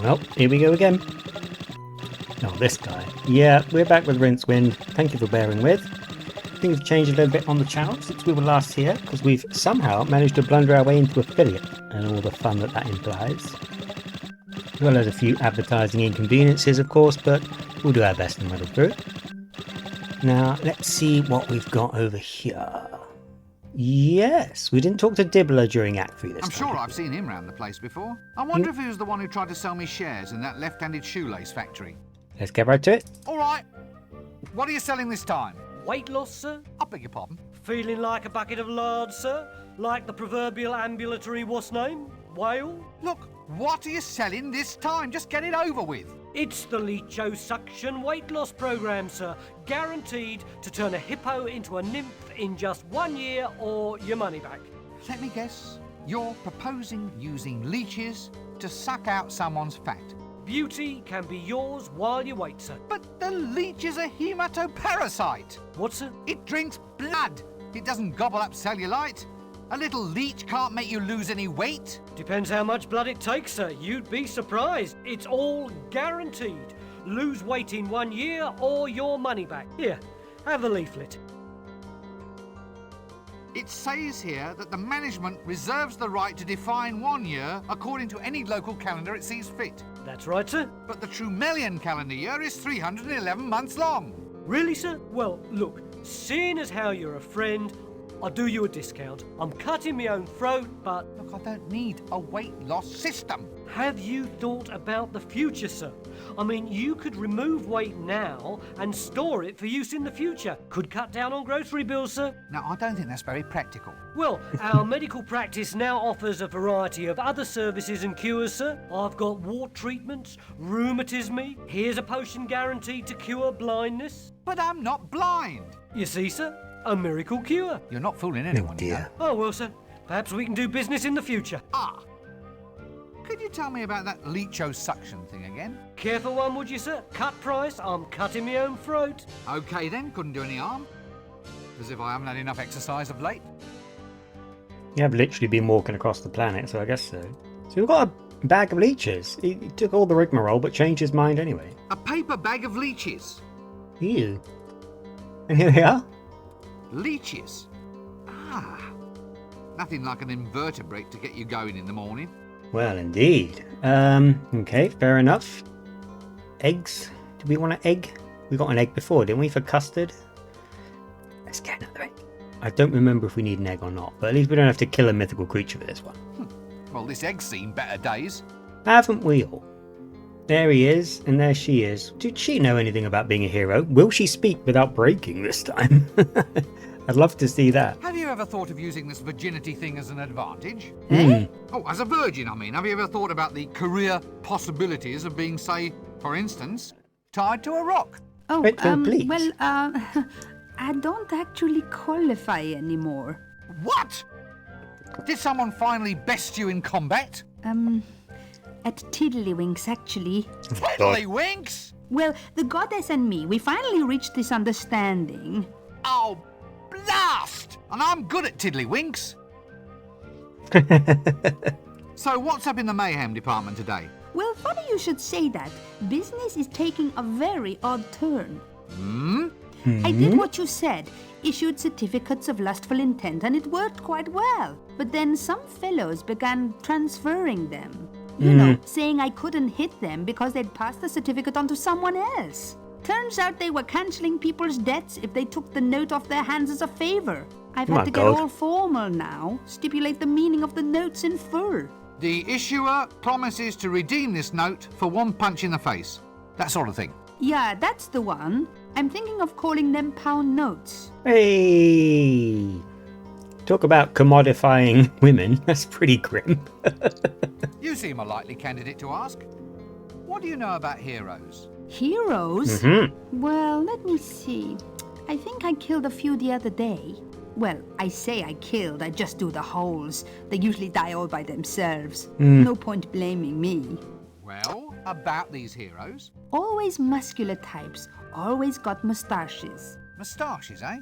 Well, here we go again. Oh, this guy. Yeah, we're back with Rincewind. Thank you for bearing with. Things have changed a little bit on the channel since we were last here, because we've somehow managed to blunder our way into affiliate, and all the fun that that implies. As well as a few advertising inconveniences, of course, but we'll do our best to muddle through it. Now, let's see what we've got over here. Yes, we didn't talk to Dibbler during Act 3 this time. I'm sure I've seen him round the place before. I wonder if he was the one who tried to sell me shares in that left-handed shoelace factory. Let's get right to it. All right. What are you selling this time? Weight loss, sir? I beg your pardon. Feeling like a bucket of lard, sir? Like the proverbial ambulatory what's name? Whale? Look, what are you selling this time? Just get it over with. It's the liposuction weight loss program, sir. Guaranteed to turn a hippo into a nymph in just 1 year or your money back. Let me guess. You're proposing using leeches to suck out someone's fat. Beauty can be yours while you wait, sir. But the leech is a hematoparasite. What, sir? It drinks blood. It doesn't gobble up cellulite. A little leech can't make you lose any weight. Depends how much blood it takes, sir. You'd be surprised. It's all guaranteed. Lose weight in 1 year or your money back. Here, have the leaflet. It says here that the management reserves the right to define 1 year according to any local calendar it sees fit. That's right, sir. But the Trumelian calendar year is 311 months long. Really, sir? Well, look, seeing as how you're a friend, I'll do you a discount. I'm cutting my own throat, but Look, I don't need a weight loss system. have you thought about the future, sir? I mean, you could remove weight now and store it for use in the future. Could cut down on grocery bills, sir. No, I don't think that's very practical. Well, our medical practice now offers a variety of other services and cures, sir. I've got wart treatments, rheumatism, here's a potion guaranteed to cure blindness. But I'm not blind. You see, sir, a miracle cure. You're not fooling anyone, you know. dear. Oh, well, sir, perhaps we can do business in the future. Ah. Could you tell me about that liposuction thing again? Careful one, would you, sir? Cut price, I'm cutting my own throat. Okay then, couldn't do any harm. As if I haven't had enough exercise of late. You have literally been walking across the planet, so I guess so. So we've got a bag of leeches. He took all the rigmarole, but changed his mind anyway. A paper bag of leeches. Ew. And here they are. Leeches? Ah. Nothing like an invertebrate to get you going in the morning. Well, indeed. Okay, fair enough. Eggs. Do we want an egg? We got an egg before, didn't we, for custard? Let's get another egg. I don't remember if we need an egg or not, but at least we don't have to kill a mythical creature for this one. Well, this egg's seen better days. Haven't we all? There he is, and there she is. Did she know anything about being a hero? Will she speak without breaking this time? I'd love to see that. Have you ever thought of using this virginity thing as an advantage? Hmm. Oh, as a virgin, I mean. Have you ever thought about the career possibilities of being, say, for instance, tied to a rock? Oh, Wait, please. well, I don't actually qualify anymore. What? Did someone finally best you in combat? At Tiddlywinks, actually. Tiddlywinks? Well, the goddess and me, we finally reached this understanding. Oh, blast! And I'm good at tiddlywinks. So what's up in the mayhem department today? Well, funny you should say that. Business is taking a very odd turn. I did what you said, issued certificates of lustful intent, and it worked quite well. But then some fellows began transferring them. You know, saying I couldn't hit them because they'd passed the certificate on to someone else. Turns out they were cancelling people's debts if they took the note off their hands as a favour. I've My had to God. get all formal now, stipulate the meaning of the notes in full. The issuer promises to redeem this note for one punch in the face. That sort of thing. Yeah, that's the one. I'm thinking of calling them pound notes. Hey! Talk about commodifying women. That's pretty grim. You seem a likely candidate to ask. What do you know about heroes? Heroes? Well, let me see. I think I killed a few the other day. Well, I say I killed, I just do the holes. They usually die all by themselves. No point blaming me. Well, about these heroes. Always muscular types, always got moustaches. Moustaches, eh?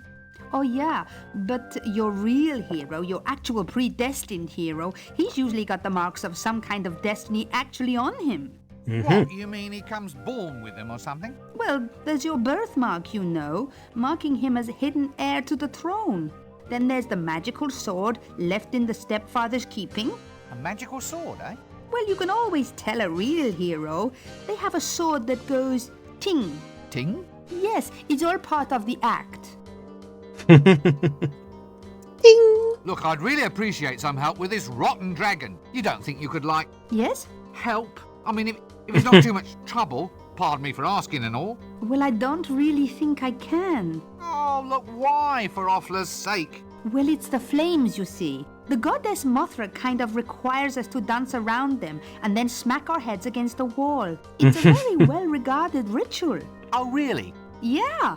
Oh yeah, but your real hero, your actual predestined hero, he's usually got the marks of some kind of destiny actually on him. What, you mean he comes born with them or something? Well, there's your birthmark, you know, marking him as hidden heir to the throne. Then there's the magical sword left in the stepfather's keeping. A magical sword, eh? Well, you can always tell a real hero. They have a sword that goes ting. Ting? Yes, it's all part of the act. Ding! Look, I'd really appreciate some help with this rotten dragon. You don't think you could, like, Yes? help? I mean, if it's not too much trouble, Pardon me for asking and all. Well, I don't really think I can. Oh, look, why, for Offler's sake? Well, it's the flames, you see. The goddess Mothra kind of requires us to dance around them and then smack our heads against a wall. It's a very well-regarded ritual. Oh, really? Yeah.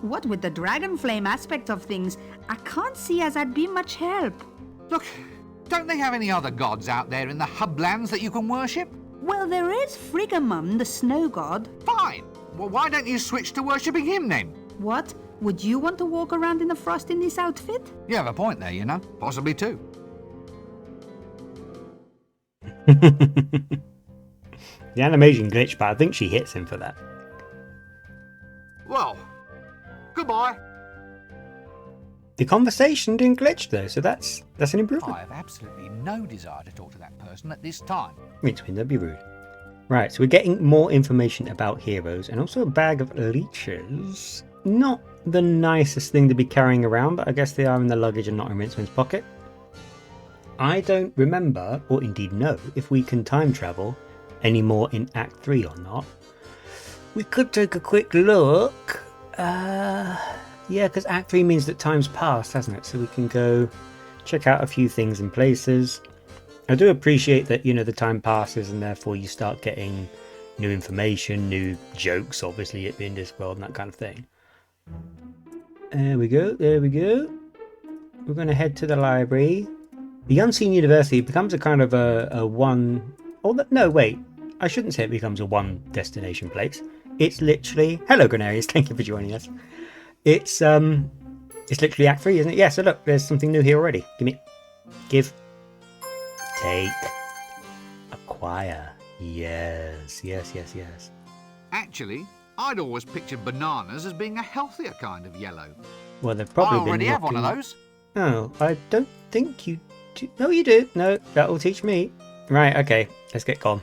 What with the dragon flame aspect of things, I can't see as I'd be much help. Look, don't they have any other gods out there in the hublands that you can worship? Well, there is Friggamum, the snow god. Fine. Well, why don't you switch to worshipping him then? What? Would you want to walk around in the frost in this outfit? You have a point there, you know. Possibly two. The animation glitched, but I think she hits him for that. Well, goodbye. The conversation didn't glitch though, so that's an improvement. I have absolutely no desire to talk to that person at this time. Rincewind, don't be rude. Right, so we're getting more information about heroes and also a bag of leeches. Not the nicest thing to be carrying around, but I guess they are in the luggage and not in Rincewind's pocket. I don't remember, or indeed know, if we can time travel anymore in Act 3 or not. We could take a quick look. Yeah, because Act 3 means that time's passed, hasn't it? So we can go check out a few things and places. I do appreciate that, you know, the time passes and therefore you start getting new information, new jokes, obviously, it being Discworld and that kind of thing. There we go, there we go. We're going to head to the library. The Unseen University becomes a kind of a one... Oh, no, wait. I shouldn't say it becomes a one destination place. It's literally... Hello, Grenarius. Thank you for joining us. It's literally Act 3, isn't it? Yeah, so look, there's something new here already. Give. Take. Acquire. Yes, yes, yes, yes. Actually, I'd always pictured bananas as being a healthier kind of yellow. Well, they've probably I already have one of those. Oh, I don't think you do. No, you do. No, that'll teach me. Right, okay. Let's get gone.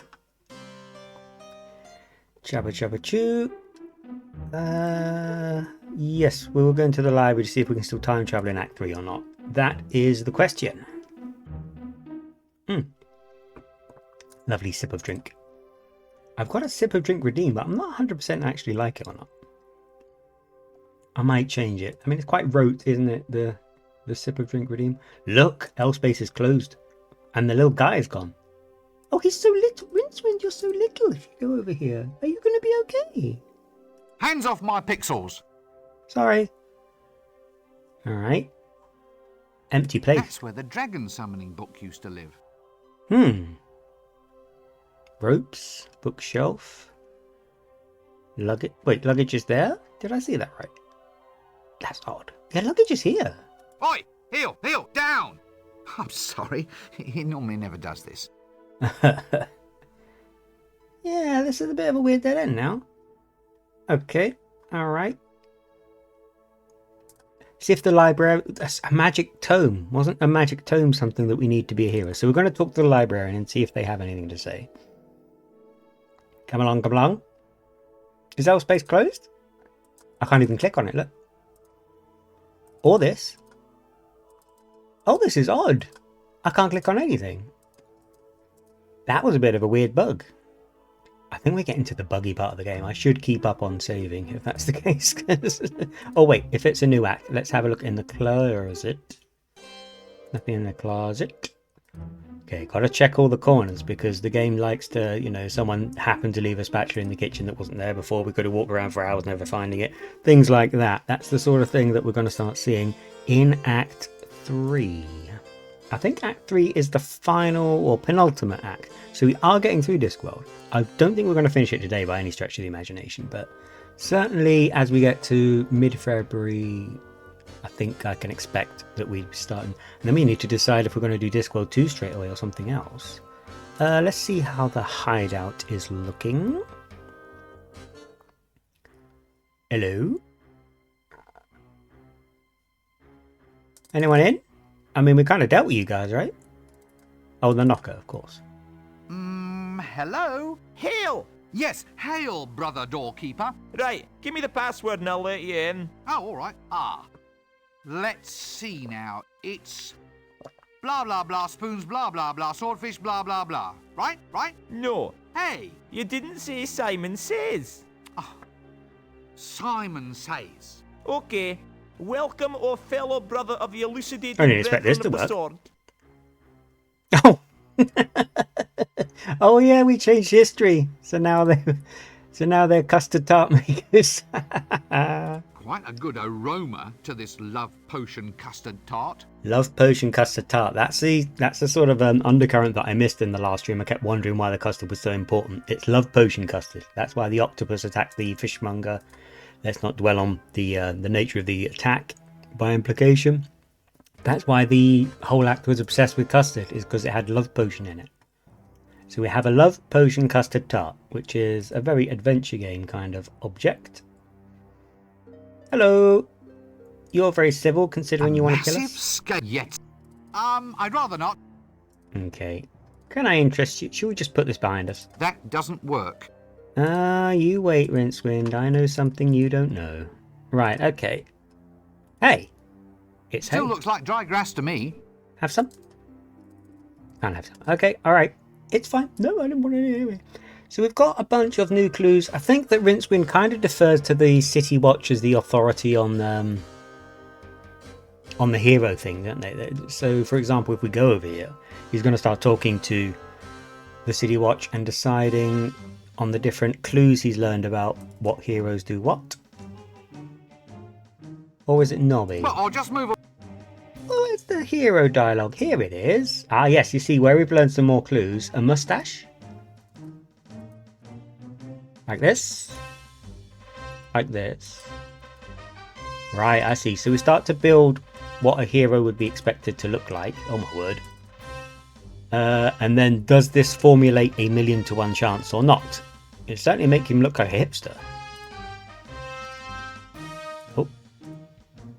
Jabba jabba choo. Yes, we will go into the library to see if we can still time travel in Act 3 or not. That is the question. Lovely sip of drink. I've got a sip of drink redeemed, but I'm not 100% actually like it or not. I might change it. I mean, it's quite rote, isn't it? The sip of drink redeem. Look, L-Space is closed. And the little guy is gone. Oh, he's so little. Rincewind, you're so little. If you go over here, are you going to be okay? Hands off my pixels. Sorry. Alright. Empty place. That's where the dragon summoning book used to live. Ropes. Bookshelf. Luggage. Wait, luggage is there? Did I see that right? That's odd. Yeah, luggage is here. Oi! Heel! Heel! Down! I'm sorry. He normally never does this. Yeah, this is a bit of a weird dead end now. Okay. Alright. See if the library... That's a magic tome. Wasn't a magic tome something that we need to be a hero? So we're going to talk to the librarian and see if they have anything to say. Come along, come along. Is L-Space closed? I can't even click on it, look. Or this. Oh, this is odd. I can't click on anything. That was a bit of a weird bug. I think we're getting to the buggy part of the game. I should keep up on saving if that's the case. Oh wait, if it's a new act, let's have a look in the closet. Nothing in the closet. Okay, gotta check all the corners because the game likes to, you know, someone happened to leave a spatula in the kitchen that wasn't there before. We could have walked around for hours never finding it. Things like that. That's the sort of thing that we're going to start seeing in Act 3. I think Act 3 is the final or penultimate act. So we are getting through Discworld. I don't think we're going to finish it today by any stretch of the imagination, but certainly as we get to mid-February, I think I can expect that we'll be starting. And then we need to decide if we're going to do Discworld 2 straight away or something else. Let's see how the hideout is looking. Hello? Anyone in? I mean, we kind of dealt with you guys, right? Oh, the knocker, of course. Hello? Hail! Yes, hail, brother doorkeeper. Right, give me the password and I'll let you in. Oh, all right. Let's see now. It's blah blah blah, spoons, blah blah blah, swordfish, blah blah blah. Right? Right? No, Hey, you didn't say Simon Says. Simon Says. Okay. Welcome, O fellow brother of the elucidated I didn't expect this brethren to of work. the sword. Oh. Oh yeah, we changed history. So now they're custard tart makers. Quite a good aroma to this love potion custard tart. Love potion custard tart. That's the sort of undercurrent that I missed in the last stream. I kept wondering why the custard was so important. It's love potion custard. That's why the octopus attacked the fishmonger. Let's not dwell on the nature of the attack by implication. That's why the whole act was obsessed with custard, is because it had love potion in it. So we have a love potion custard tart, which is a very adventure game kind of object. Hello. You're very civil, considering you want to kill us. Massive scale yet. I'd rather not. Okay. Can I interest you? Should we just put this behind us? That doesn't work. You wait, Rincewind. I know something you don't know. Right, okay. Hey. It's Still hay. looks like dry grass to me. Have some? Can't have some. Okay, alright. It's fine. No, I didn't want any anyway. So we've got a bunch of new clues. I think that Rincewind kind of defers to the City Watch as the authority on the hero thing, don't they? So, for example, if we go over here, he's going to start talking to the City Watch and deciding on the different clues he's learned about what heroes do what. Or is it Nobby? Well, I'll just move on. Oh, it's the hero dialogue. Here it is. Ah, yes, you see where we've learned some more clues. A mustache. Like this. Like this. Right, I see. So we start to build what a hero would be expected to look like. Oh my word. And then does this formulate a 1,000,000 to 1 chance or not? It certainly make him look like a hipster. Oh.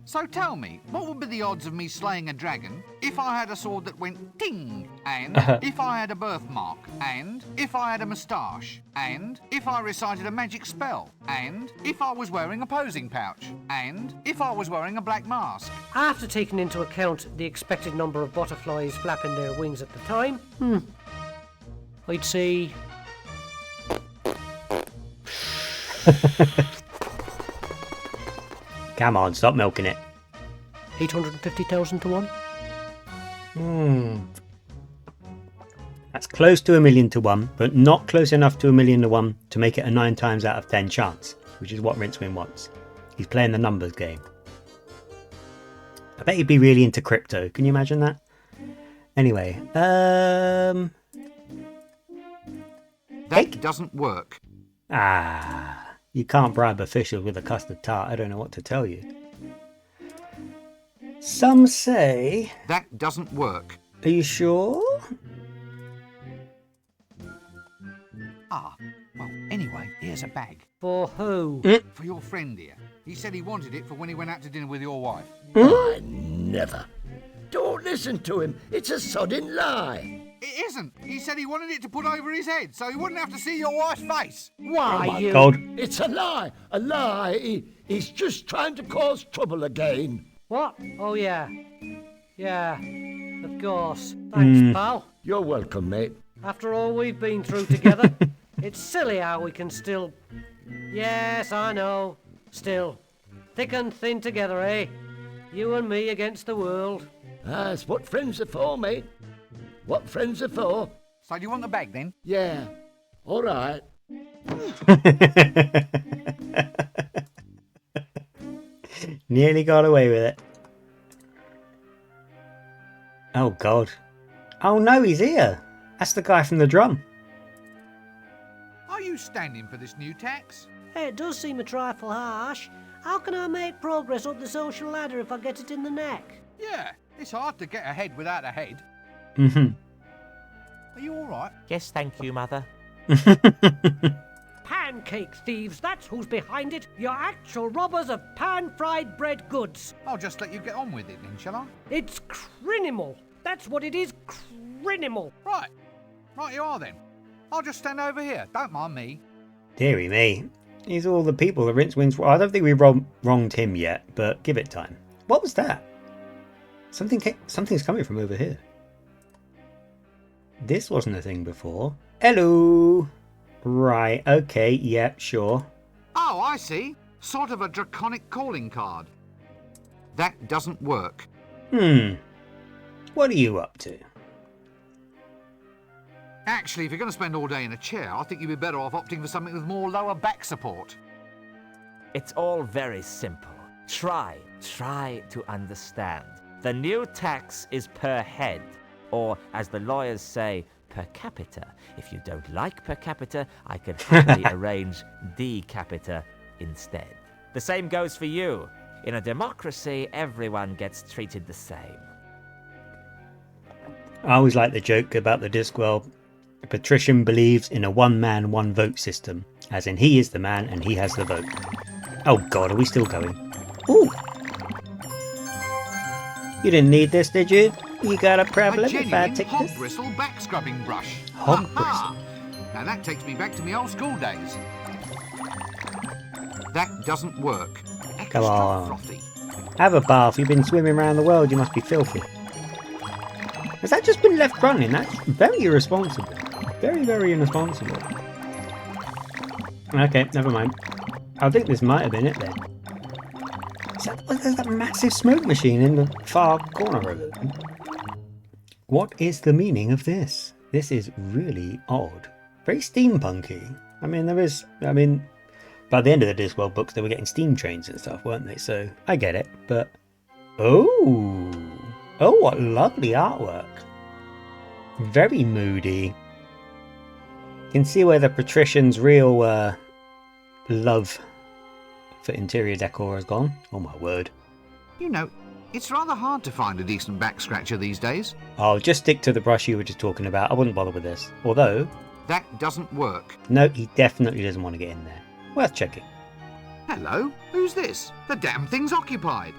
So tell me, what would be the odds of me slaying a dragon if I had a sword that went ting, and if I had a birthmark, and if I had a moustache, and if I recited a magic spell, and if I was wearing a posing pouch, and if I was wearing a black mask? After taking into account the expected number of butterflies flapping their wings at the time, I'd say... Come on, stop milking it. 850,000 to 1. That's close to 1,000,000 to 1, but not close enough to 1,000,000 to 1 to make it a 9 times out of 10 chance, which is what Rincewind wants. He's playing the numbers game. I bet he'd be really into crypto. Can you imagine that? Anyway, That doesn't work. You can't bribe officials with a custard tart. I don't know what to tell you. Some say... That doesn't work. Are you sure? Well, anyway, here's a bag. For who? For your friend here. He said he wanted it for when he went out to dinner with your wife. I never. Don't listen to him. It's a sodding lie. It isn't. He said he wanted it to put over his head so he wouldn't have to see your wife's face. Why, you... Gold. It's a lie. A lie. He's just trying to cause trouble again. What? Oh, yeah. Yeah, of course. Thanks, pal. You're welcome, mate. After all we've been through together, it's silly how we can still... Yes, I know. Still. Thick and thin together, eh? You and me against the world. That's what friends are for, mate. What friends are for. So do you want the bag then? Yeah. All right. Nearly got away with it. Oh god. Oh no, he's here. That's the guy from the drum. Are you standing for this new tax? It does seem a trifle harsh. How can I make progress up the social ladder if I get it in the neck? Yeah, it's hard to get ahead without a head. Are you all right? Yes, thank you, Mother. Pancake thieves, that's who's behind it. You're actual robbers of pan-fried bread goods. I'll just let you get on with it then, shall I? It's criminal. That's what it is, criminal. Right. Right you are then. I'll just stand over here. Don't mind me. Deary me. These are all the people that Rincewind's... Well, I don't think we wronged him yet, but give it time. What was that? Something's coming from over here. This wasn't a thing before. Hello! Right, okay, yeah, sure. Oh, I see. Sort of a draconic calling card. That doesn't work. What are you up to? Actually, if you're going to spend all day in a chair, I think you'd be better off opting for something with more lower back support. It's all very simple. Try to understand. The new tax is per head, or as the lawyers say, per capita. If you don't like per capita, I could happily arrange D capita instead. The same goes for you. In a democracy, everyone gets treated the same. I always like the joke about the Discworld. Patrician believes in a one-man, one-vote system, as in he is the man and he has the vote. Oh god, are we still going? Ooh! You didn't need this, did you? You got a problem if I take hog this? bristle back scrubbing brush. Hog Ha-ha! Now that takes me back to my old school days. That doesn't work. Extra Come on. frothy. Have a bath, you've been swimming around the world, you must be filthy. Has that just been left running? That's very irresponsible. Very, very irresponsible. Okay, never mind. I think this might have been it then. There's that massive smoke machine in the far corner of it. What is the meaning of this? This is really odd. Very steampunky. I mean, by the end of the Discworld books, they were getting steam trains and stuff, weren't they? So, I get it, but... Oh, what lovely artwork. Very moody. You can see where the patrician's real love for interior decor has gone. Oh my word. You know, it's rather hard to find a decent back scratcher these days. Oh, just stick to the brush you were just talking about. I wouldn't bother with this. Although... That doesn't work. No, he definitely doesn't want to get in there. Worth checking. Hello? Who's this? The damn thing's occupied.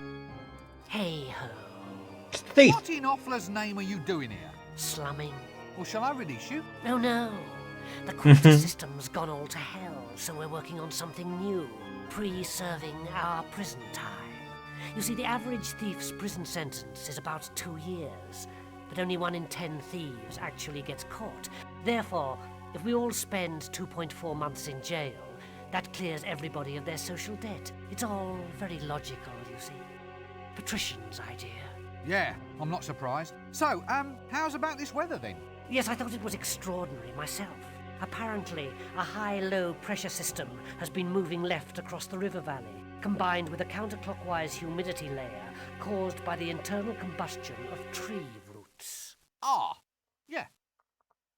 Hey-ho. Thief! What in Offler's name are you doing here? Slumming. Or shall I release you? No, no. The quarter system's gone all to hell, so we're working on something new. Pre-serving our prison time. You see, the average thief's prison sentence is about 2 years, but only 1 in 10 thieves actually gets caught. Therefore, if we all spend 2.4 months in jail, that clears everybody of their social debt. It's all very logical, you see. Patrician's idea. Yeah, I'm not surprised. So, how's about this weather then? Yes, I thought it was extraordinary myself. Apparently, a high-low pressure system has been moving left across the river valley, combined with a counterclockwise humidity layer caused by the internal combustion of tree roots. Ah, yeah,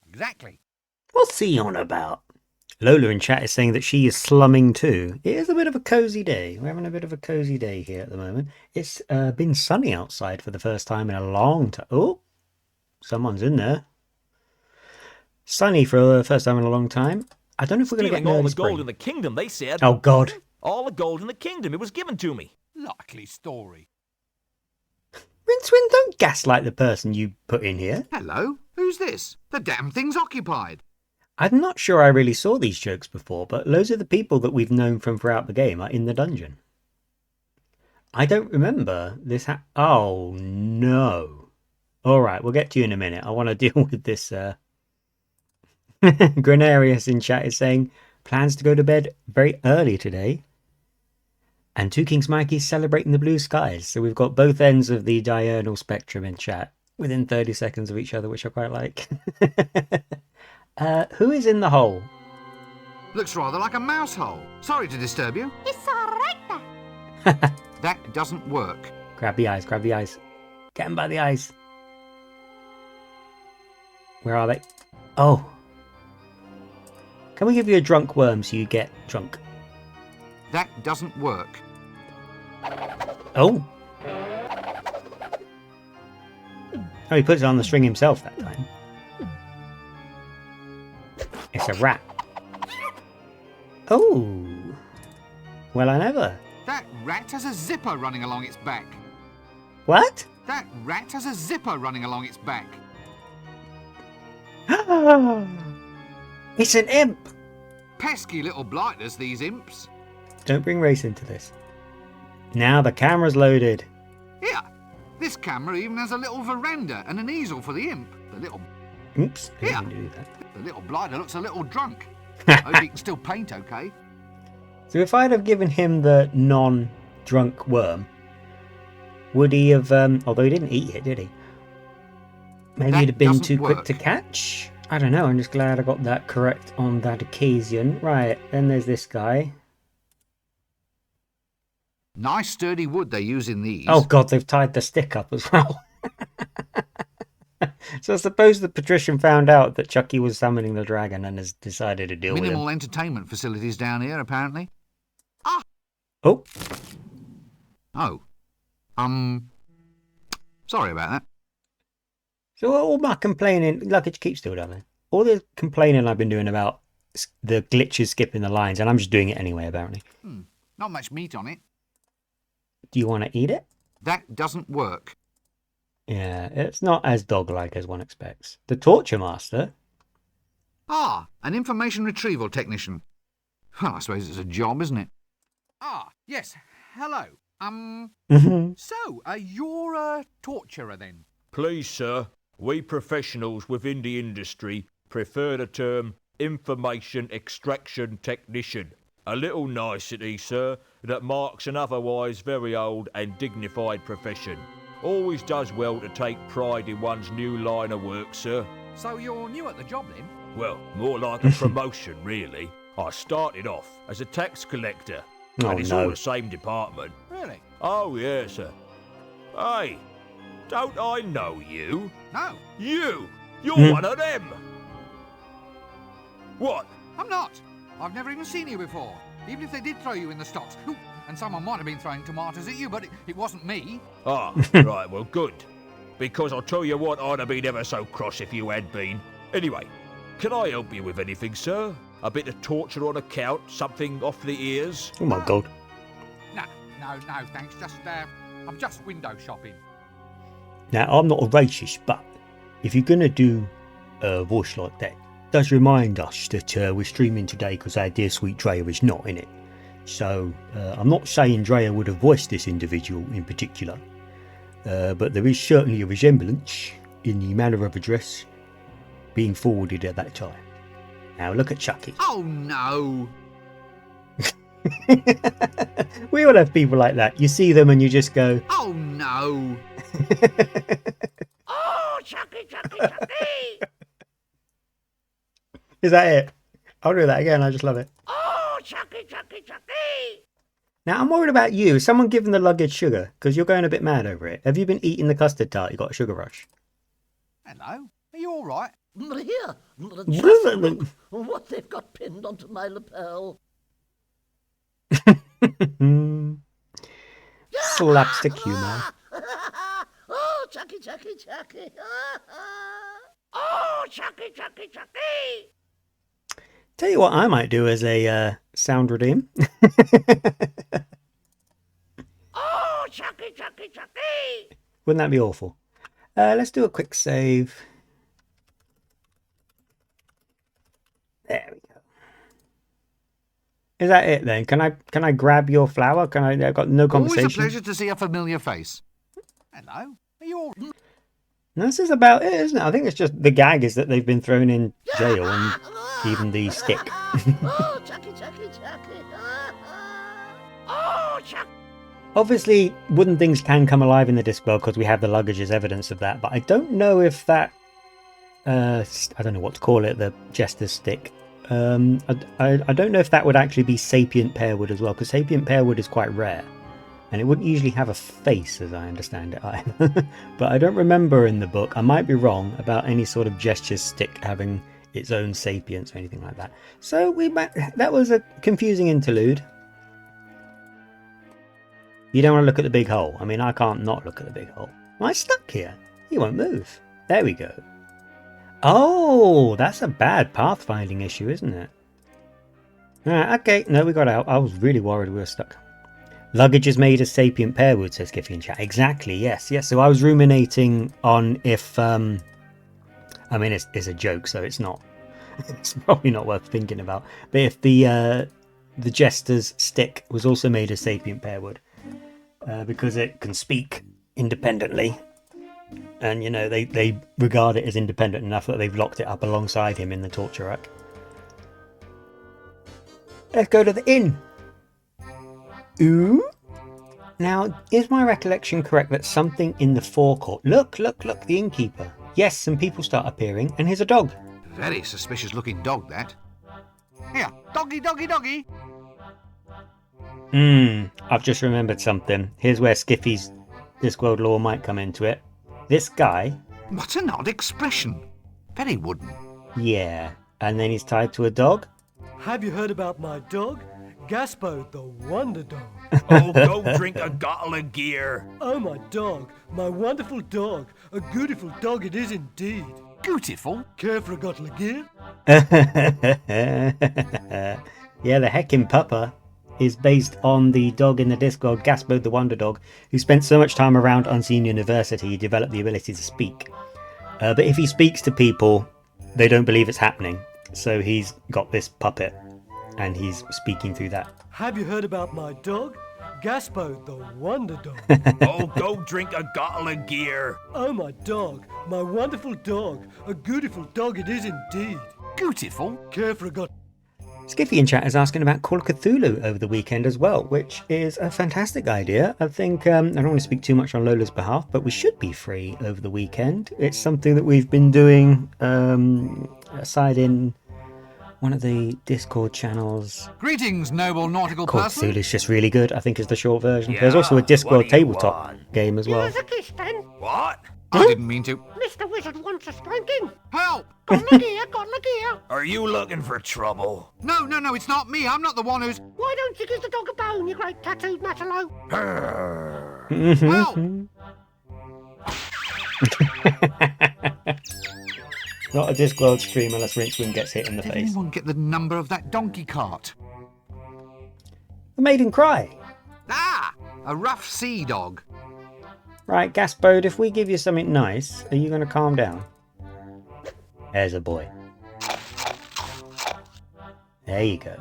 exactly. What's he on about? Lola in chat is saying that she is slumming too. It is a bit of a cozy day. We're having a bit of a cozy day here at the moment. It's been sunny outside for the first time in a long time. Oh, someone's in there. Sunny for the first time in a long time. I don't know if we're going to get all early the gold spring. in the kingdom, they said. Oh, God. All the gold in the kingdom. It was given to me. Likely story. Rincewind, don't gaslight the person you put in here. Hello? Who's this? The damn thing's occupied. I'm not sure I really saw these jokes before, but loads of the people that we've known from throughout the game are in the dungeon. I don't remember this Oh, no. All right, we'll get to you in a minute. I want to deal with this. Grenarius in chat is saying, plans to go to bed very early today. And Two Kings Mikey's celebrating the blue skies. So we've got both ends of the diurnal spectrum in chat within 30 seconds of each other, which I quite like. Who is in the hole? Looks rather like a mouse hole. Sorry to disturb you. It's alright. That doesn't work. Grab the eyes, grab the eyes. Get them by the eyes. Where are they? Oh. Can we give you a drunk worm so you get drunk? That doesn't work. Oh. Oh, he puts it on the string himself that time. It's a rat. Oh. Well, I never. That rat has a zipper running along its back. What? That rat has a zipper running along its back. It's an imp. Pesky little blighters, these imps. Don't bring race into this. Now the camera's loaded. Here, this camera even has a little veranda and an easel for the imp. The little Oops, I Yeah. didn't do that. The little blighter looks a little drunk. Hope he can still paint okay. So if I'd have given him the non-drunk worm, would he have, although he didn't eat it, did he? Maybe That he'd have been doesn't too quick work. to catch? I don't know, I'm just glad I got that correct on that occasion. Right, then there's this guy. Nice sturdy wood they use in these. Oh god, they've tied the stick up as well. So I suppose the patrician found out that Chucky was summoning the dragon and has decided to deal with Minimal him. entertainment facilities down here, apparently. Oh, Oh. Sorry about that. so all my complaining, luggage keeps still down there. All the complaining I've been doing about the glitches skipping the lines, and I'm just doing it anyway, apparently. Not much meat on it. Do you want to eat it? That doesn't work. Yeah, it's not as dog-like as one expects. The Torture Master? Ah, an information retrieval technician. Well, I suppose it's a job, isn't it? Ah, yes. Hello. So, you're a torturer then? Please, sir, we professionals within the industry prefer the term information extraction technician. A little nicety, sir, that marks an otherwise very old and dignified profession. Always does well to take pride in one's new line of work, sir. So you're new at the job then? Well, more like a promotion, really. I started off as a tax collector, Oh, and it's no. all the same department. Really? Oh, yes, sir. Hey, don't I know you? No, You! You're one of them! What? I'm not. I've never even seen you before. Even if they did throw you in the stocks. Ooh, and someone might have been throwing tomatoes at you, but it wasn't me. Ah, right, well, good. Because I'll tell you what, I'd have been ever so cross if you had been. Anyway, can I help you with anything, sir? A bit of torture on account? Something off the ears? Oh my god. No, thanks. I'm just window shopping. Now, I'm not a racist, but if you're going to do a voice like that, it does remind us that we're streaming today because our dear sweet Drea is not in it. So, I'm not saying Drea would have voiced this individual in particular, but there is certainly a resemblance in the manner of address being forwarded at that time. Now, look at Chucky. Oh, no. We all have people like that. You see them and you just go, Oh, no. Oh, Chucky, Chucky, Chucky! is that it? I'll do that again. I just love it. Oh, Chucky, Chucky, Chucky! Now, I'm worried about you. Is someone giving the luggage sugar? Because you're going a bit mad over it. Have you been eating the custard tart? You got a sugar rush? Hello. Are you all right? Here, just look what they've got pinned onto my lapel. Slapstick humour. Oh, Chucky, Chucky, Chucky! Oh, Chucky, Chucky, Chucky! Tell you what I might do as a sound redeem. Oh, Chucky, Chucky, Chucky! Wouldn't that be awful? Let's do a quick save. There we go. Is that it then? Can I grab your flower? I've got no conversation. Always a pleasure to see a familiar face. Hello. Are you all right? No, this is about it, isn't it? I think it's just the gag is that they've been thrown in jail and even the stick. Oh, Chucky, Chucky, Chucky! Oh, Chucky! Obviously, wooden things can come alive in the Discworld because we have the luggage as evidence of that. But I don't know if that, I don't know what to call it, the Jester's stick. I don't know if that would actually be sapient pearwood as well, because sapient pearwood is quite rare. And it wouldn't usually have a face, as I understand it either. But I don't remember in the book, I might be wrong, about any sort of gesture stick having its own sapience or anything like that. So that was a confusing interlude. You don't want to look at the big hole. I mean, I can't not look at the big hole. Am I stuck here? He won't move. There we go. Oh, that's a bad pathfinding issue, isn't it? Okay, no, we got out. I was really worried we were stuck. Luggage is made of sapient pearwood, says Giffy in chat. Exactly, yes. So I was ruminating on if... I mean, it's a joke, so it's not... It's probably not worth thinking about. But if the Jester's stick was also made of sapient pearwood, because it can speak independently, And, you know, they regard it as independent enough that they've locked it up alongside him in the torture rack. Let's go to the inn. Ooh. Now, is my recollection correct that something in the forecourt... Look, the innkeeper. Yes, some people start appearing, and here's a dog. Very suspicious looking dog, that. Here, doggy, doggy, doggy. I've just remembered something. Here's where Skiffy's Discworld lore might come into it. This guy... What an odd expression. Very wooden. Yeah, and then he's tied to a dog. Have you heard about my dog? Gaspo, the wonder dog. Oh, go drink a bottle of gear. Oh, my dog. My wonderful dog. A beautiful dog it is indeed. Beautiful. Care for a bottle of gear? Yeah, the heckin' pupper is based on the dog in the Discworld, Gaspo the Wonder Dog, who spent so much time around Unseen University he developed the ability to speak. But if he speaks to people, they don't believe it's happening. So he's got this puppet, and he's speaking through that. Have you heard about my dog? Gaspo, the wonder dog. Oh, go drink a bottle of gear. Oh, my dog. My wonderful dog. A beautiful dog it is indeed. Beautiful. Care for a got... Skiffy in chat is asking about Call of Cthulhu over the weekend as well, which is a fantastic idea. I think, I don't want to speak too much on Lola's behalf, but we should be free over the weekend. It's something that we've been doing aside in one of the Discord channels. Greetings, noble nautical Call of person. Cthulhu is just really good, I think is the short version. Yeah, There's also a what do Discworld you tabletop want? game as well. Give us a kiss, then. What? I didn't mean to. Mr. Wizard wants a spanking. Help! Got the gear, got the gear. Are you looking for trouble? No, it's not me. I'm not the one who's... Why don't you give the dog a bone, you great tattooed matalo? Help! Not a Discworld stream unless Rincewind gets hit in the Did face. anyone get the number of that donkey cart? The Maiden Cry. Ah! A rough sea dog. Right, Gaspode, if we give you something nice, are you going to calm down? There's a boy. There you go.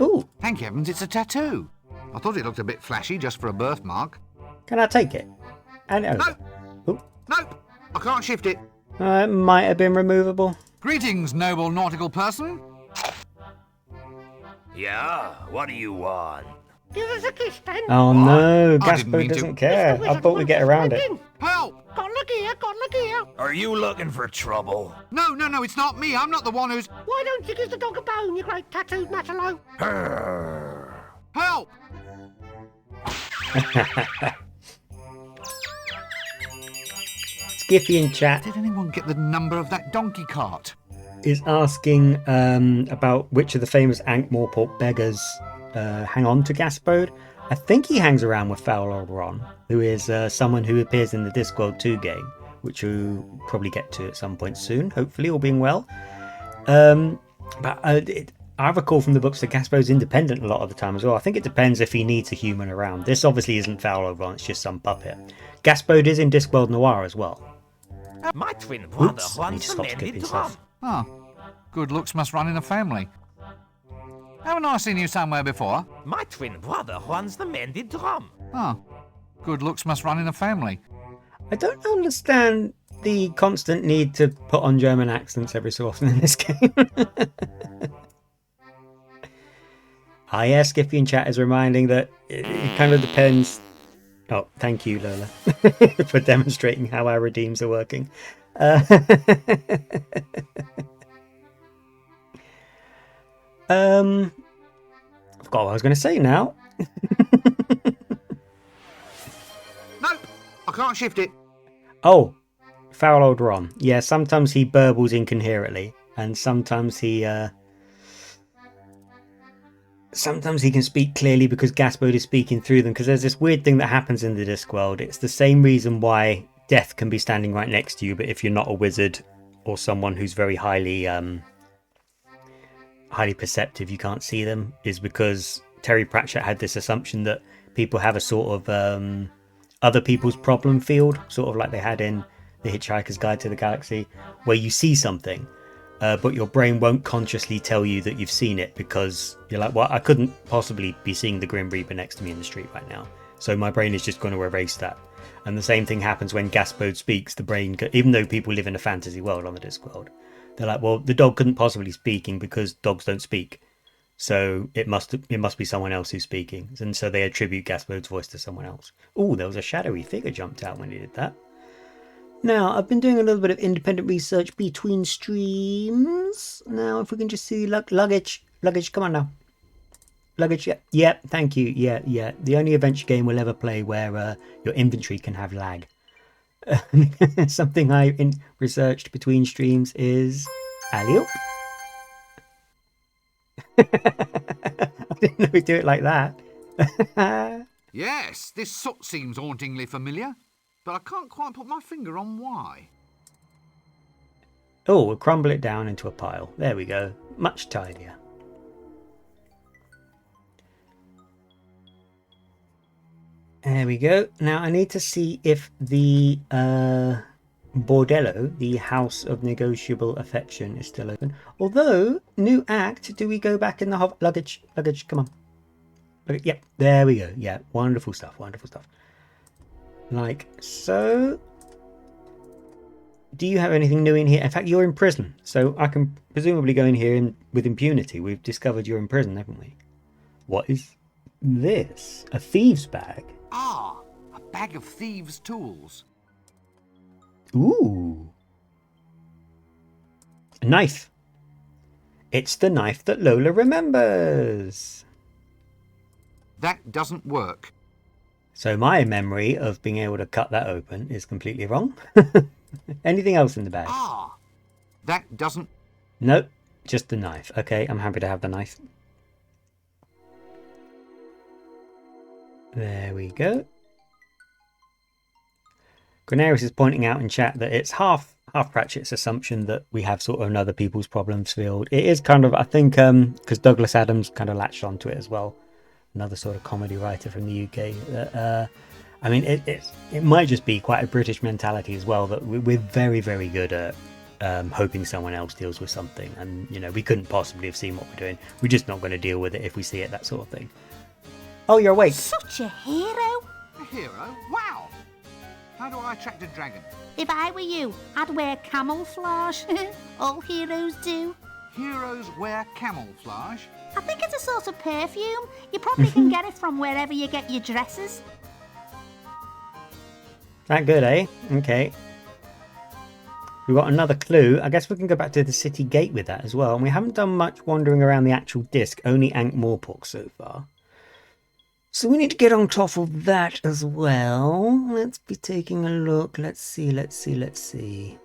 Ooh, Thank heavens it's a tattoo. I thought it looked a bit flashy just for a birthmark. can I take it? And over. Ooh. Nope, I can't shift it. It might have been removable. Greetings, noble nautical person. Yeah, what do you want? Give us a kiss, then. Oh no, I didn't mean Gaspode to. doesn't care. Mr. I Wizard thought we'd wants get a around it. spanking. Help! Got the gear, got the gear. Are you looking for trouble? No, it's not me. I'm not the one who's... Why don't you give the dog a bone, you great tattooed matalo? Help! Skiffy in chat Did anyone get the number of that donkey cart? is asking about which of the famous Ankh-Morpork beggars hang on to Gaspode. I think he hangs around with Foul Old Ron, who is someone who appears in the Discworld 2 game, which we'll probably get to at some point soon, hopefully, all being well. But I recall from the books that Gaspo's independent a lot of the time as well. I think it depends if he needs a human around. This obviously isn't Foul Old Ron, it's just some puppet. Gaspode is in Discworld Noir as well. My twin brother Oops, I need to runs the stop skipping mended stuff. drum. Ah, good looks must run in a family. Haven't I seen you somewhere before? My twin brother runs the mended drum. Ah, good looks must run in a family. I don't understand the constant need to put on German accents every so often in this game. Ah, yeah, Skiffy in chat is reminding that it kind of depends. Oh, thank you, Lola, for demonstrating how our redeems are working. I forgot what I was going to say now. Nope, I can't shift it. Oh, Foul Old Ron. Yeah, sometimes he burbles incoherently, and sometimes he can speak clearly because Gaspode is speaking through them, because there's this weird thing that happens in the Discworld. It's the same reason why Death can be standing right next to you, but if you're not a wizard or someone who's very highly perceptive, you can't see them, is because Terry Pratchett had this assumption that people have a sort of other people's problem field, sort of like they had in The Hitchhiker's Guide to the Galaxy, where you see something, but your brain won't consciously tell you that you've seen it, because you're like, well, I couldn't possibly be seeing the Grim Reaper next to me in the street right now, so my brain is just going to erase that. And the same thing happens when Gaspode speaks. The brain, even though people live in a fantasy world on the Discworld, they're like, well, the dog couldn't possibly speaking because dogs don't speak. So it must be someone else who's speaking. And so they attribute Gaspode's voice to someone else. Oh, there was a shadowy figure jumped out when he did that. Now, I've been doing a little bit of independent research between streams. Now, if we can just see luggage, come on now. Luggage, yeah, thank you, yeah. The only adventure game we'll ever play where your inventory can have lag. Something I researched between streams is alley-oop. I didn't know we'd do it like that. Yes, this soot seems hauntingly familiar, but I can't quite put my finger on why. Oh, we'll crumble it down into a pile. There we go. Much tidier. There we go. Now I need to see if the Bordello, the House of Negotiable Affection, is still open. Although, new act, do we go back in the luggage? Luggage, come on. Yep, there we go. Yeah, wonderful stuff, wonderful stuff. Like so. Do you have anything new in here? In fact, you're in prison, so I can presumably go in here with impunity. We've discovered you're in prison, haven't we? What is this? A thieves' bag? Ah, a bag of thieves' tools. Ooh. A knife. It's the knife that Lola remembers. That doesn't work. So my memory of being able to cut that open is completely wrong. Anything else in the bag? Ah, that doesn't... Nope, just the knife. Okay, I'm happy to have the knife. There we go. Grenarius is pointing out in chat that it's half Pratchett's assumption that we have sort of another people's problems field. It is kind of, I think, because Douglas Adams kind of latched onto it as well. Another sort of comedy writer from the UK. I mean, it might just be quite a British mentality as well, that we're very, very good at hoping someone else deals with something. And, you know, we couldn't possibly have seen what we're doing. We're just not going to deal with it if we see it, that sort of thing. Oh, you're awake. Such a hero. A hero? Wow! How do I attract a dragon? If I were you, I'd wear camouflage. All heroes do. Heroes wear camouflage? I think it's a sort of perfume. You probably can get it from wherever you get your dresses. That good, eh? Okay. We've got another clue. I guess we can go back to the city gate with that as well. And we haven't done much wandering around the actual disc, only Ankh-Morpork so far. So we need to get on top of that as well. Let's be taking a look. Let's see.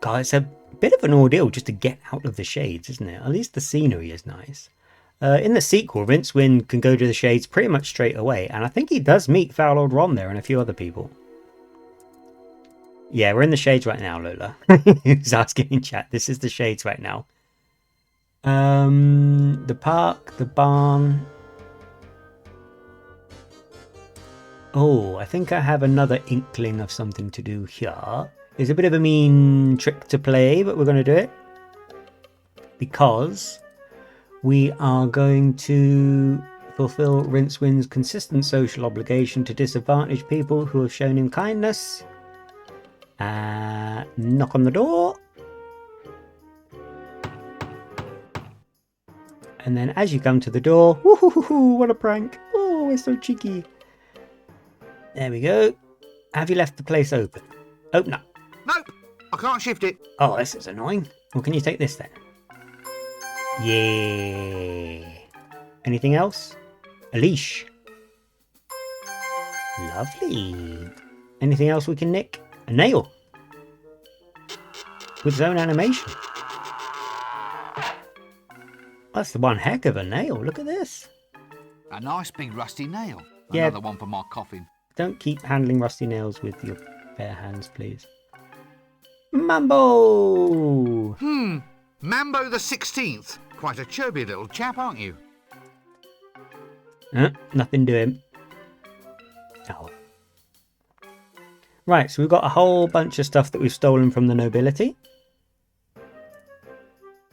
God, it's a bit of an ordeal just to get out of the shades, isn't it? At least the scenery is nice. In the sequel, Rincewind can go to the shades pretty much straight away. And I think he does meet Foul Old Ron there and a few other people. Yeah, we're in the shades right now, Lola. Who's asking in chat? This is the shades right now. The park, the barn. Oh, I think I have another inkling of something to do here. It's a bit of a mean trick to play, but we're going to do it. Because we are going to fulfill Rincewind's consistent social obligation to disadvantaged people who have shown him kindness. Knock on the door. And then as you come to the door, woohoo, what a prank. Oh, it's so cheeky. There we go. Have you left the place open? Open up. Nope, I can't shift it. Oh, this is annoying. Well, can you take this then? Yeah. Anything else? A leash. Lovely. Anything else we can nick? A nail. With its own animation. That's the one heck of a nail. Look at this. A nice big rusty nail. Yeah. Another one for my coffin. Don't keep handling rusty nails with your bare hands, please. Mambo! Mambo the 16th. Quite a chubby little chap, aren't you? Nothing doing. Oh. Right, so we've got a whole bunch of stuff that we've stolen from the nobility.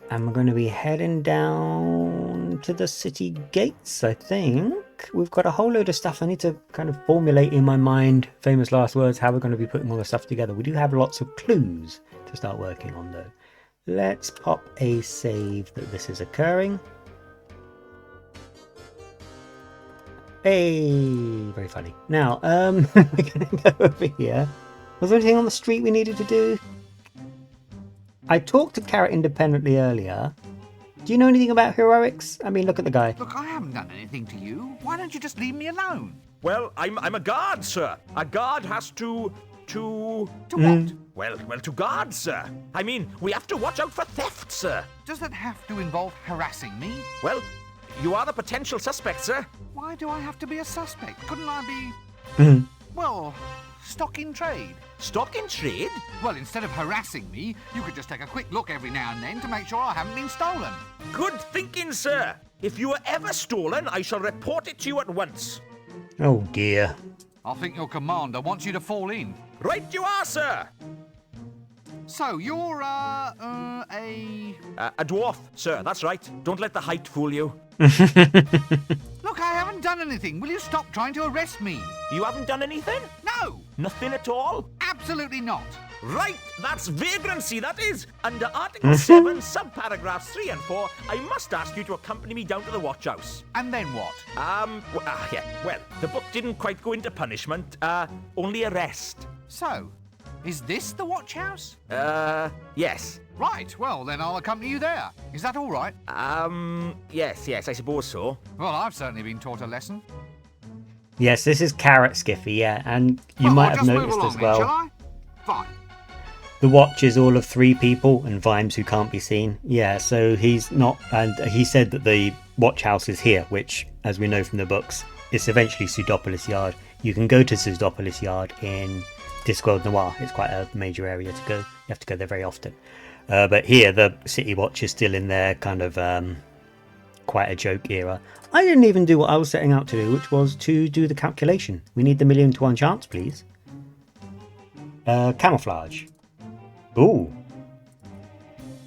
And we're going to be heading down to the city gates, I think. look, we've got a whole load of stuff. I need to kind of formulate in my mind, famous last words, how we're going to be putting all the stuff together. We do have lots of clues to start working on, though. Let's pop a save that this is occurring. Hey, very funny. Now, we're going to go over here. Was there anything on the street we needed to do? I talked to Carrot independently earlier. Do you know anything about heroics? I mean, look at the guy. Look, I haven't done anything to you. Why don't you just leave me alone? Well, I'm a guard, sir. A guard has to what? Well, to guard, sir. I mean, we have to watch out for theft, sir. Does that have to involve harassing me? Well, you are the potential suspect, sir. Why do I have to be a suspect? Couldn't I be, well, stock in trade? Stock in trade? Well, instead of harassing me, you could just take a quick look every now and then to make sure I haven't been stolen. Good thinking, sir. If you are ever stolen, I shall report it to you at once. Oh dear. I think your commander wants you to fall in. Right you are, sir. So, you're, a dwarf, sir, that's right. Don't let the height fool you. Look, I haven't done anything. Will you stop trying to arrest me? You haven't done anything? No! Nothing at all? Absolutely not. Right, that's vagrancy, that is. Under Article 7, subparagraphs 3 and 4, I must ask you to accompany me down to the watch house. And then what? Yeah, well, the book didn't quite go into punishment, only arrest. So, is this the watch house? Yes. Right, well, then I'll accompany you there. Is that all right? Yes, I suppose so. Well, I've certainly been taught a lesson. Yes, this is Carrot Skiffy, yeah, and you might have noticed as well. Shall I? Fine. The watch is all of 3 people and Vimes who can't be seen. Yeah, so he's not, and he said that the watch house is here, which, as we know from the books, is eventually Pseudopolis Yard. You can go to Pseudopolis Yard in Discworld Noir. It's quite a major area to go. You have to go there very often. But here, the City Watch is still in their kind of quite a joke era. I didn't even do what I was setting out to do, which was to do the calculation. We need the 1,000,000 to 1 chance, please. Camouflage. Ooh.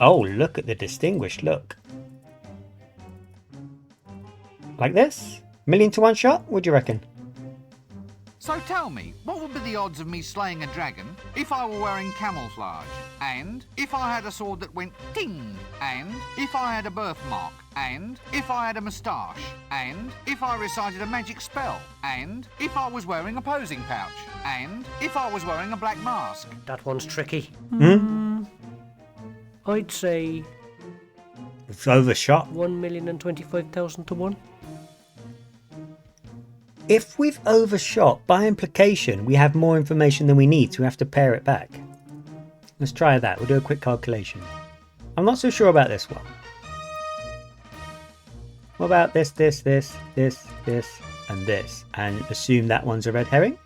Oh, look at the distinguished look. Like this? 1,000,000 to 1 shot? What do you reckon? So tell me, what would be the odds of me slaying a dragon if I were wearing camouflage? And if I had a sword that went ting? And if I had a birthmark? And if I had a moustache? And if I recited a magic spell? And if I was wearing a posing pouch? And if I was wearing a black mask? That one's tricky. Hmm? I'd say It's overshot. 1,025,000 to 1. If we've overshot, by implication, we have more information than we need, so we have to pare it back. Let's try that. We'll do a quick calculation. I'm not so sure about this one. What about this, and this? And assume that one's a red herring?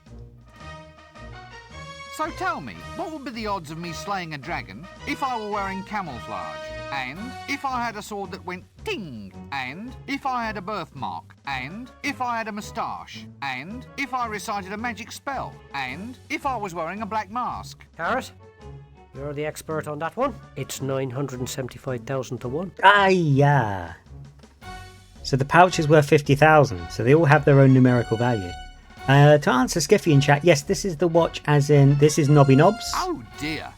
So tell me, what would be the odds of me slaying a dragon if I were wearing camouflage? And if I had a sword that went ting? And if I had a birthmark? And if I had a moustache? And if I recited a magic spell? And if I was wearing a black mask? Carrot, you're the expert on that one. It's 975,000 to 1. Ah, yeah. So the pouch is worth 50,000, so they all have their own numerical value. To answer Skiffy in chat, yes, this is the watch as in, this is Nobby Knobs. Oh dear.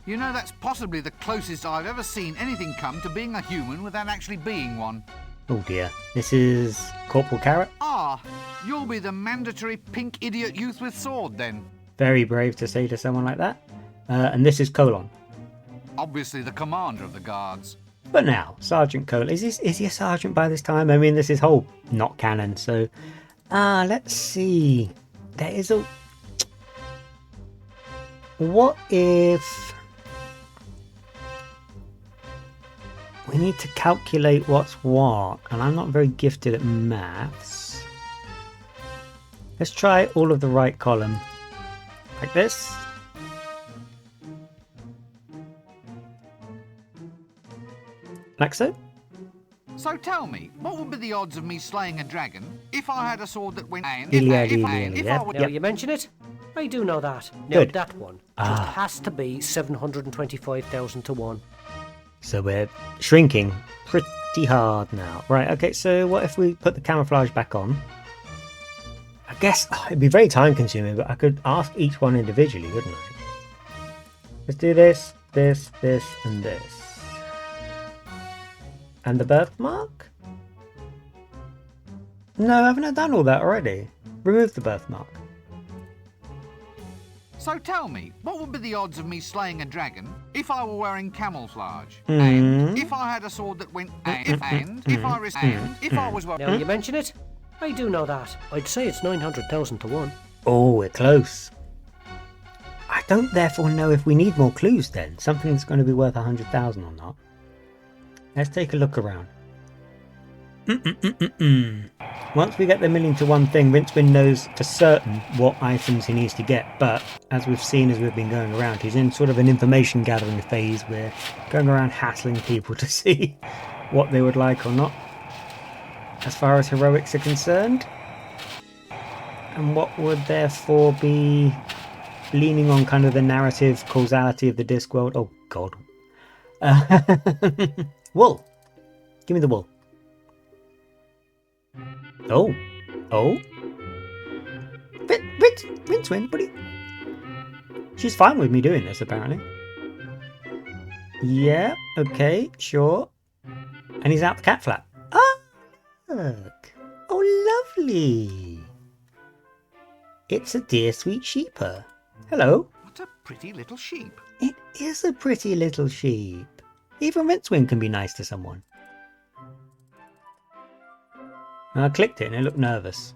You know, that's possibly the closest I've ever seen anything come to being a human without actually being one. Oh dear. This is Corporal Carrot. Ah, you'll be the mandatory pink idiot youth with sword then. Very brave to say to someone like that. And this is Colon. Obviously the commander of the guards. But now, Sergeant Colon, is he a sergeant by this time? I mean, this is whole not canon, so... let's see. There is a... What if... We need to calculate what's what, and I'm not very gifted at maths. Let's try all of the right column. Like this. Like so. So tell me, what would be the odds of me slaying a dragon if I had a sword that went... And Ilya, I would... Now you mention it, I do know that. Now Good. that one just has to be 725,000 to 1. So we're shrinking pretty hard now. Right, okay, so what if we put the camouflage back on? guess it'd be very time consuming, but I could ask each one individually, couldn't I? Let's do this, this, this, and this. And the birthmark? No, haven't I done all that already? Remove the birthmark. So tell me, what would be the odds of me slaying a dragon if I were wearing camouflage? Mm. And if I had a sword that went and if I was wearing... Now you mention it, I do know that. I'd say it's 900,000 to 1. Oh, we're close. I don't therefore know if we need more clues then. Something that's going to be worth 100,000 or not. Let's take a look around. Once we get the 1,000,000 to 1 thing, Rincewind knows for certain what items he needs to get, but as we've seen as we've been going around, he's in sort of an information gathering phase. We're going around hassling people to see what they would like or not as far as heroics are concerned, and what would therefore be leaning on kind of the narrative causality of the Discworld. Oh god. Wool. Give me the wool. Oh. Oh. Rincewind, what are you... She's fine with me doing this, apparently. Yeah, okay, sure. And he's out the cat flap. Ah, look. Oh, lovely. It's a dear sweet sheeper. Hello. What a pretty little sheep. It is a pretty little sheep. Even Rincewind can be nice to someone. I clicked it and it looked nervous.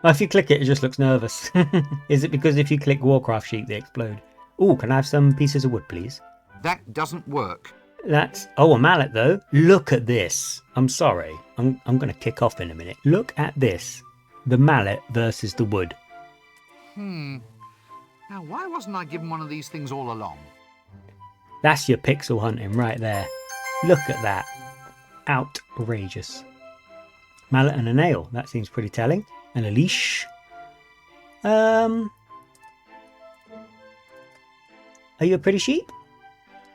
Well, if you click it, it just looks nervous. Is it because if you click Warcraft sheep, they explode? Ooh, can I have some pieces of wood, please? That doesn't work. That's... Oh, a mallet, though. Look at this. I'm sorry. I'm going to kick off in a minute. Look at this. The mallet versus the wood. Now, why wasn't I given one of these things all along? That's your pixel hunting right there. Look at that. Outrageous. Mallet and a nail. That seems pretty telling. And a leash. Are you a pretty sheep?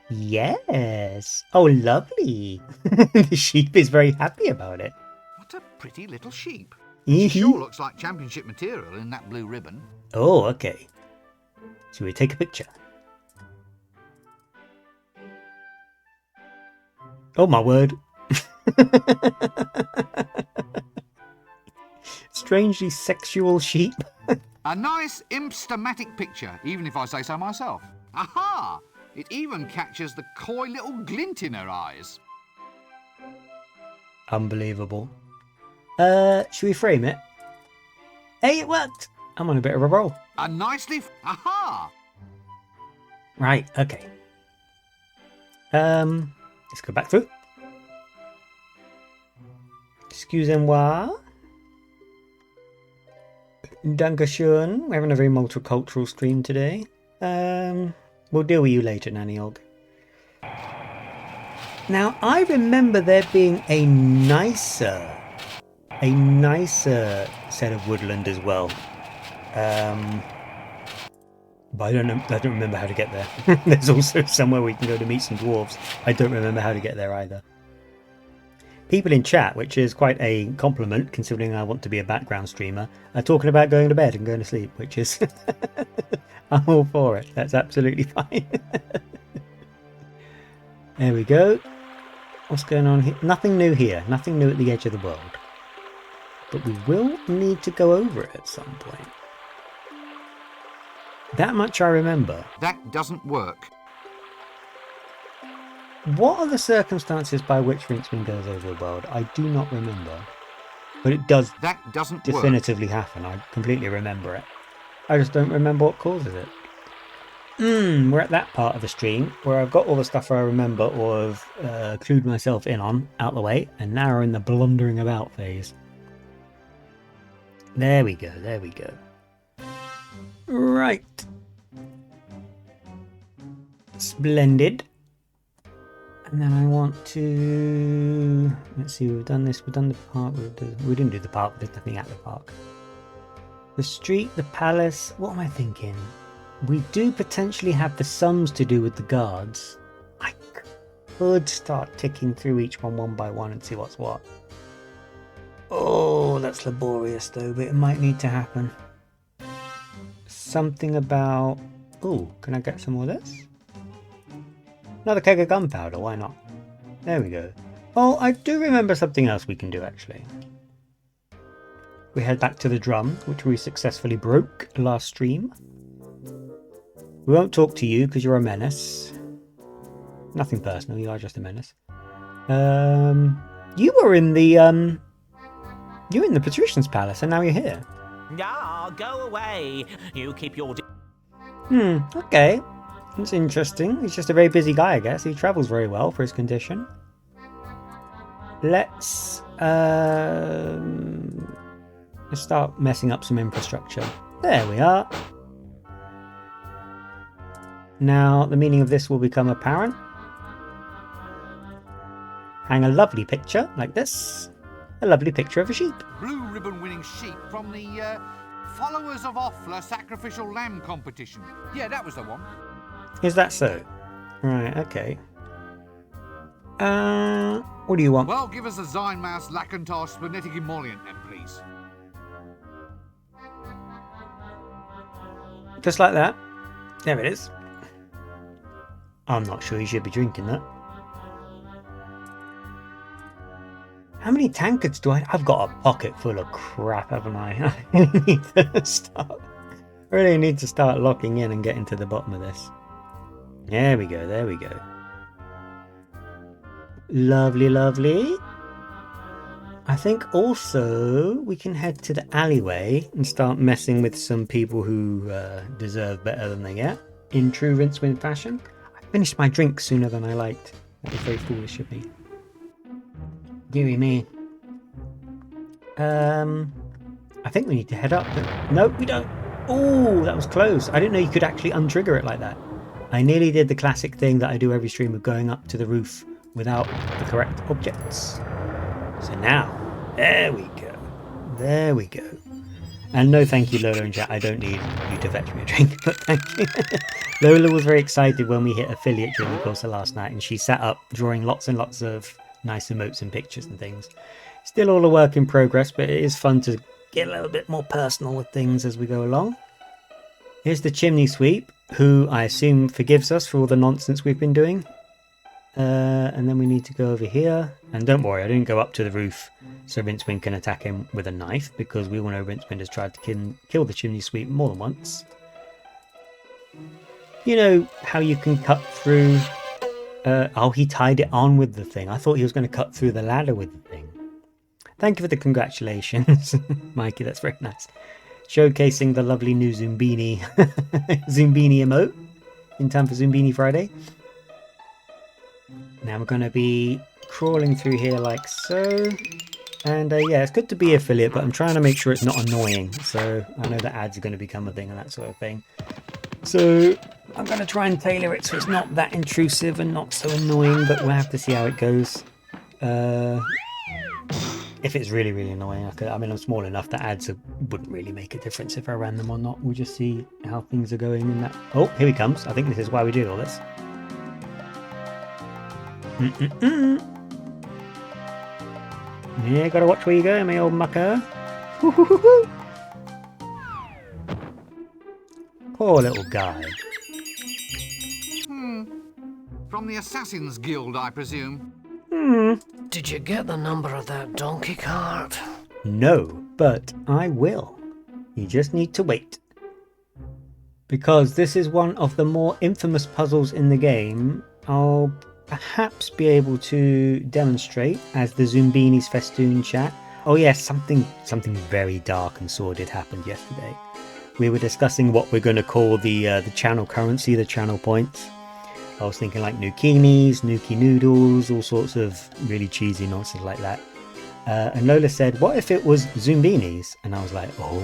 Yes. Oh, lovely. The sheep is very happy about it. What a pretty little sheep. She sure looks like championship material in that blue ribbon. Oh, okay. Shall we take a picture? Oh my word. Strangely sexual sheep. A nice imp-stematic picture, even if I say so myself. Aha! It even catches the coy little glint in her eyes. Unbelievable. Should we frame it? Hey, it worked! I'm on a bit of a roll. A nicely... Aha! Right, okay. Let's go back through. Excusez-moi. Dankeschön. We're having a very multicultural stream today. We'll deal with you later, Nanny Og. Now, I remember there being a nicer set of woodland as well. But I don't remember how to get there. There's also somewhere we can go to meet some dwarves. I don't remember how to get there either. People in chat, which is quite a compliment considering I want to be a background streamer, are talking about going to bed and going to sleep, which is... I'm all for it. That's absolutely fine. There we go. What's going on here? Nothing new here. Nothing new at the edge of the world. But we will need to go over it at some point. That much I remember. That doesn't work. What are the circumstances by which Rincewind goes over the world? I do not remember. But it does That doesn't definitively happen. I completely remember it. I just don't remember what causes it. We're at that part of the stream where I've got all the stuff I remember or have clued myself in on out the way, and now we're in the blundering about phase. There we go, there we go. Right. Splendid. And then I want to... Let's see, we've done this, we've done the park, we didn't do the park, there's nothing at the park. The street, the palace, what am I thinking? We do potentially have the sums to do with the guards. I could start ticking through each one by one and see what's what. Oh, that's laborious though, but it might need to happen. something about... Oh, can I get some more of this? Another keg of gunpowder, why not? There we go. Oh, I do remember something else we can do, actually. We head back to the drum, which we successfully broke last stream. We won't talk to you because you're a menace. Nothing personal, you are just a menace. You were in the you were in the Patrician's Palace, and now you're here. Nah, go away. You keep your... Okay. That's interesting. He's just a very busy guy, I guess. He travels very well for his condition. Let's start messing up some infrastructure. There we are. Now, the meaning of this will become apparent. Hang a lovely picture, like this. A lovely picture of a sheep. Blue ribbon winning sheep from the Followers of Offler Sacrificial Lamb competition. Yeah, that was the one. Is that so? Right, okay. What do you want? Well, give us a Zynmouse Lacantar Splenetic Emollient then, please. Just like that. There it is. I'm not sure you should be drinking that. How many tankards do I... I've got a pocket full of crap, haven't I? I really need to start locking in and getting to the bottom of this. There we go, there we go. Lovely, lovely. I think also we can head to the alleyway and start messing with some people who deserve better than they get. In true Rincewind fashion. I finished my drink sooner than I liked. That was very foolish of me. Deary me. I think we need to head up. But... No, we don't. Oh, that was close. I didn't know you could actually untrigger it like that. I nearly did the classic thing that I do every stream of going up to the roof without the correct objects. So now, there we go. There we go. And no thank you, Lola and chat. I don't need you to fetch me a drink, but thank you. Lola was very excited when we hit affiliate during the course of last night, and she sat up drawing lots and lots of nice emotes and pictures and things. Still all a work in progress, but it is fun to get a little bit more personal with things as we go along. Here's the chimney sweep, who I assume forgives us for all the nonsense we've been doing. And then we need to go over here. And don't worry, I didn't go up to the roof so Rincewind can attack him with a knife, because we all know Rincewind has tried to kill the chimney sweep more than once. You know how you can cut through... oh, he tied it on with the thing. I thought he was going to cut through the ladder with the thing. Thank you for the congratulations, Mikey. That's very nice. Showcasing the lovely new Zumbini Zumbini emote in time for Zumbini Friday. Now we're going to be crawling through here like so. And yeah, it's good to be affiliate, but I'm trying to make sure it's not annoying. So I know that ads are going to become a thing and that sort of thing. So I'm going to try and tailor it so it's not that intrusive and not so annoying, but we'll have to see how it goes. If it's really, really annoying, I mean, I'm small enough that ads wouldn't really make a difference if I ran them or not. We'll just see how things are going in that. Oh, here he comes. I think this is why we did all this. Yeah, gotta watch where you go, my old mucker. Poor little guy. From the Assassin's Guild, I presume. Did you get the number of that donkey cart? No, but I will. You just need to wait. Because this is one of the more infamous puzzles in the game. I'll perhaps be able to demonstrate as the Zumbini's festoon chat. Oh yes, something very dark and sordid happened yesterday. We were discussing what we're going to call the channel currency, the channel points. I was thinking like Nukinis, Nuki Noodles, all sorts of really cheesy nonsense like that. And Lola said, what if it was Zumbinis? And I was like, oh.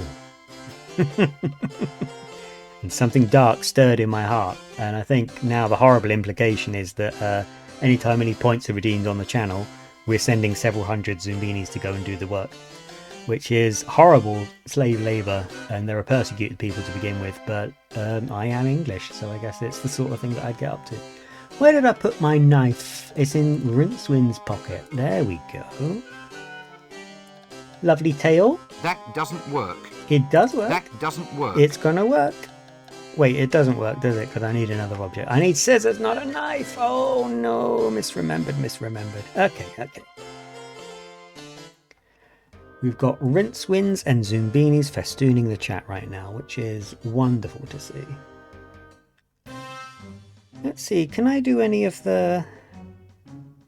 And something dark stirred in my heart. And I think now the horrible implication is that anytime any points are redeemed on the channel, we're sending several hundred Zumbinis to go and do the work. Which is horrible slave labour, and there are persecuted people to begin with, but I am English, so I guess it's the sort of thing that I'd get up to. Where did I put my knife? It's in Rincewind's pocket. There we go. Lovely tail. That doesn't work. It does work. That doesn't work. It's gonna work. Wait, it doesn't work, does it? Because I need another object. I need scissors, not a knife. Oh no, misremembered. Okay. We've got Rincewinds and Zoombinis festooning the chat right now, which is wonderful to see. Let's see, can I do any of the...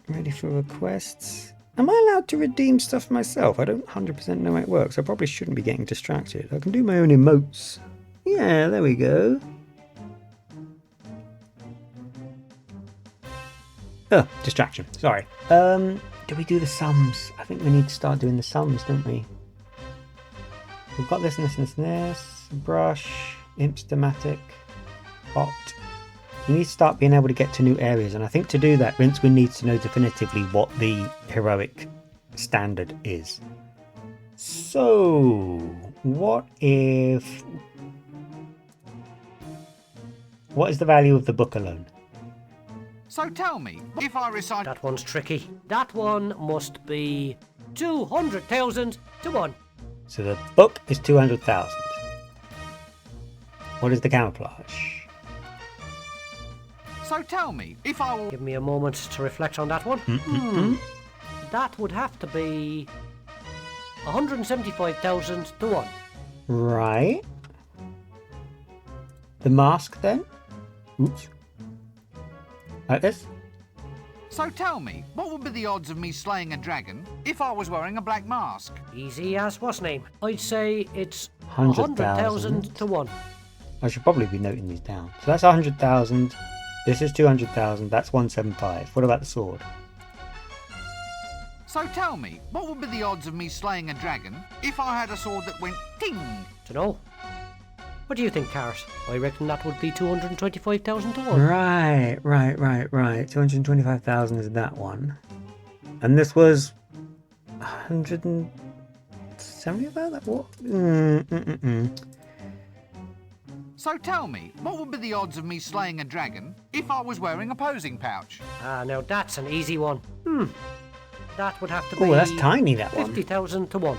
Ready for requests? Am I allowed to redeem stuff myself? I don't 100% know how it works. I probably shouldn't be getting distracted. I can do my own emotes. Yeah, there we go. Oh, distraction. Sorry. Do we do the sums? I think we need to start doing the sums, don't we? We've got this. Brush, Impstomatic, Hot. We need to start being able to get to new areas, and I think to do that, Rincewind needs to know definitively what the heroic standard is. So, what is the value of the book alone? So tell me, if I recite... That one's tricky. That one must be 200,000 to 1. So the book is 200,000. What is the camouflage? So tell me, if I will... Give me a moment to reflect on that one. That would have to be 175,000 to 1. Right. The mask then? Oops. Like this? So tell me, what would be the odds of me slaying a dragon if I was wearing a black mask? Easy as what's name? I'd say it's 100,000 100,000 to 1. I should probably be noting these down. So that's 100,000. This is 200,000. That's 175. What about the sword? So tell me, what would be the odds of me slaying a dragon if I had a sword that went ting? Dunno. What do you think, Carrot? I reckon that would be 225,000 to 1. Right. 225,000 is that one. And this was 170,000? What? So tell me, what would be the odds of me slaying a dragon if I was wearing a posing pouch? Ah, now that's an easy one. That would have to be... Oh, that's tiny, that one. 50,000 to 1.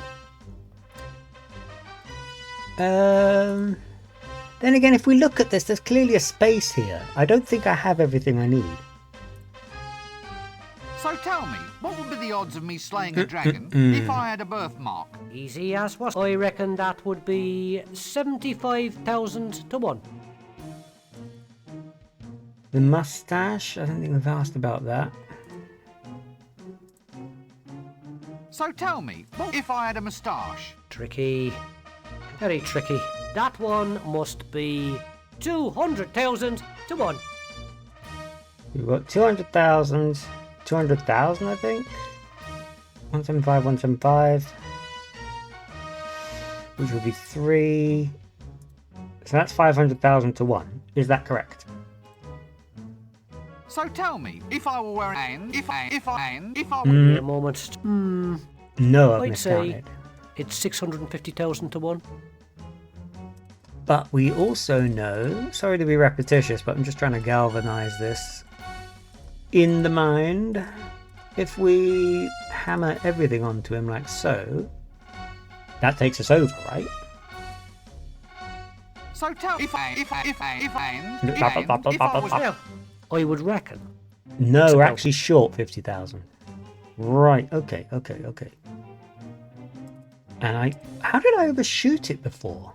Then again, if we look at this, there's clearly a space here. I don't think I have everything I need. So tell me, what would be the odds of me slaying a dragon if I had a birthmark? Easy as what? I reckon that would be 75,000 to 1. The mustache, I don't think we've asked about that. So tell me, what if I had a moustache? Tricky. Very tricky. That one must be 200,000 to 1. We've got 200,000, 200,000 I think. 175, which would be 3. So that's 500,000 to 1. Is that correct? So tell me, if I were wearing if I Give me a moment. No, I've I'd say miscounted. it's 650,000 to 1. But we also know, sorry to be repetitious, but I'm just trying to galvanize this in the mind. If we hammer everything onto him like so, that takes us over, right? So tell if I was Well, I would reckon. No, It's we're about- actually short 50,000. Right, okay. And how did I overshoot it before?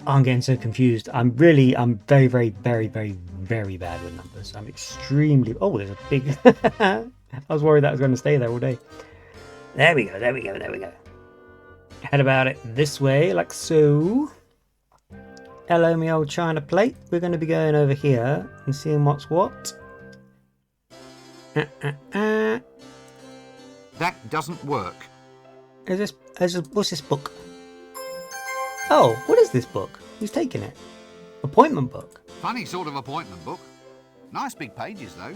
I'm getting so confused. I'm very, very bad with numbers. I'm extremely... Oh, there's a big... I was worried that was going to stay there all day. There we go. Head about it this way, like so. Hello, me old china plate. We're going to be going over here and seeing what's what. that doesn't work. What's this book? Oh, what is this book? Who's taking it? Appointment book. Funny sort of appointment book. Nice big pages though.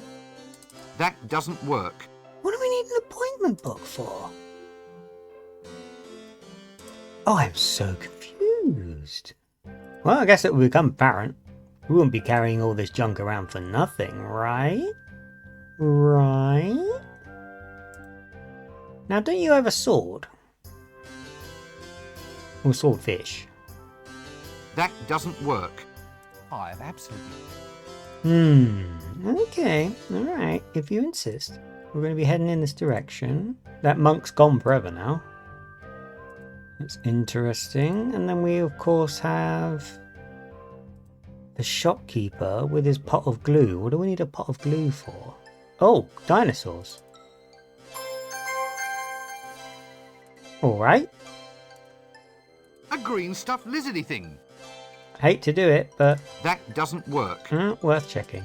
That doesn't work. What do we need an appointment book for? Oh, I'm so confused. Well, I guess it will become apparent. We wouldn't be carrying all this junk around for nothing, right? Right? Now, don't you have a sword? Or swordfish? That doesn't work. I have absolutely... Okay. Alright, if you insist. We're going to be heading in this direction. That monk's gone forever now. That's interesting. And then we, of course, have the shopkeeper with his pot of glue. What do we need a pot of glue for? Oh, dinosaurs. Alright. A green stuffed lizardy thing. Hate to do it, but That doesn't work. worth checking.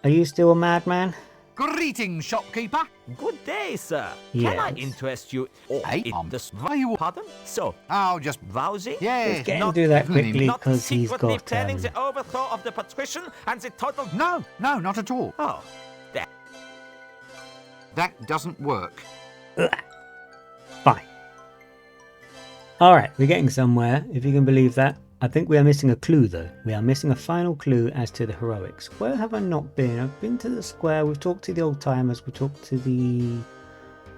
Are you still a madman? Greetings, shopkeeper. Good day, sir. Can I Yes. interest you Hey, in the are you... Pardon? So, Oh, just... Vowsy? Yeah. Get him Not to do that definitely quickly Not because he's secretly got. planning the overthrow of the patrician and the total... No, not at all. Oh, That doesn't work. Fine. Alright, we're getting somewhere, if you can believe that. I think we are missing a clue though. We are missing a final clue as to the heroics. Where have I not been? I've been to the square, we've talked to the old timers, we've talked to the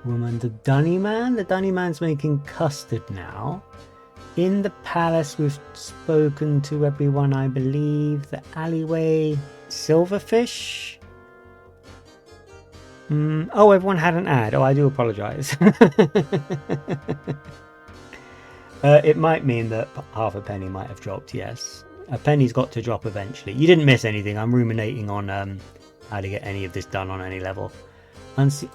woman, the dunny man. The dunny man's making custard now. In the palace we've spoken to everyone, I believe. The alleyway, silverfish. Oh, everyone had an ad. Oh, I do apologise. It might mean that half a penny might have dropped, yes. A penny's got to drop eventually. You didn't miss anything. I'm ruminating on how to get any of this done on any level.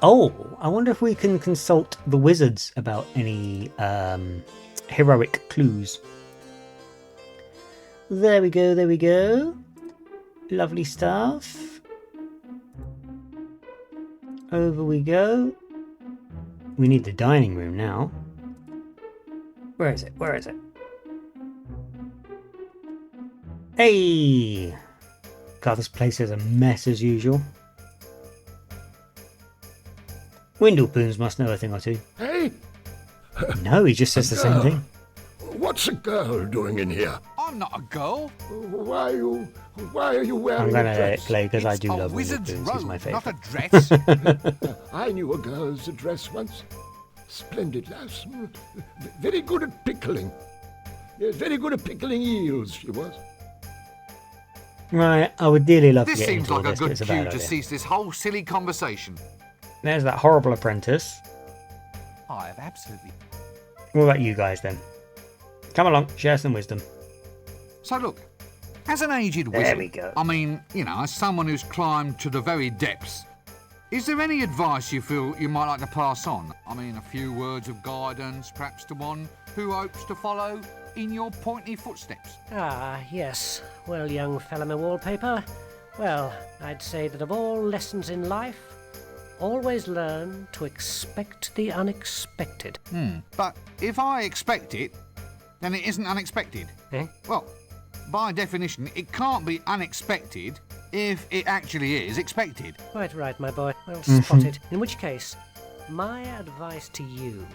Oh, I wonder if we can consult the wizards about any heroic clues. There we go, there we go. Lovely stuff. Over we go. We need the dining room now. Where is it? Where is it? Hey! God, this place is a mess as usual. Windlepoons must know a thing or two. Hey, No, he just says the same thing. what's a girl doing in here? I'm not a girl. Why are you wearing I'm a gonna let it dress? play because I It's do a love wizard's Windlepoons. He's my robe, favourite. not a dress. I knew a girl's dress once. Splendid lass. Very good at pickling. Yes, very good at pickling eels, she was. Right, I would dearly love This to get seems into all like a this, but good it's a cue bad to idea. cease this whole silly conversation. There's that horrible apprentice. I have absolutely... What about you guys then? Come along, share some wisdom. So look, as an aged There wizard, we go. I mean, you know, as someone who's climbed to the very depths, is there any advice you feel you might like to pass on? I mean, a few words of guidance, perhaps to one who hopes to follow in your pointy footsteps? Ah, yes. Well, young fellow wallpaper. Well, I'd say that of all lessons in life, always learn to expect the unexpected. But if I expect it, then it isn't unexpected. Eh? Well, by definition, it can't be unexpected if it actually is expected. Quite right, my boy. Well spotted. In which case, my advice to you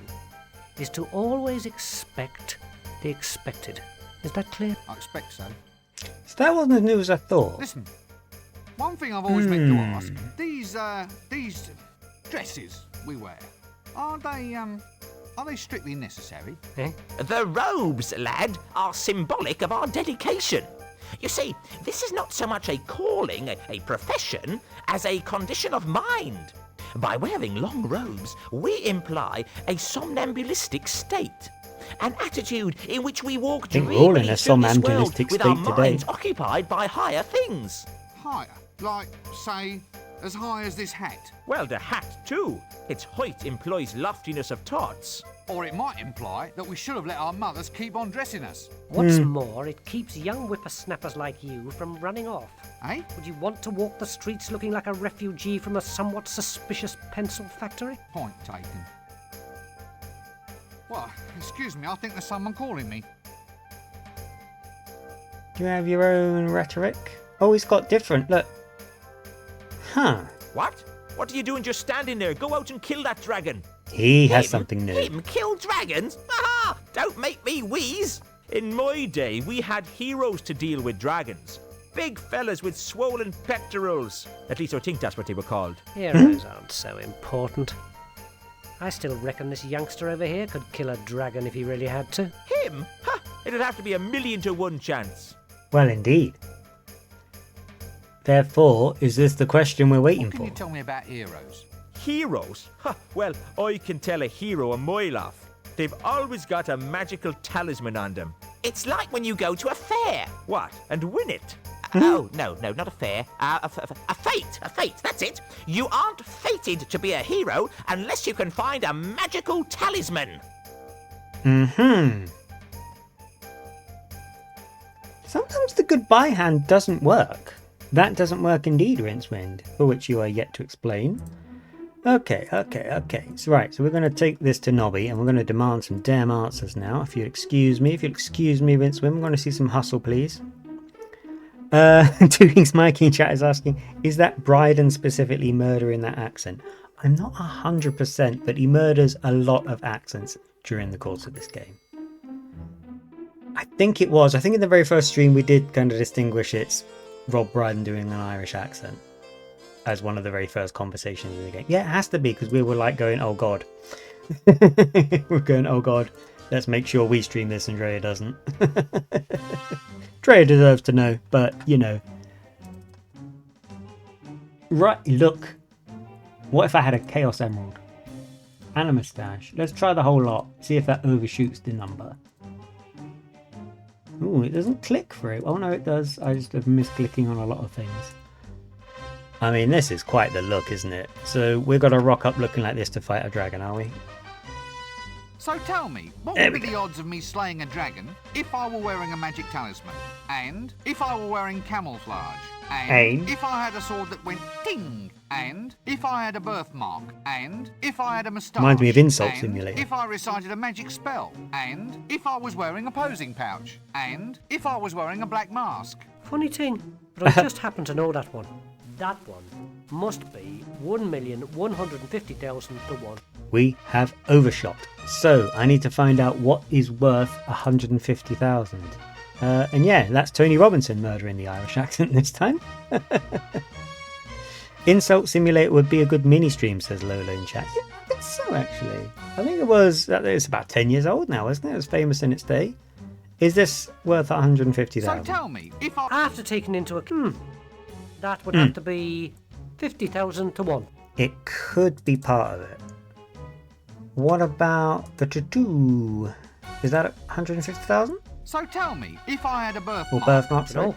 is to always expect the expected. Is that clear? I expect so. So that wasn't as new as I thought. Listen, one thing I've always meant to ask, these dresses we wear, are they strictly necessary? the robes, lad, are symbolic of our dedication. You see, this is not so much a calling, a profession, as a condition of mind. By wearing long robes, we imply a somnambulistic state. An attitude in which we walk think we're all in dreamily a through this world somnambulistic with our state today. minds occupied by higher things. Higher, like, say, as high as this hat. Well, the hat, too. Its height implies loftiness of thoughts. Or it might imply that we should have let our mothers keep on dressing us. What's more, it keeps young whippersnappers like you from running off. Eh? Would you want to walk the streets looking like a refugee from a somewhat suspicious pencil factory? Point taken. Well, excuse me, I think there's someone calling me. Do you have your own rhetoric? Oh, he's got different. Look. Huh. What? What are you doing just standing there? Go out and kill that dragon. He has Him? something new. Him kill dragons? Aha! Don't make me wheeze! In my day, we had heroes to deal with dragons. Big fellas with swollen pectorals. At least I think that's what they were called. Heroes aren't so important. I still reckon this youngster over here could kill a dragon if he really had to. Him? Ha! It'd have to be 1,000,000 to 1 chance. Well, indeed. Therefore, is this the question we're waiting What can for? you tell me about heroes? Heroes? Ha, well, I can tell a hero a mile off. They've always got a magical talisman on them. It's like when you go to a fair. What? And win it? Oh, no, not a fair. A fate, that's it. You aren't fated to be a hero unless you can find a magical talisman. Sometimes the goodbye hand doesn't work. That doesn't work indeed, Rincewind, for which you are yet to explain. Okay. So we're going to take this to Nobby and we're going to demand some damn answers now. If you'll excuse me, Rincewind, we're going to see some hustle, please. Doing's Mikey in chat is asking, is that Bryden specifically murdering that accent? I'm not 100%, but he murders a lot of accents during the course of this game. I think it was. I think in the very first stream we did kind of distinguish it's Rob Brydon doing an Irish accent as one of the very first conversations in the game. Yeah, it has to be, because we were like going, oh god. We're going, oh god, let's make sure we stream this and Drea doesn't. Drea deserves to know, but you know. Right, look. What if I had a Chaos Emerald and a moustache? Let's try the whole lot. See if that overshoots the number. Ooh, it doesn't click for it. Oh no, it does. I just have misclicking on a lot of things. I mean, this is quite the look, isn't it? So we're going to rock up looking like this to fight a dragon, are we? So tell me, what would be the odds of me slaying a dragon if I were wearing a magic talisman? And if I were wearing camouflage? And if I had a sword that went ting? And if I had a birthmark? And if I had a moustache? Reminds me of Insult and Simulator. if I recited a magic spell? And if I was wearing a posing pouch? And if I was wearing a black mask? Funny thing, but I just happen to know that one. That one must be 1,150,000 to 1. We have overshot. So I need to find out what is worth 150,000. And yeah, that's Tony Robinson murdering the Irish accent this time. Insult Simulator would be a good mini stream, says Lola in chat. Yeah, I think so, actually. I think it's about 10 years old now, isn't it? It was famous in its day. Is this worth 150,000? So tell me, if I... After taking into account, that would have to be 50,000 to 1. It could be part of it. What about the tattoo? Is that 150,000? So tell me, if I had a birthmark... Or birthmark, sorry? No.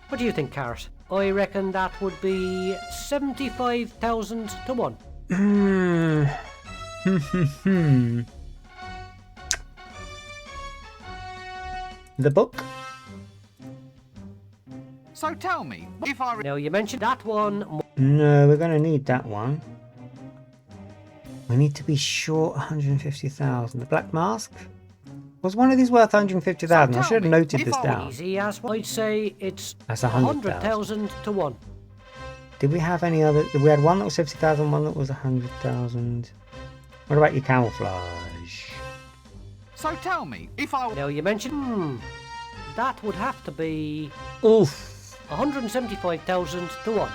What do you think, Carrot? I reckon that would be 75,000 to 1. The book? So tell me, if I... Now, you mentioned that one. No, we're going to need that one. We need to be short 150,000. The Black Mask? Was one of these worth 150,000? I should have noted this down. Easy as I'd say it's That's 100,000 to 1. Did we have any other? We had one that was 50,000, one that was 100,000. What about your camouflage? So tell me, if I... Now, you mentioned... that would have to be... Oof. 175,000 to 1.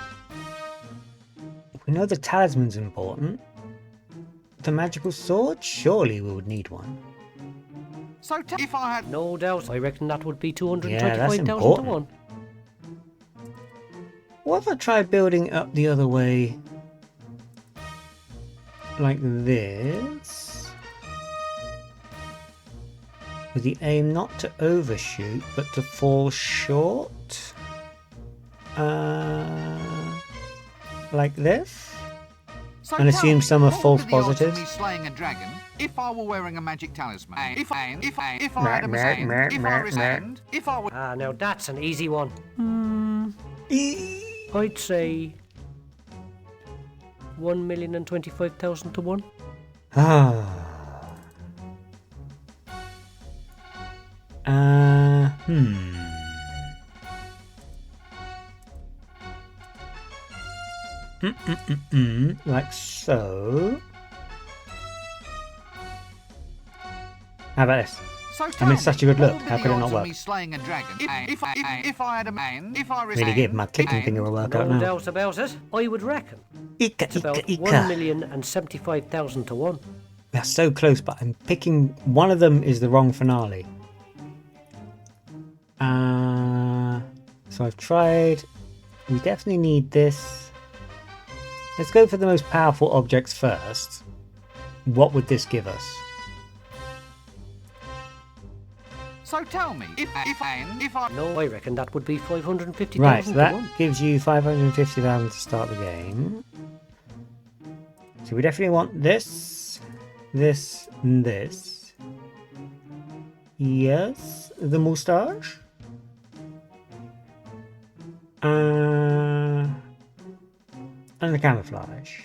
We know the talisman's important. The magical sword? Surely we would need one. So if I had... No doubt. I reckon that would be Yeah, that's 225,000 to important. 1. What if I try building it up the other way? Like this? With the aim not to overshoot, but to fall short? Like this? So And tell assume me, some are what false would be the odds of positives? me slaying a dragon if I were wearing a magic talisman? If I had a moustache? If I was... Ah, now that's an easy one. I'd say 1,025,000 to 1. Like so. How about this? So I tell mean, me, such a good what look. would be How the could it odds not of work? me slaying a dragon if I had a man, if I Really give my clicking finger a workout No now. doubt about it. I would reckon Ika, it's about Ika. 1,075,000 to 1. We are so close, but I'm picking one of them is the wrong finale. So I've tried. We definitely need this. Let's go for the most powerful objects first. What would this give us? So tell me, if I... No, I reckon that would be 550,000 Right, so to that 1. gives you 550,000 to start the game. So we definitely want this, this, and this. Yes, the moustache. And the camouflage.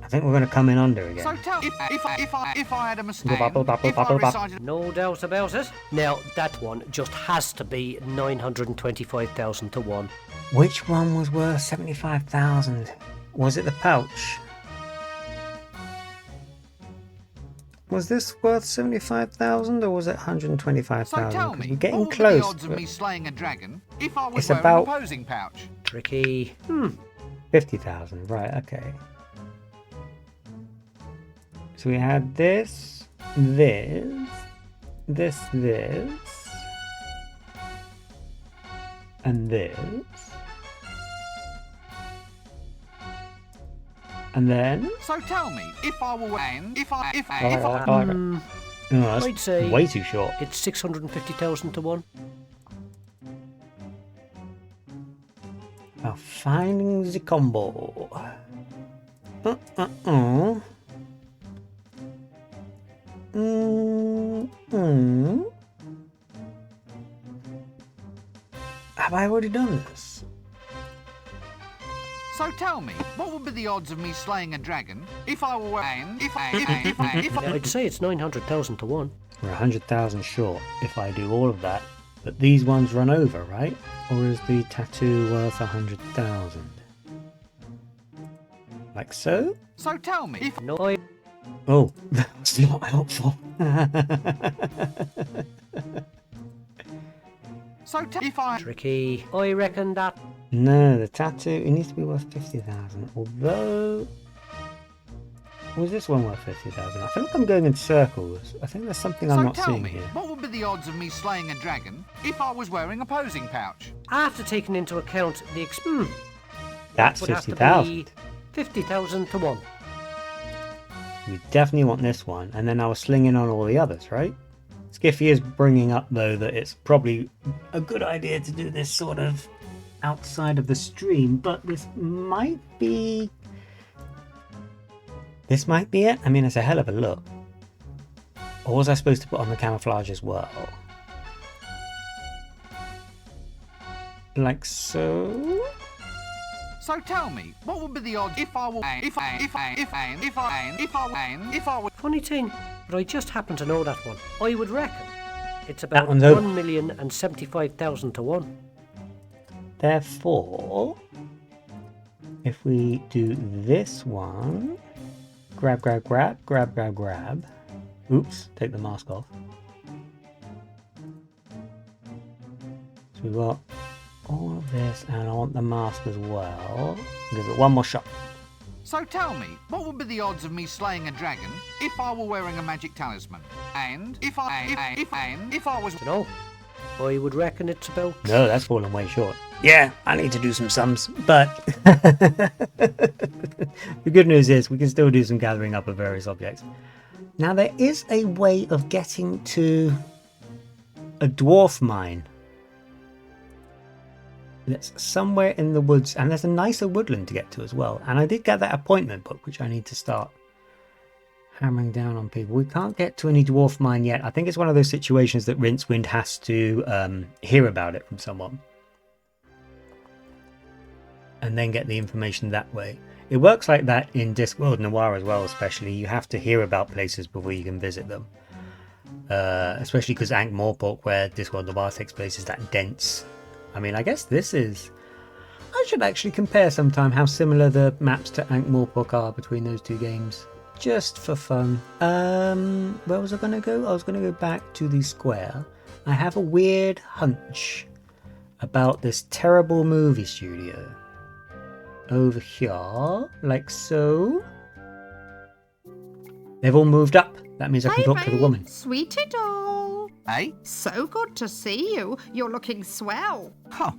I think we're going to come in under again. So tell if I had a mistake, Bubble, bubble, if I bubble, bubble. recited... No doubt about it. Now, that one just has to be 925,000 to 1. Which one was worth 75,000? Was it the pouch? Was this worth 75,000 or was it 125,000? So tell Because me, we're getting what would be close. the odds of but me slaying a dragon if I was It's wearing about- a posing pouch? Tricky. 50,000, right, okay. So we had this, and this, and then... So tell me, if I were if I No, that's I'd say way too short. it's 650,000 to 1. Now finding the combo. Have I already done this? So tell me, what would be the odds of me slaying a dragon if I were if I'd say it's 900,000 to 1. We're 100,000 short if I do all of that. But these ones run over, right? Or is the tattoo worth 100,000? Like so? So tell me, if No, I... Oh, that's not helpful. if I Tricky. I reckon that... No, the tattoo, it needs to be worth 50,000. Although... Was this one worth 50,000? I feel like I'm going in circles. I think there's something I'm so not tell seeing me, here. what would be the odds of me slaying a dragon if I was wearing a posing pouch? After taking into account the... That's would have to 50,000. be 50,000 to 1. We definitely want this one. And then I was slinging on all the others, right? Skiffy is bringing up, though, that it's probably a good idea to do this sort of outside of the stream, but this might be... This might be it. I mean, it's a hell of a look. Or was I supposed to put on the camouflage as well? Like so? So tell me, what would be the odds if I were if I were Funny thing, but I just happen to know that one. I would reckon it's about one's over. 1,075,000 to 1. Therefore, if we do this one, grab. Oops, take the mask off. So we've got all of this, and I want the mask as well. Give it one more shot. So tell me, what would be the odds of me slaying a dragon if I were wearing a magic talisman? And if I was No, I would reckon it's about... No, that's falling way short. Yeah, I need to do some sums, but the good news is we can still do some gathering up of various objects. Now there is a way of getting to a dwarf mine that's somewhere in the woods, and there's a nicer woodland to get to as well. And I did get that appointment book, which I need to start hammering down on people. We can't get to any dwarf mine yet. I think it's one of those situations that Rincewind has to hear about it from someone and then get the information that way. It works like that in Discworld Noir as well, especially. You have to hear about places before you can visit them. Especially because Ankh-Morpork, where Discworld Noir takes place, is that dense. I mean, I guess this is... I should actually compare sometime how similar the maps to Ankh-Morpork are between those two games. Just for fun. Where was I going to go? I was going to go back to the square. I have a weird hunch about this terrible movie studio. Over here, like so. They've all moved up. That means I can talk to the woman. Sweetie doll. Eh? So good to see you. You're looking swell. Oh,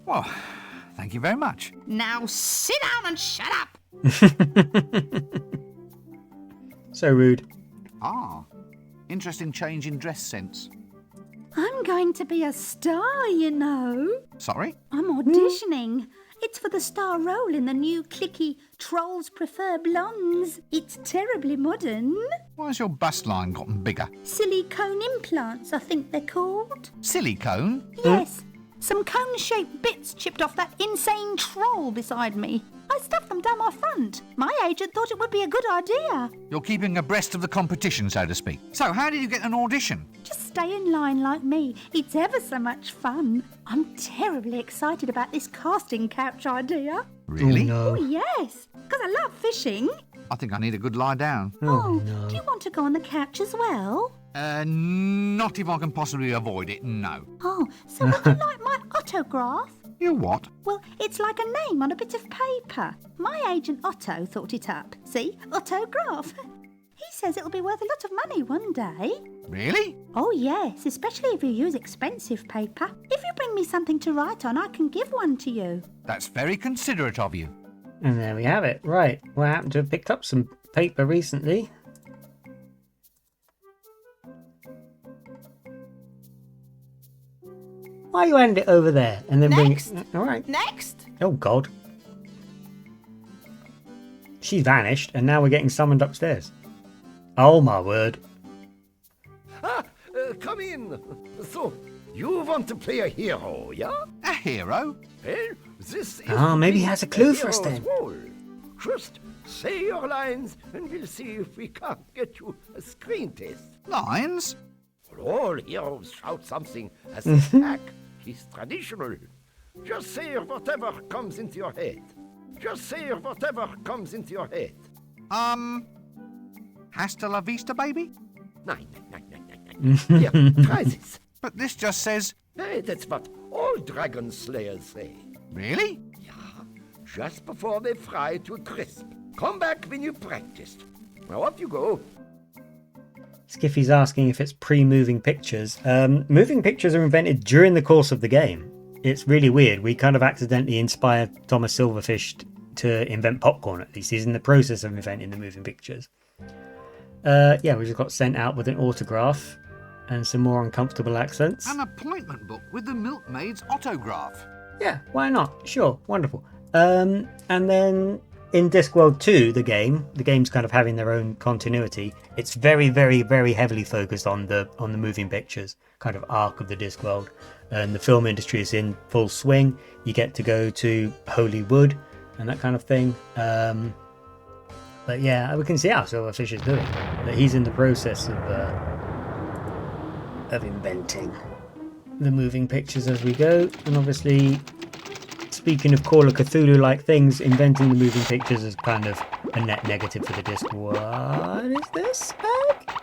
well, thank you very much. Now sit down and shut up. So rude. Ah, interesting change in dress sense. I'm going to be a star, you know. Sorry? I'm auditioning. It's for the star role in the new clicky Trolls Prefer Blondes. It's terribly modern. Why's your bust line gotten bigger? Silicone implants, I think they're called. Silicone? Yes. Some cone-shaped bits chipped off that insane troll beside me. I stuffed them down my front. My agent thought it would be a good idea. You're keeping abreast of the competition, so to speak. So, how did you get an audition? Just stay in line like me. It's ever so much fun. I'm terribly excited about this casting couch idea. Really? Oh, Oh, no. yes, because I love fishing. I think I need a good lie down. Oh, no. do you want to go on the couch as well? Not if I can possibly avoid it, no. Oh, so would you like my autograph? You what? Well, it's like a name on a bit of paper. My agent Otto thought it up. See? Autograph. He says it'll be worth a lot of money one day. Really? Oh, yes, especially if you use expensive paper. If you bring me something to write on, I can give one to you. That's very considerate of you. And there we have it. Right. Well, I happened to have picked up some paper recently. Why you hand it over there and then Next. bring it? All right. Next. Oh, God. She vanished and now we're getting summoned upstairs. Oh, my word. Come in. So, you want to play a hero, yeah? A hero? Well, this is... Ah, maybe he has a clue the for us hero's then. role. Just say your lines and we'll see if we can't get you a screen test. Lines? All heroes shout something as attack is traditional. Just say whatever comes into your head. Just say whatever comes into your head. Hasta la vista, baby? Nein. Here, try this. But this just says... Hey, that's what all dragon slayers say. Really? Yeah, just before they fry to a crisp. Come back when you practiced. Now off you go. Skiffy's asking if it's pre-moving pictures. Moving pictures are invented during the course of the game. It's really weird. We kind of accidentally inspired Thomas Silverfish to invent popcorn, at least. He's in the process of inventing the moving pictures. Yeah, we just got sent out with an autograph and some more uncomfortable accents. An appointment book with the milkmaid's autograph. Yeah, why not? Sure, wonderful. And then in Discworld 2, the game's kind of having their own continuity. It's very, very, very heavily focused on the moving pictures kind of arc of the Discworld, and the film industry is in full swing. You get to go to Holywood and that kind of thing. But yeah, we can see how Silverfish is doing. That he's in the process of inventing the moving pictures as we go, and obviously, speaking of Call of Cthulhu-like things, inventing the moving pictures is kind of a net negative for the disc. What is this bag?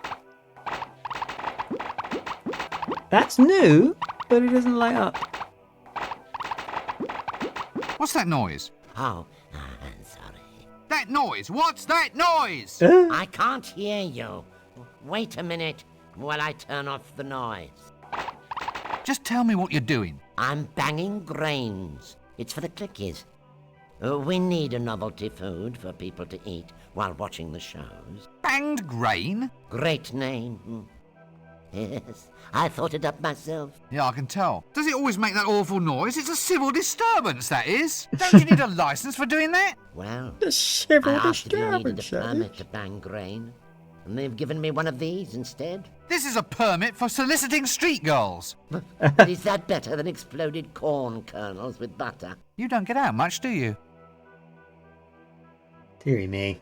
That's new, but it doesn't light up. What's that noise? Oh, sorry. That noise! What's that noise? I can't hear you. Wait a minute while I turn off the noise. Just tell me what you're doing. I'm banging grains. It's for the clickies. We need a novelty food for people to eat while watching the shows. Banged grain? Great name. Yes, I thought it up myself. Yeah, I can tell. Does it always make that awful noise? It's a civil disturbance, that is. Don't you need a license for doing that? Well, The civil I asked if you needed a disturbance. permit to bang grain, and they've given me one of these instead. This is a permit for soliciting street girls. But is that better than exploded corn kernels with butter? You don't get out much, do you? Deary me.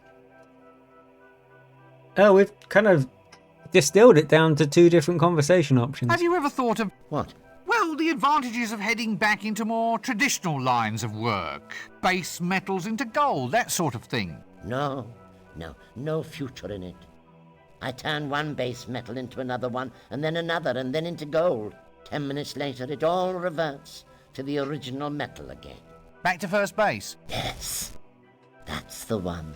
Oh, we've kind of distilled it down to two different conversation options. Have you ever thought of, What? well, the advantages of heading back into more traditional lines of work? Base metals into gold, that sort of thing. No future in it. I turn one base metal into another one, and then another, and then into gold. 10 minutes later, it all reverts to the original metal again. Back to first base. Yes, that's the one.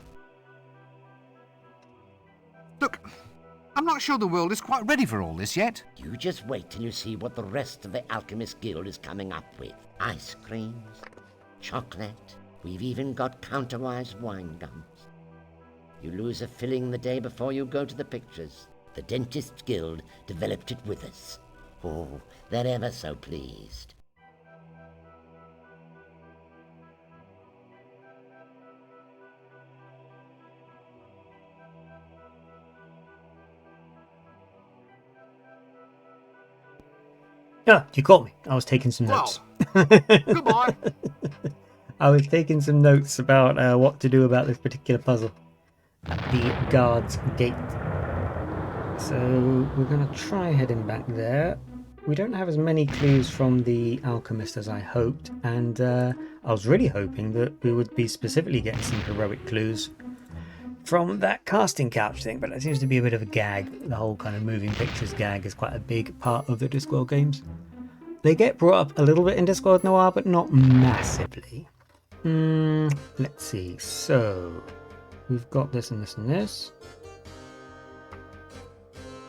Look, I'm not sure the world is quite ready for all this yet. You just wait till you see what the rest of the Alchemist Guild is coming up with. Ice creams, chocolate, we've even got counterwise wine gums. You lose a filling the day before you go to the pictures. The Dentist Guild developed it with us. Oh, they're ever so pleased. Oh, you caught me. I was taking some notes. Goodbye. I was taking some notes about what to do about this particular puzzle at the guard's gate. So we're going to try heading back there. We don't have as many clues from the alchemist as I hoped, and I was really hoping that we would be specifically getting some heroic clues from that casting couch thing, but that seems to be a bit of a gag. The whole kind of moving pictures gag is quite a big part of the Discworld games. They get brought up a little bit in Discworld Noir, but not massively. Let's see. So we've got this and this and this.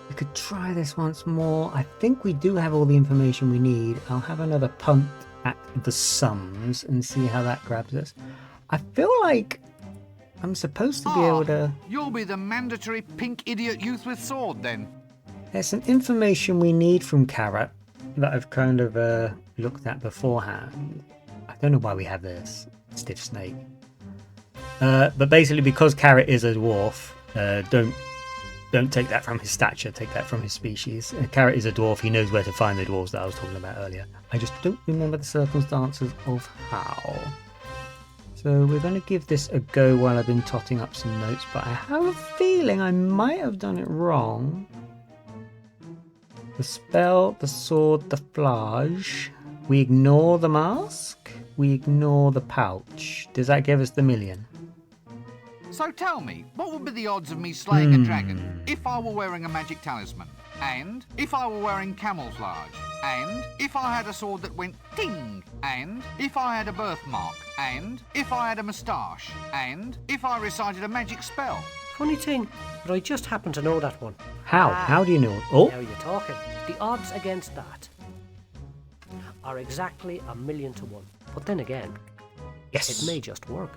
We could try this once more. I think we do have all the information we need. I'll have another punt at the sums and see how that grabs us. I feel like I'm supposed to be able to... You'll be the mandatory pink idiot youth with sword, then. There's some information we need from Carrot that I've kind of looked at beforehand. I don't know why we have this stiff snake. But basically, because Carrot is a dwarf, don't take that from his stature, take that from his species. Carrot is a dwarf, he knows where to find the dwarves that I was talking about earlier. I just don't remember the circumstances of how. So we're going to give this a go while I've been totting up some notes, but I have a feeling I might have done it wrong. The spell, the sword, the flage. We ignore the mask. We ignore the pouch. Does that give us the million? So tell me, what would be the odds of me slaying a dragon if I were wearing a magic talisman? And if I were wearing camouflage? And if I had a sword that went ting? And if I had a birthmark? And if I had a moustache? And if I recited a magic spell? Funny thing, but I just happen to know that one. How? How do you know? Oh, Now you're talking. The odds against that are exactly 1,000,000 to 1. But then again, yes. it may just work.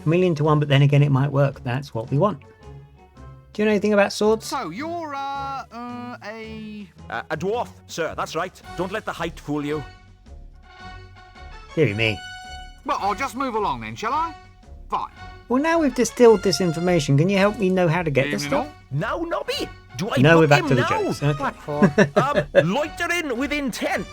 1,000,000 to 1, but then again it might work. That's what we want. Do you know anything about swords? So you're A dwarf, sir, that's right. Don't let the height fool you. Deary me. Well, I'll just move along then, shall I? Fine. Well, now we've distilled this information, can you help me know how to get this Evening stuff? Now, Nobby, do I No, book we're back him to the now? jokes. Okay. What for? Loitering with intent.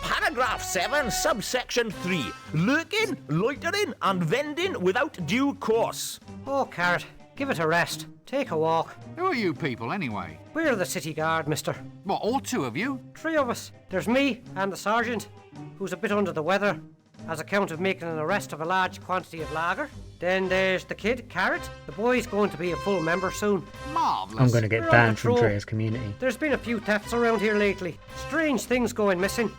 Paragraph 7, subsection 3. Lurking, loitering, and vending without due course. Oh, Carrot, give it a rest. Take a walk. Who are you people, anyway? We're the city guard, mister. What, all two of you? 3 of us. There's me and the sergeant, who's a bit under the weather, as account of making an arrest of a large quantity of lager. Then there's the kid, Carrot. The boy's going to be a full member soon. Marvellous. I'm going to get We're on banned from patrol. Drea's community. There's been a few thefts around here lately. Strange things going missing.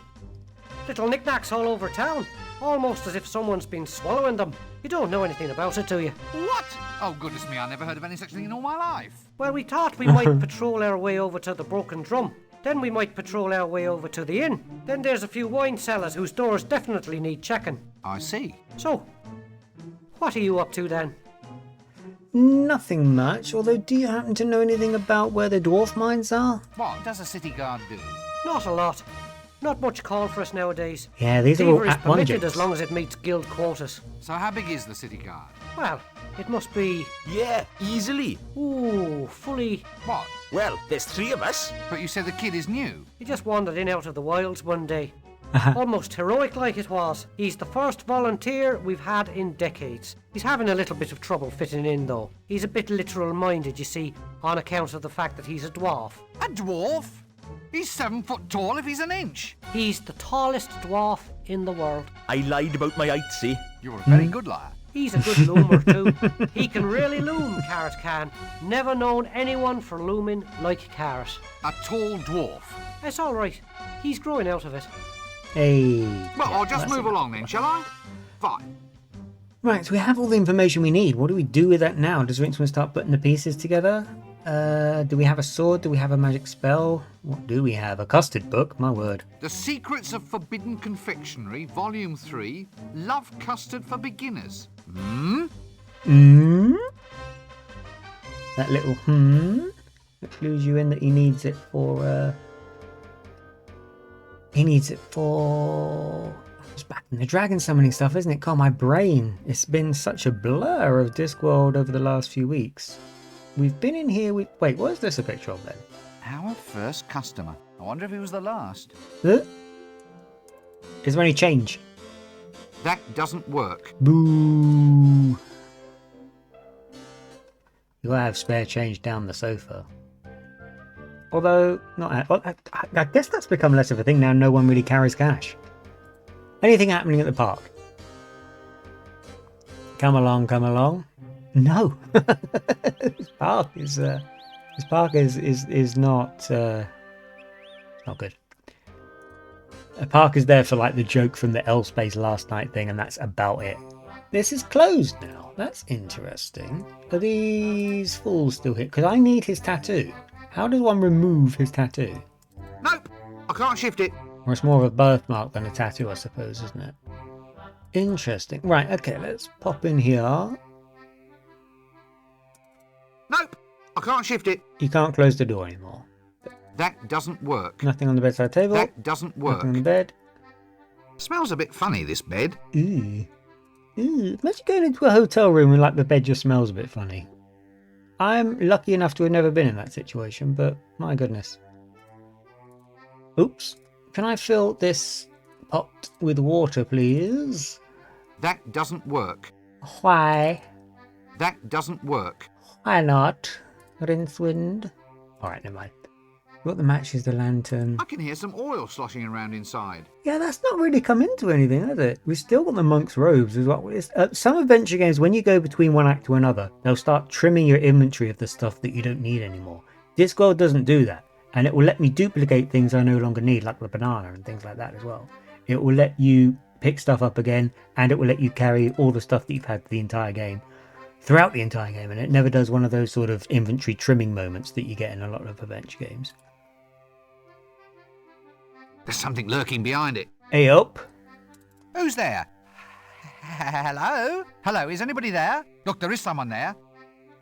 Little knickknacks all over town. Almost as if someone's been swallowing them. You don't know anything about it, do you? What? Oh, goodness me, I never heard of any such thing in all my life. Well, we thought we might patrol our way over to the Broken Drum. Then we might patrol our way over to the inn. Then there's a few wine cellars whose doors definitely need checking. I see. So, what are you up to then? Nothing much, although do you happen to know anything about where the dwarf mines are? What does a city guard do? Not a lot. Not much call for us nowadays. Yeah, these are all Thievery is at one permitted jokes. as long as it meets guild quotas. So how big is the city guard? Well, it must be... Yeah, easily. Ooh, fully... What? Well, there's 3 of us. But you said the kid is new. He just wandered in out of the wilds one day. Almost heroic like it was. He's the first volunteer we've had in decades. He's having a little bit of trouble fitting in though. He's a bit literal minded, you see, on account of the fact that he's a dwarf. A dwarf? He's 7 foot tall if he's an inch. He's the tallest dwarf in the world. I lied about my height, see? You're a very good liar. He's a good loomer too. He can really loom, Carrot can. Never known anyone for looming like Carrot. A tall dwarf. It's alright. He's growing out of it. Hey. Well, I'll just that's move a- along then, shall I? Fine. Right, so we have all the information we need. What do we do with that now? Does Rincewind start putting the pieces together? Do we have a sword? Do we have a magic spell? What do we have? A custard book? My word. The Secrets of Forbidden Confectionery, Volume 3, Love Custard for Beginners. That little that clues you in that he needs it for, it's back in the dragon summoning stuff, isn't it? God, my brain. It's been such a blur of Discworld over the last few weeks. We've been in here with... Wait, what is this a picture of then? Our first customer. I wonder if he was the last. Is there any change? That doesn't work. Boo! You gotta have spare change down the sofa. Although, not... Well, I guess that's become less of a thing now. No one really carries cash. Anything happening at the park? Come along, come along. No. This park is not not good. A park is there for like the joke from the L Space last night thing, and that's about it. This is closed now. That's interesting. Are these fools still here? Because I need his tattoo. How does one remove his tattoo? Nope, I can't shift it. Or it's more of a birthmark than a tattoo, I suppose, isn't it? Interesting. Right, okay, let's pop in here. Nope, I can't shift it. You can't close the door anymore. That doesn't work. Nothing on the bedside table. That doesn't work. Nothing on the bed. Smells a bit funny, this bed. Ooh. Ooh. Imagine going into a hotel room and like the bed just smells a bit funny. I'm lucky enough to have never been in that situation, but my goodness. Oops. Can I fill this pot with water, please? That doesn't work. Why? That doesn't work. Why not? Rincewind. Alright, never mind. Got the matches, the lantern. I can hear some oil sloshing around inside. Yeah, that's not really come into anything, has it? We've still got the monk's robes as well. Some adventure games, when you go between one act to another, they'll start trimming your inventory of the stuff that you don't need anymore. Discworld doesn't do that. And it will let me duplicate things I no longer need, like the banana and things like that as well. It will let you pick stuff up again, and it will let you carry all the stuff that you've had the entire game, throughout the entire game. And it never does one of those sort of inventory trimming moments that you get in a lot of adventure games. There's something lurking behind it. Hey up. Who's there? Hello? Hello, is anybody there? Look, there is someone there.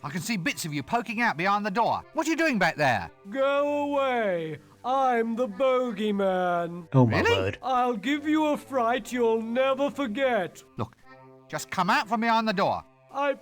I can see bits of you poking out behind the door. What are you doing back there? Go away. I'm the bogeyman. Oh my Really? word. I'll give you a fright you'll never forget. Look, just come out from behind the door. I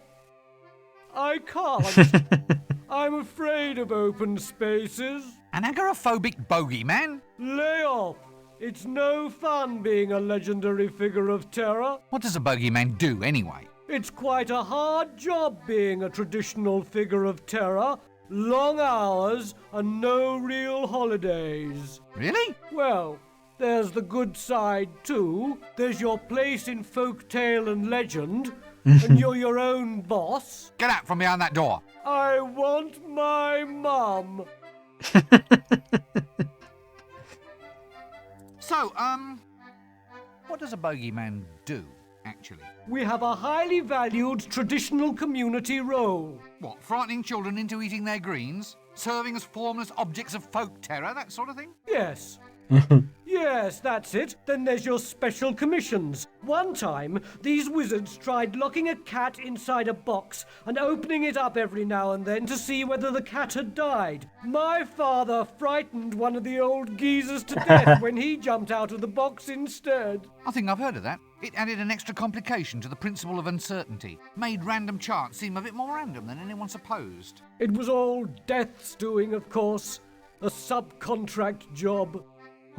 can't. I'm afraid of open spaces. An agoraphobic bogeyman? Lay off. It's no fun being a legendary figure of terror. What does a bogeyman do anyway? It's quite a hard job being a traditional figure of terror. Long hours and no real holidays. Really? Well, there's the good side too. There's your place in folk tale and legend, and you're your own boss. Get out from behind that door. I want my mum. So, what does a bogeyman do, actually? We have a highly valued traditional community role. What, frightening children into eating their greens? Serving as formless objects of folk terror, that sort of thing? Yes. Yes, that's it. Then there's your special commissions. One time, these wizards tried locking a cat inside a box and opening it up every now and then to see whether the cat had died. My father frightened one of the old geezers to death when he jumped out of the box instead. I think I've heard of that. It added an extra complication to the principle of uncertainty. Made random chance seem a bit more random than anyone supposed. It was all Death's doing, of course. A subcontract job.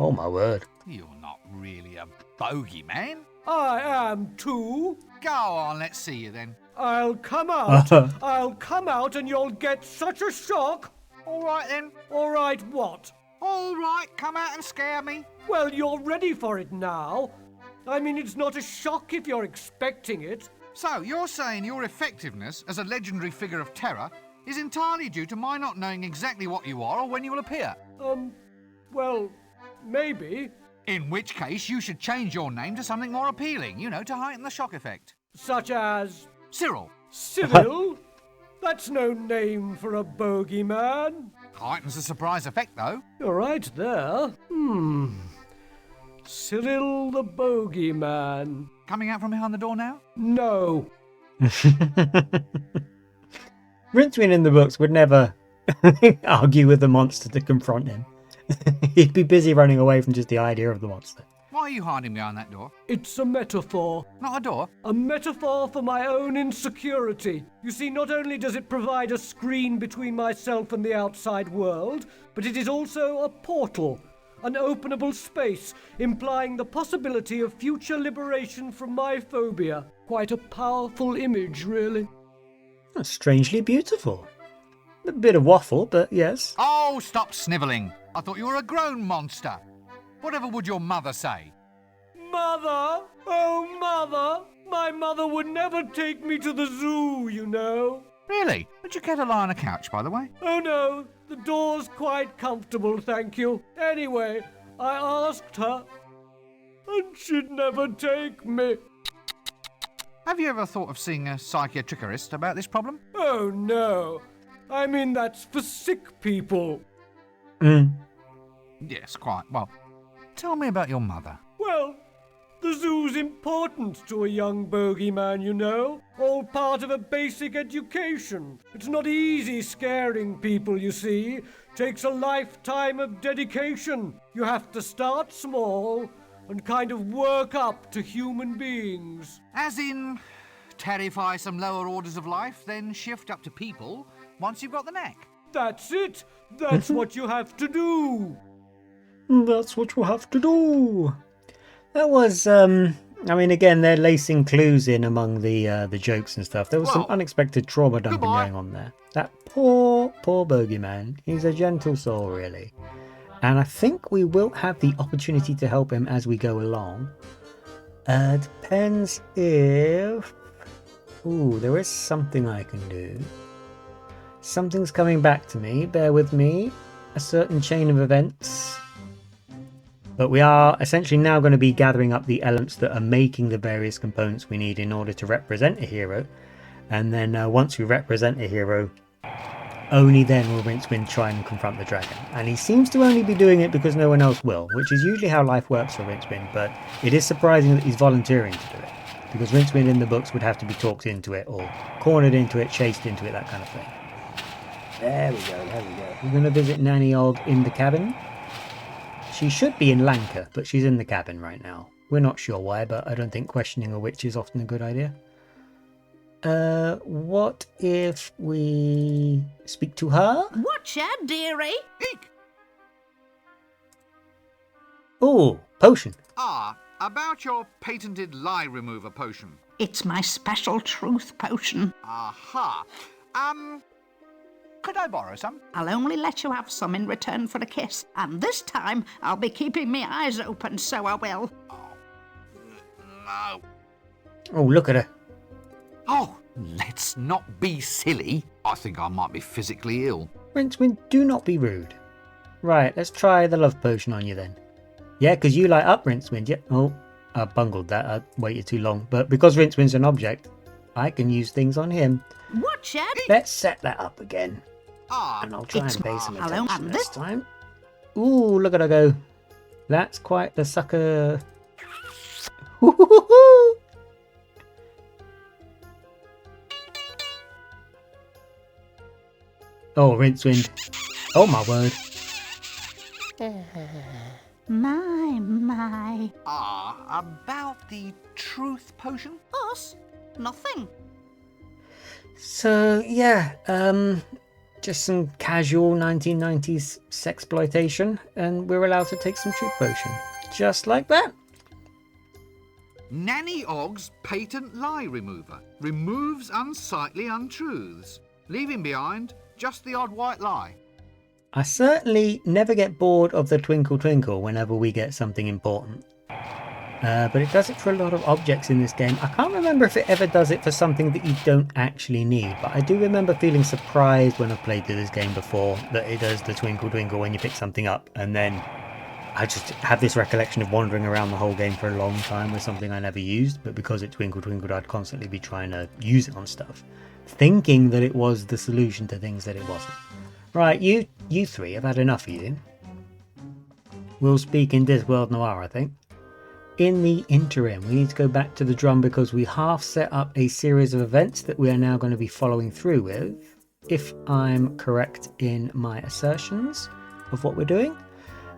Oh my word. You're not really a bogeyman. I am too. Go on, let's see you then. I'll come out. I'll come out and you'll get such a shock. All right then. All right, what? All right, come out and scare me. Well, you're ready for it now. I mean, it's not a shock if you're expecting it. So, you're saying your effectiveness as a legendary figure of terror is entirely due to my not knowing exactly what you are or when you will appear? Well, maybe. In which case, you should change your name to something more appealing, to heighten the shock effect. Such as... Cyril. Cyril? That's no name for a bogeyman. Heightens the surprise effect, though. You're right there. Cyril the bogeyman. Coming out from behind the door now? No. Rincewind in the books would never argue with the monster to confront him. He'd be busy running away from just the idea of the monster. Why are you hiding behind that door? It's a metaphor. Not a door. A metaphor for my own insecurity. You see, not only does it provide a screen between myself and the outside world, but it is also a portal, an openable space, implying the possibility of future liberation from my phobia. Quite a powerful image, really. That's strangely beautiful. A bit of waffle, but yes. Oh, stop snivelling. I thought you were a grown monster. Whatever would your mother say? Mother? Oh, Mother! My mother would never take me to the zoo, you know. Really? Would you care to lie on a couch, by the way? Oh, no. The door's quite comfortable, thank you. Anyway, I asked her, and she'd never take me. Have you ever thought of seeing a psychiatrist about this problem? Oh, no. I mean, that's for sick people. Yes, quite. Well, tell me about your mother. Well, the zoo's important to a young bogeyman, you know. All part of a basic education. It's not easy scaring people, you see. Takes a lifetime of dedication. You have to start small and kind of work up to human beings. As in, terrify some lower orders of life, then shift up to people once you've got the knack. That's it. That's what you have to do. That's what you have to do. That was, I mean, again, they're lacing clues in among the jokes and stuff. There was some unexpected trauma dumping going on there. That poor bogeyman. He's a gentle soul, really. And I think we will have the opportunity to help him as we go along. Depends if... Ooh, there is something I can do. Something's coming back to me. Bear with me. A certain chain of events. But we are essentially now going to be gathering up the elements that are making the various components we need in order to represent a hero. And then once we represent a hero, only then will Rincewind try and confront the dragon. And he seems to only be doing it because no one else will, which is usually how life works for Rincewind, but it is surprising that he's volunteering to do it. Because Rincewind in the books would have to be talked into it, or cornered into it, chased into it, that kind of thing. There we go. We're going to visit Nanny Og in the cabin. She should be in Lanka, but she's in the cabin right now. We're not sure why, but I don't think questioning a witch is often a good idea. What if we speak to her? Watcha, dearie. Eek! Oh, potion. About your patented lie remover potion. It's my special truth potion. Aha. Could I borrow some? I'll only let you have some in return for a kiss. And this time, I'll be keeping my eyes open, so I will. Oh, no. Oh, look at her. Oh, let's not be silly. I think I might be physically ill. Rincewind, do not be rude. Right, let's try the love potion on you then. Yeah, because you light up Rincewind. Yeah. Oh, I bungled that. I waited too long. But because Rincewind's an object, I can use things on him. Watcha. Let's set that up again. And I'll try and pay some attention this time. Ooh, look at her go. That's quite the sucker. Oh, Rincewind. Oh, my word. My. About the truth potion? Us? Nothing. So, yeah, just some casual 1990s sexploitation, and we're allowed to take some truth potion. Just like that. Nanny Og's patent lie remover removes unsightly untruths, leaving behind just the odd white lie. I certainly never get bored of the twinkle twinkle whenever we get something important. But it does it for a lot of objects in this game. I can't remember if it ever does it for something that you don't actually need, but I do remember feeling surprised when I've played through this game before that it does the twinkle twinkle when you pick something up, and then I just have this recollection of wandering around the whole game for a long time with something I never used, but because it twinkle twinkled I'd constantly be trying to use it on stuff. thinking that it was the solution to things that it wasn't. Right, you three have had enough of you. We'll speak in Discworld Noir, I think. In the interim, we need to go back to the drum because we half set up a series of events that we are now going to be following through with, if I'm correct in my assertions of what we're doing.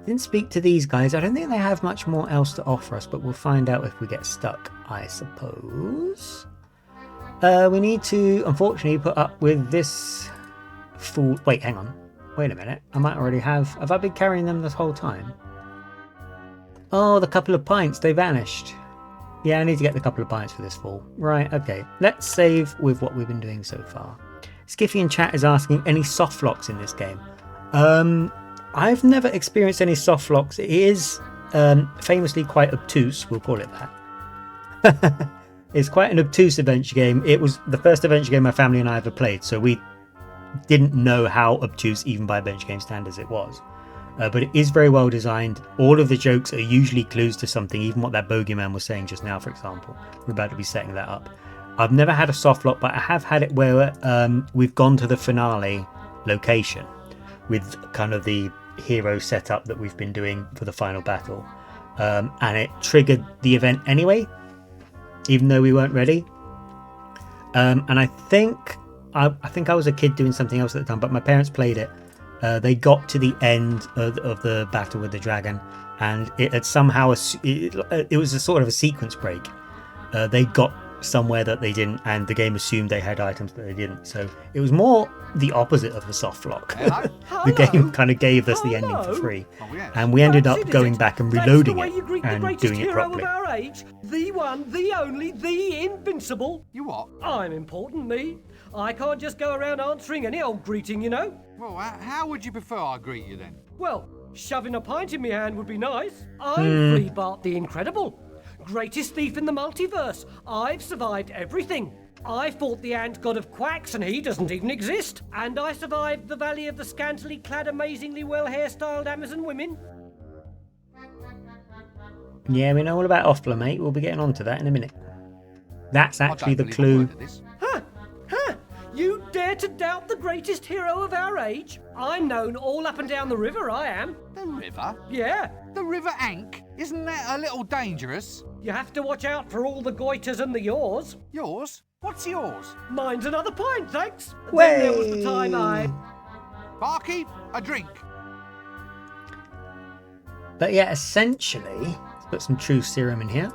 Didn't speak to these guys. I don't think they have much more else to offer us, but we'll find out if we get stuck, I suppose. We need to, unfortunately, put up with this fool. Wait, hang on. Wait a minute. I might already have. Have I been carrying them this whole time? Oh, the couple of pints, they vanished. Yeah, I need to get the couple of pints for this fall. Right, okay. Let's save with what we've been doing so far. Skiffy in chat is asking, any soft locks in this game? I've never experienced any soft locks. It is famously quite obtuse, we'll call it that. It's quite an obtuse adventure game. It was the first adventure game my family and I ever played, so we didn't know how obtuse, even by adventure game standards, it was. But it is very well designed. All of the jokes are usually clues to something, even what that bogeyman was saying just now, for example. We're about to be setting that up. I've never had a soft lock, but I have had it where we've gone to the finale location with kind of the hero setup that we've been doing for the final battle. And it triggered the event anyway, even though we weren't ready. And I think I was a kid doing something else at the time, but my parents played it. They got to the end of the battle with the dragon, and it had somehow it was a sort of a sequence break. They got somewhere that they didn't, and the game assumed they had items that they didn't. So it was more the opposite of a soft lock. The game kind of gave us the ending for free, and we ended up going back and reloading it and doing it properly. Of our age, the one, the only, the invincible. You what? I'm important, me. I can't just go around answering any old greeting, you know. Well, how would you prefer I greet you then? Well, shoving a pint in my hand would be nice. I'm Free Bart the Incredible. Greatest thief in the multiverse. I've survived everything. I fought the ant god of quacks and he doesn't even exist. And I survived the valley of the scantily clad, amazingly well hairstyled Amazon women. Yeah, we know all about Offler, mate. We'll be getting on to that in a minute. That's actually the clue. Huh? You dare to doubt the greatest hero of our age? I'm known all up and down the river, I am. The river? Yeah. The River Ank? Isn't that a little dangerous? You have to watch out for all the goiters and the yaws. Yours? What's yours? Mine's another pint, thanks. Then there was the time Barkeep, a drink. But yeah, essentially, let's put some truth serum in here.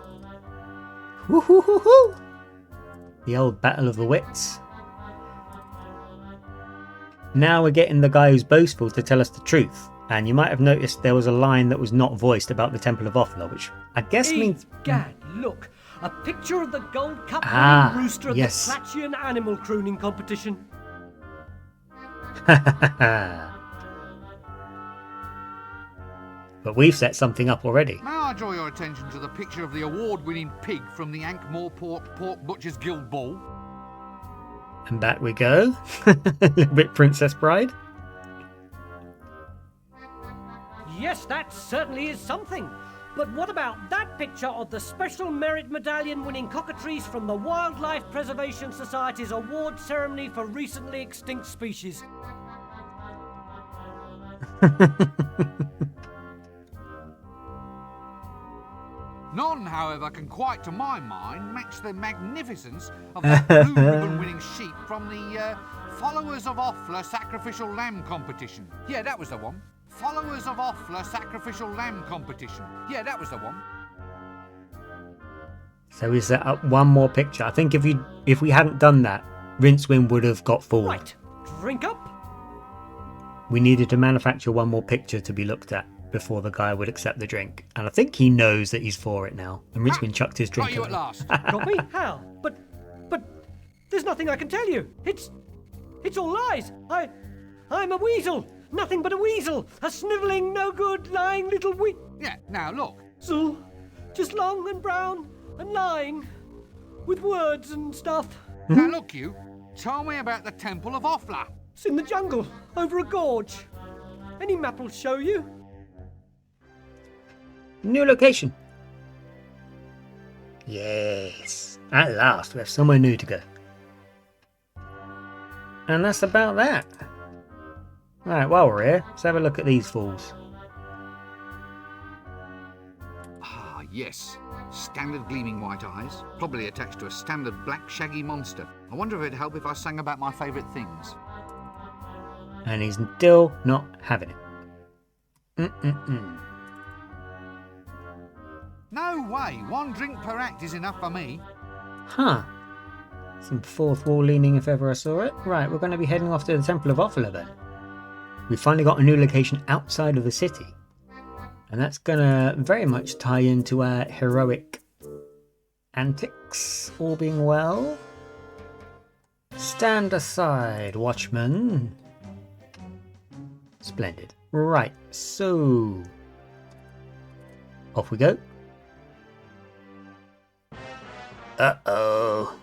Woo-hoo-hoo-hoo! The old battle of the wits. Now we're getting the guy who's boastful to tell us the truth. And you might have noticed there was a line that was not voiced about the Temple of Offler, which I guess means... Gad, look. A picture of the Gold Cup winning rooster at the Clatchian animal crooning competition. But we've set something up already. May I draw your attention to the picture of the award-winning pig from the Ankh-Morpork Pork Butchers Guild Ball? And back we go. A little bit Princess Bride. Yes, that certainly is something. But what about that picture of the Special Merit Medallion winning cockatoos from the Wildlife Preservation Society's award ceremony for recently extinct species? None, however, can quite, to my mind, match the magnificence of that blue ribbon-winning sheep from the Followers of Offler Sacrificial Lamb competition. Yeah, that was the one. Followers of Offler Sacrificial Lamb competition. Yeah, that was the one. So we set up one more picture. I think if we hadn't done that, Rincewind would have got forward. Right, drink up. We needed to manufacture one more picture to be looked at before the guy would accept the drink. And I think he knows that he's for it now. And Rincewind chucked his drink Got you away. at last. Got me? How? But there's nothing I can tell you. It's all lies. I'm a weasel. Nothing but a weasel. A snivelling, no good, lying little Yeah, now look. So, just long and brown and lying. With words and stuff. Now look, you. Tell me about the Temple of Offler. It's in the jungle, over a gorge. Any map will show you. New location. Yes. At last, we have somewhere new to go. And that's about that. Right, while we're here, let's have a look at these fools. Ah, yes. Standard gleaming white eyes, probably attached to a standard black shaggy monster. I wonder if it'd help if I sang about my favourite things. And he's still not having it. No way, 1 drink per act is enough for me. Huh. Some fourth wall leaning if ever I saw it. Right, we're going to be heading off to the Temple of Ophala then. We finally got a new location outside of the city. And that's going to very much tie into our heroic antics, all being well. Stand aside, watchman. Splendid. Right, so... off we go. Uh-oh.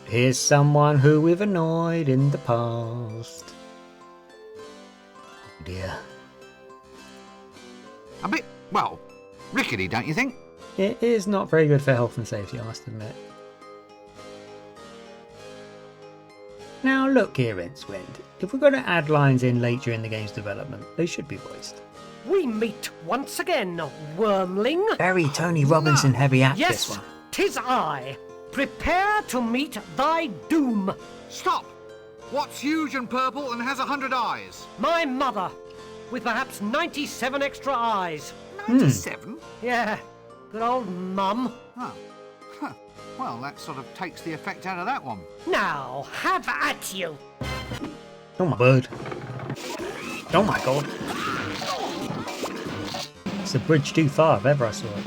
Here's someone who we've annoyed in the past. Oh dear. A bit, well, rickety, don't you think? It is not very good for health and safety, I must admit. Now look here, Rincewind. If we're going to add lines in later in the game's development, they should be voiced. We meet once again, wormling. Very Tony Robinson heavy act, Yes, this one. 'tis I. Prepare to meet thy doom. Stop! What's huge and purple and has 100 eyes? My mother, with perhaps 97 extra eyes. 97? Yeah, good old mum. Oh. Huh. Well, that sort of takes the effect out of that one. Now, have at you. Oh my word. Oh my god. It's a bridge too far if ever I saw it.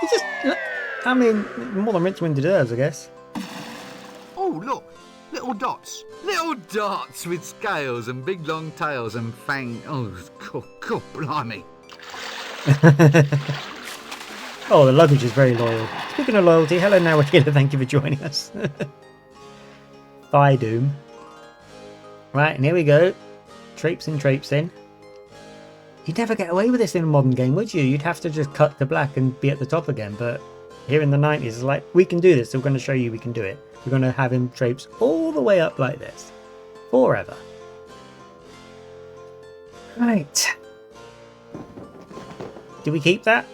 He just... I mean, more than Rincewind deserves, I guess. Oh, look! Little dots. Little dots with scales and big long tails and fang... Oh, God, blimey. Oh, the luggage is very loyal. Speaking of loyalty, hello Narrator, thank you for joining us. Bye, Doom. Right, and here we go. Traipsing. You'd never get away with this in a modern game, would you? You'd have to just cut to black and be at the top again, but here in the 90s, it's like, we can do this, so we're going to show you we can do it. We're going to have him traipse all the way up like this. Forever. Right. Did we keep that?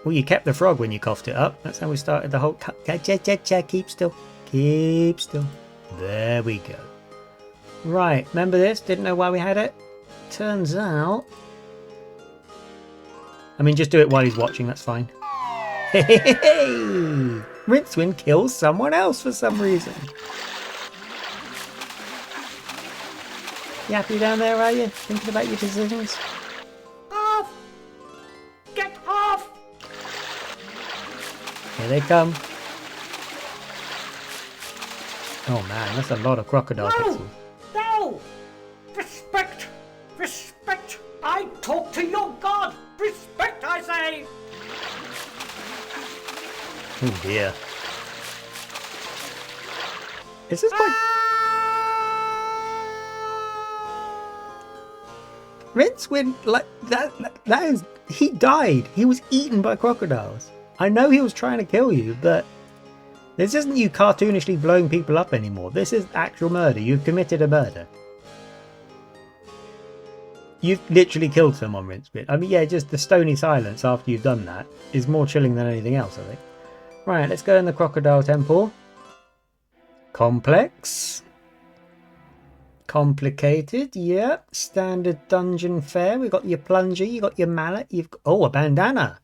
Well, you kept the frog when you coughed it up. That's how we started the whole... Keep still. Keep still. There we go. Right, remember this? Didn't know why we had it? Turns out... I mean, just do it while he's watching, that's fine. Hey! Rincewind kills someone else for some reason. You happy down there, are you? Thinking about your decisions? Off! Get off! Here they come. Oh man, that's a lot of crocodile pixels. No! Respect! Respect! I talk to your god! Respect, I say! Oh dear. Is this quite... Rincewind, like, that is... He died. He was eaten by crocodiles. I know he was trying to kill you, but... This isn't you cartoonishly blowing people up anymore. This is actual murder. You've committed a murder. You've literally killed someone, Rincewind. I mean, yeah, just the stony silence after you've done that is more chilling than anything else, I think. Right, let's go in the Crocodile Temple. Complex. Complicated, yeah. Standard dungeon fare. We've got your plunger, you got your mallet, you've got... Oh, a bandana.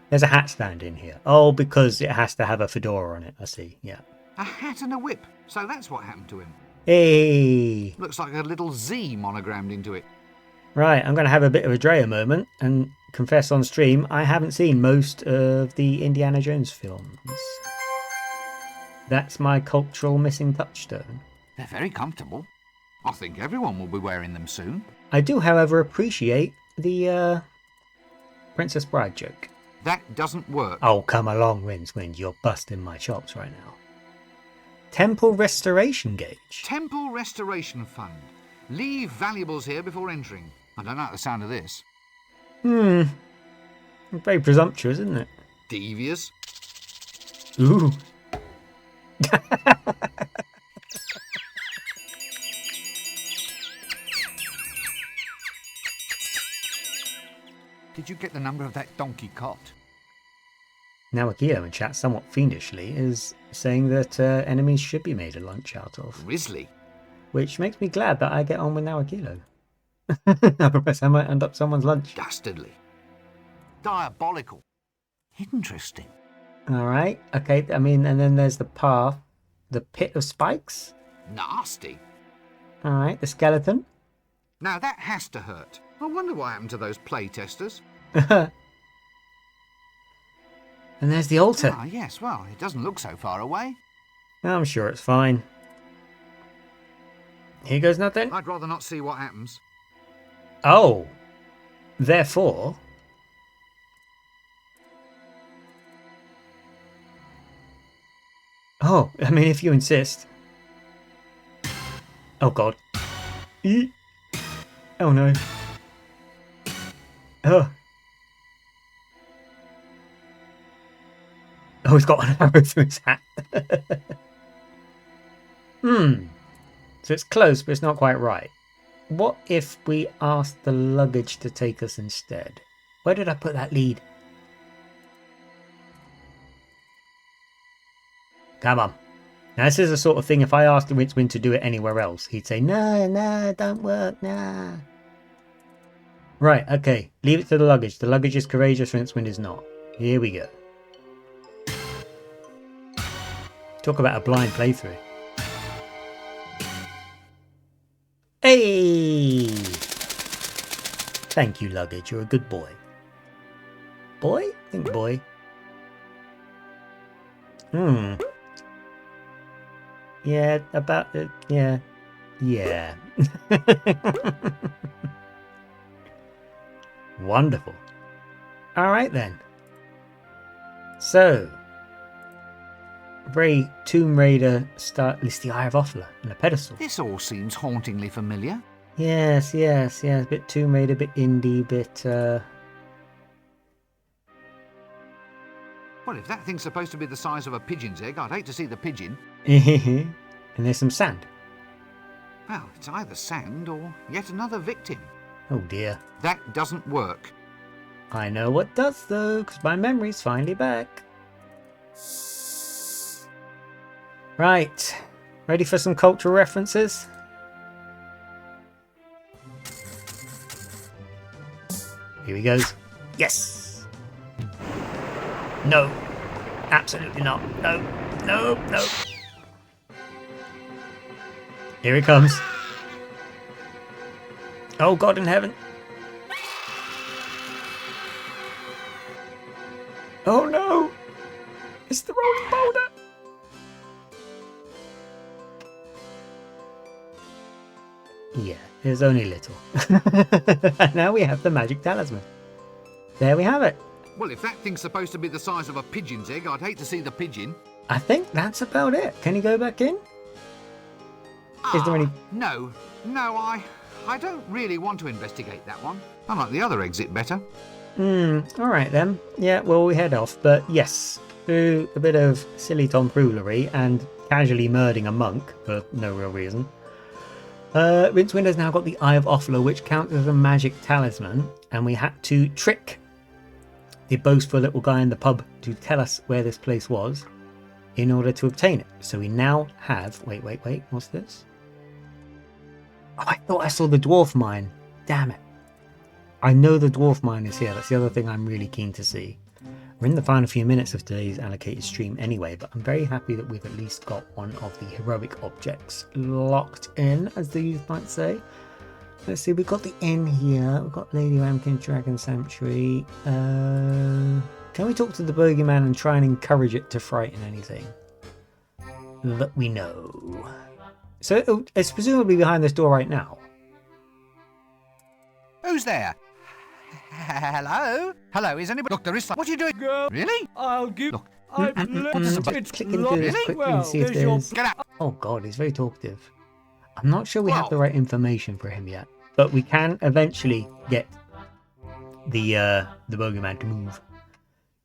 There's a hat stand in here. Oh, because it has to have a fedora on it. I see, yeah. A hat and a whip. So that's what happened to him. Hey. Looks like a little Z monogrammed into it. Right, I'm going to have a bit of a Drea moment and confess on stream, I haven't seen most of the Indiana Jones films. That's my cultural missing touchstone. They're very comfortable. I think everyone will be wearing them soon. I do, however, appreciate the Princess Bride joke. That doesn't work. Oh, come along, Rincewind. You're busting my chops right now. Temple Restoration Gauge. Temple Restoration Fund. Leave valuables here before entering. I don't like the sound of this. Very presumptuous, isn't it? Devious. Ooh. Did you get the number of that donkey cot? Now Akio in chat somewhat fiendishly is saying that enemies should be made a lunch out of. Grizzly? Which makes me glad that I get on with Naokilo. Otherwise I might end up someone's lunch. Dastardly. Diabolical. Interesting. Alright, okay, I mean, and then there's the path. The pit of spikes. Nasty. Alright, the skeleton. Now that has to hurt. I wonder what happened to those play testers. And there's the altar. Ah, yes, well, it doesn't look so far away. I'm sure it's fine. Here goes nothing. I'd rather not see what happens. Oh. Therefore... Oh, I mean, if you insist. Oh, God. Eek. Oh, no. Oh. Oh, he's got an arrow through his hat. So it's close, but it's not quite right. What if we asked the luggage to take us instead? Where did I put that lead? Come on. Now, this is the sort of thing, if I asked Rincewind to do it anywhere else, he'd say, no, don't work, nah. Right, okay. Leave it to the luggage. The luggage is courageous, Rincewind is not. Here we go. Talk about a blind playthrough. Hey! Thank you, luggage. You're a good boy. Boy? I think boy. Yeah, about it. Yeah. Yeah. Wonderful. Alright then. So, very Tomb Raider style. At least the Eye of Offler and a pedestal. This all seems hauntingly familiar. Yes. A bit Tomb Raider, a bit indie, bit. Well, if that thing's supposed to be the size of a pigeon's egg, I'd hate to see the pigeon. And there's some sand. Well, it's either sand or yet another victim. Oh dear. That doesn't work. I know what does though, because my memory's finally back. Right. Ready for some cultural references? Here he goes. Yes! No. Absolutely not. No. Here he comes. Oh God in heaven. Oh no! It's the rolling boulder! Yeah, there's only little. And now we have the magic talisman. There we have it. Well, if that thing's supposed to be the size of a pigeon's egg, I'd hate to see the pigeon. I think that's about it. Can you go back in? Is there any... No, I don't really want to investigate that one. I like the other exit better. Alright then. Yeah, well, we head off. But yes, through a bit of silly tomfoolery and casually murdering a monk for no real reason, Rincewind has now got the Eye of Offler, which counts as a magic talisman, and we had to trick the boastful little guy in the pub to tell us where this place was in order to obtain it. So we now have... Wait, what's this? Oh, I thought I saw the dwarf mine. Damn it. I know the dwarf mine is here. That's the other thing I'm really keen to see. We're in the final few minutes of today's allocated stream anyway, but I'm very happy that we've at least got one of the heroic objects locked in, as the youth might say. Let's see, we've got the inn here. We've got Lady Ramkin Dragon Sanctuary. Can we talk to the bogeyman and try and encourage it to frighten anything that we know? So it's presumably behind this door right now. Who's there? Hello? Hello, is anybody... Look, there is... What are you doing? Go. Really? I'll give... Look. It's Click into this quickly and see if there's... Get out. Oh God, he's very talkative. I'm not sure we have the right information for him yet, but we can eventually get the bogeyman to move.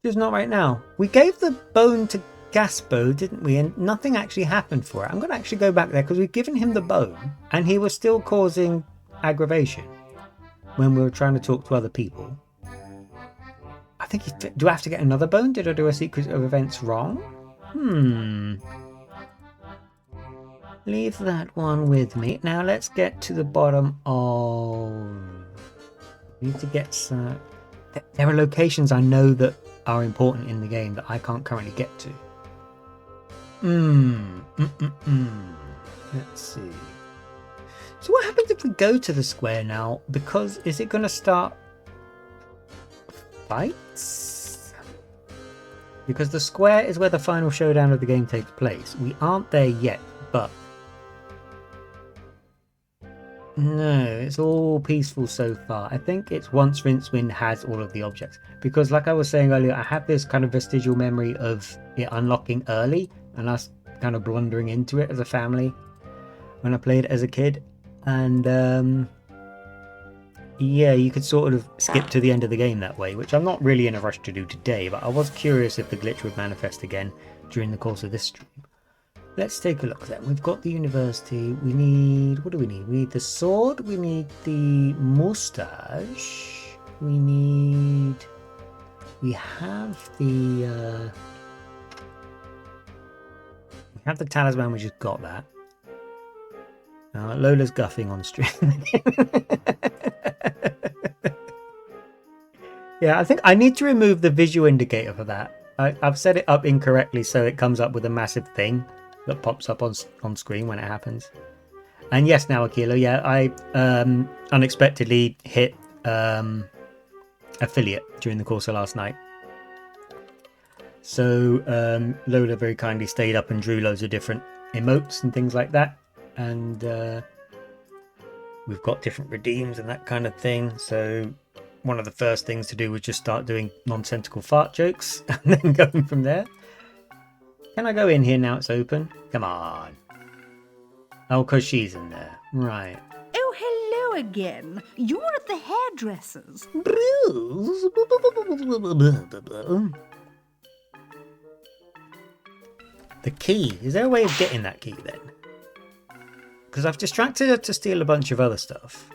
Just not right now. We gave the bone to Gaspo, didn't we? And nothing actually happened for it. I'm going to actually go back there because we've given him the bone and he was still causing aggravation when we were trying to talk to other people. I think... Do I have to get another bone? Did I do a sequence of events wrong? Leave that one with me. Now let's get to the bottom of... We need to get some... There are locations I know that are important in the game that I can't currently get to. Let's see. So what happens if we go to the square now? Because is it going to start fights? Because the square is where the final showdown of the game takes place. We aren't there yet, but... No, it's all peaceful so far. I think it's once Rincewind has all of the objects. Because like I was saying earlier, I have this kind of vestigial memory of it unlocking early and us kind of blundering into it as a family when I played it as a kid. And yeah, you could sort of skip to the end of the game that way, which I'm not really in a rush to do today, but I was curious if the glitch would manifest again during the course of this stream. Let's take a look then. We've got the university. We need... What do we need? We need the sword. We need the moustache. We need... We have the... We have the talisman. We just got that. Lola's guffing on stream. Yeah, I think I need to remove the visual indicator for that. I've set it up incorrectly, so it comes up with a massive thing that pops up on screen when it happens. And yes, now Akilo, yeah, I unexpectedly hit affiliate during the course of last night. So Lola very kindly stayed up and drew loads of different emotes and things like that. And we've got different redeems and that kind of thing. So one of the first things to do was just start doing nonsensical fart jokes and then going from there. Can I go in here now it's open? Come on. Oh, because she's in there. Right. Oh, hello again. You're at the hairdresser's. The key. Is there a way of getting that key then? Because I've distracted her to steal a bunch of other stuff.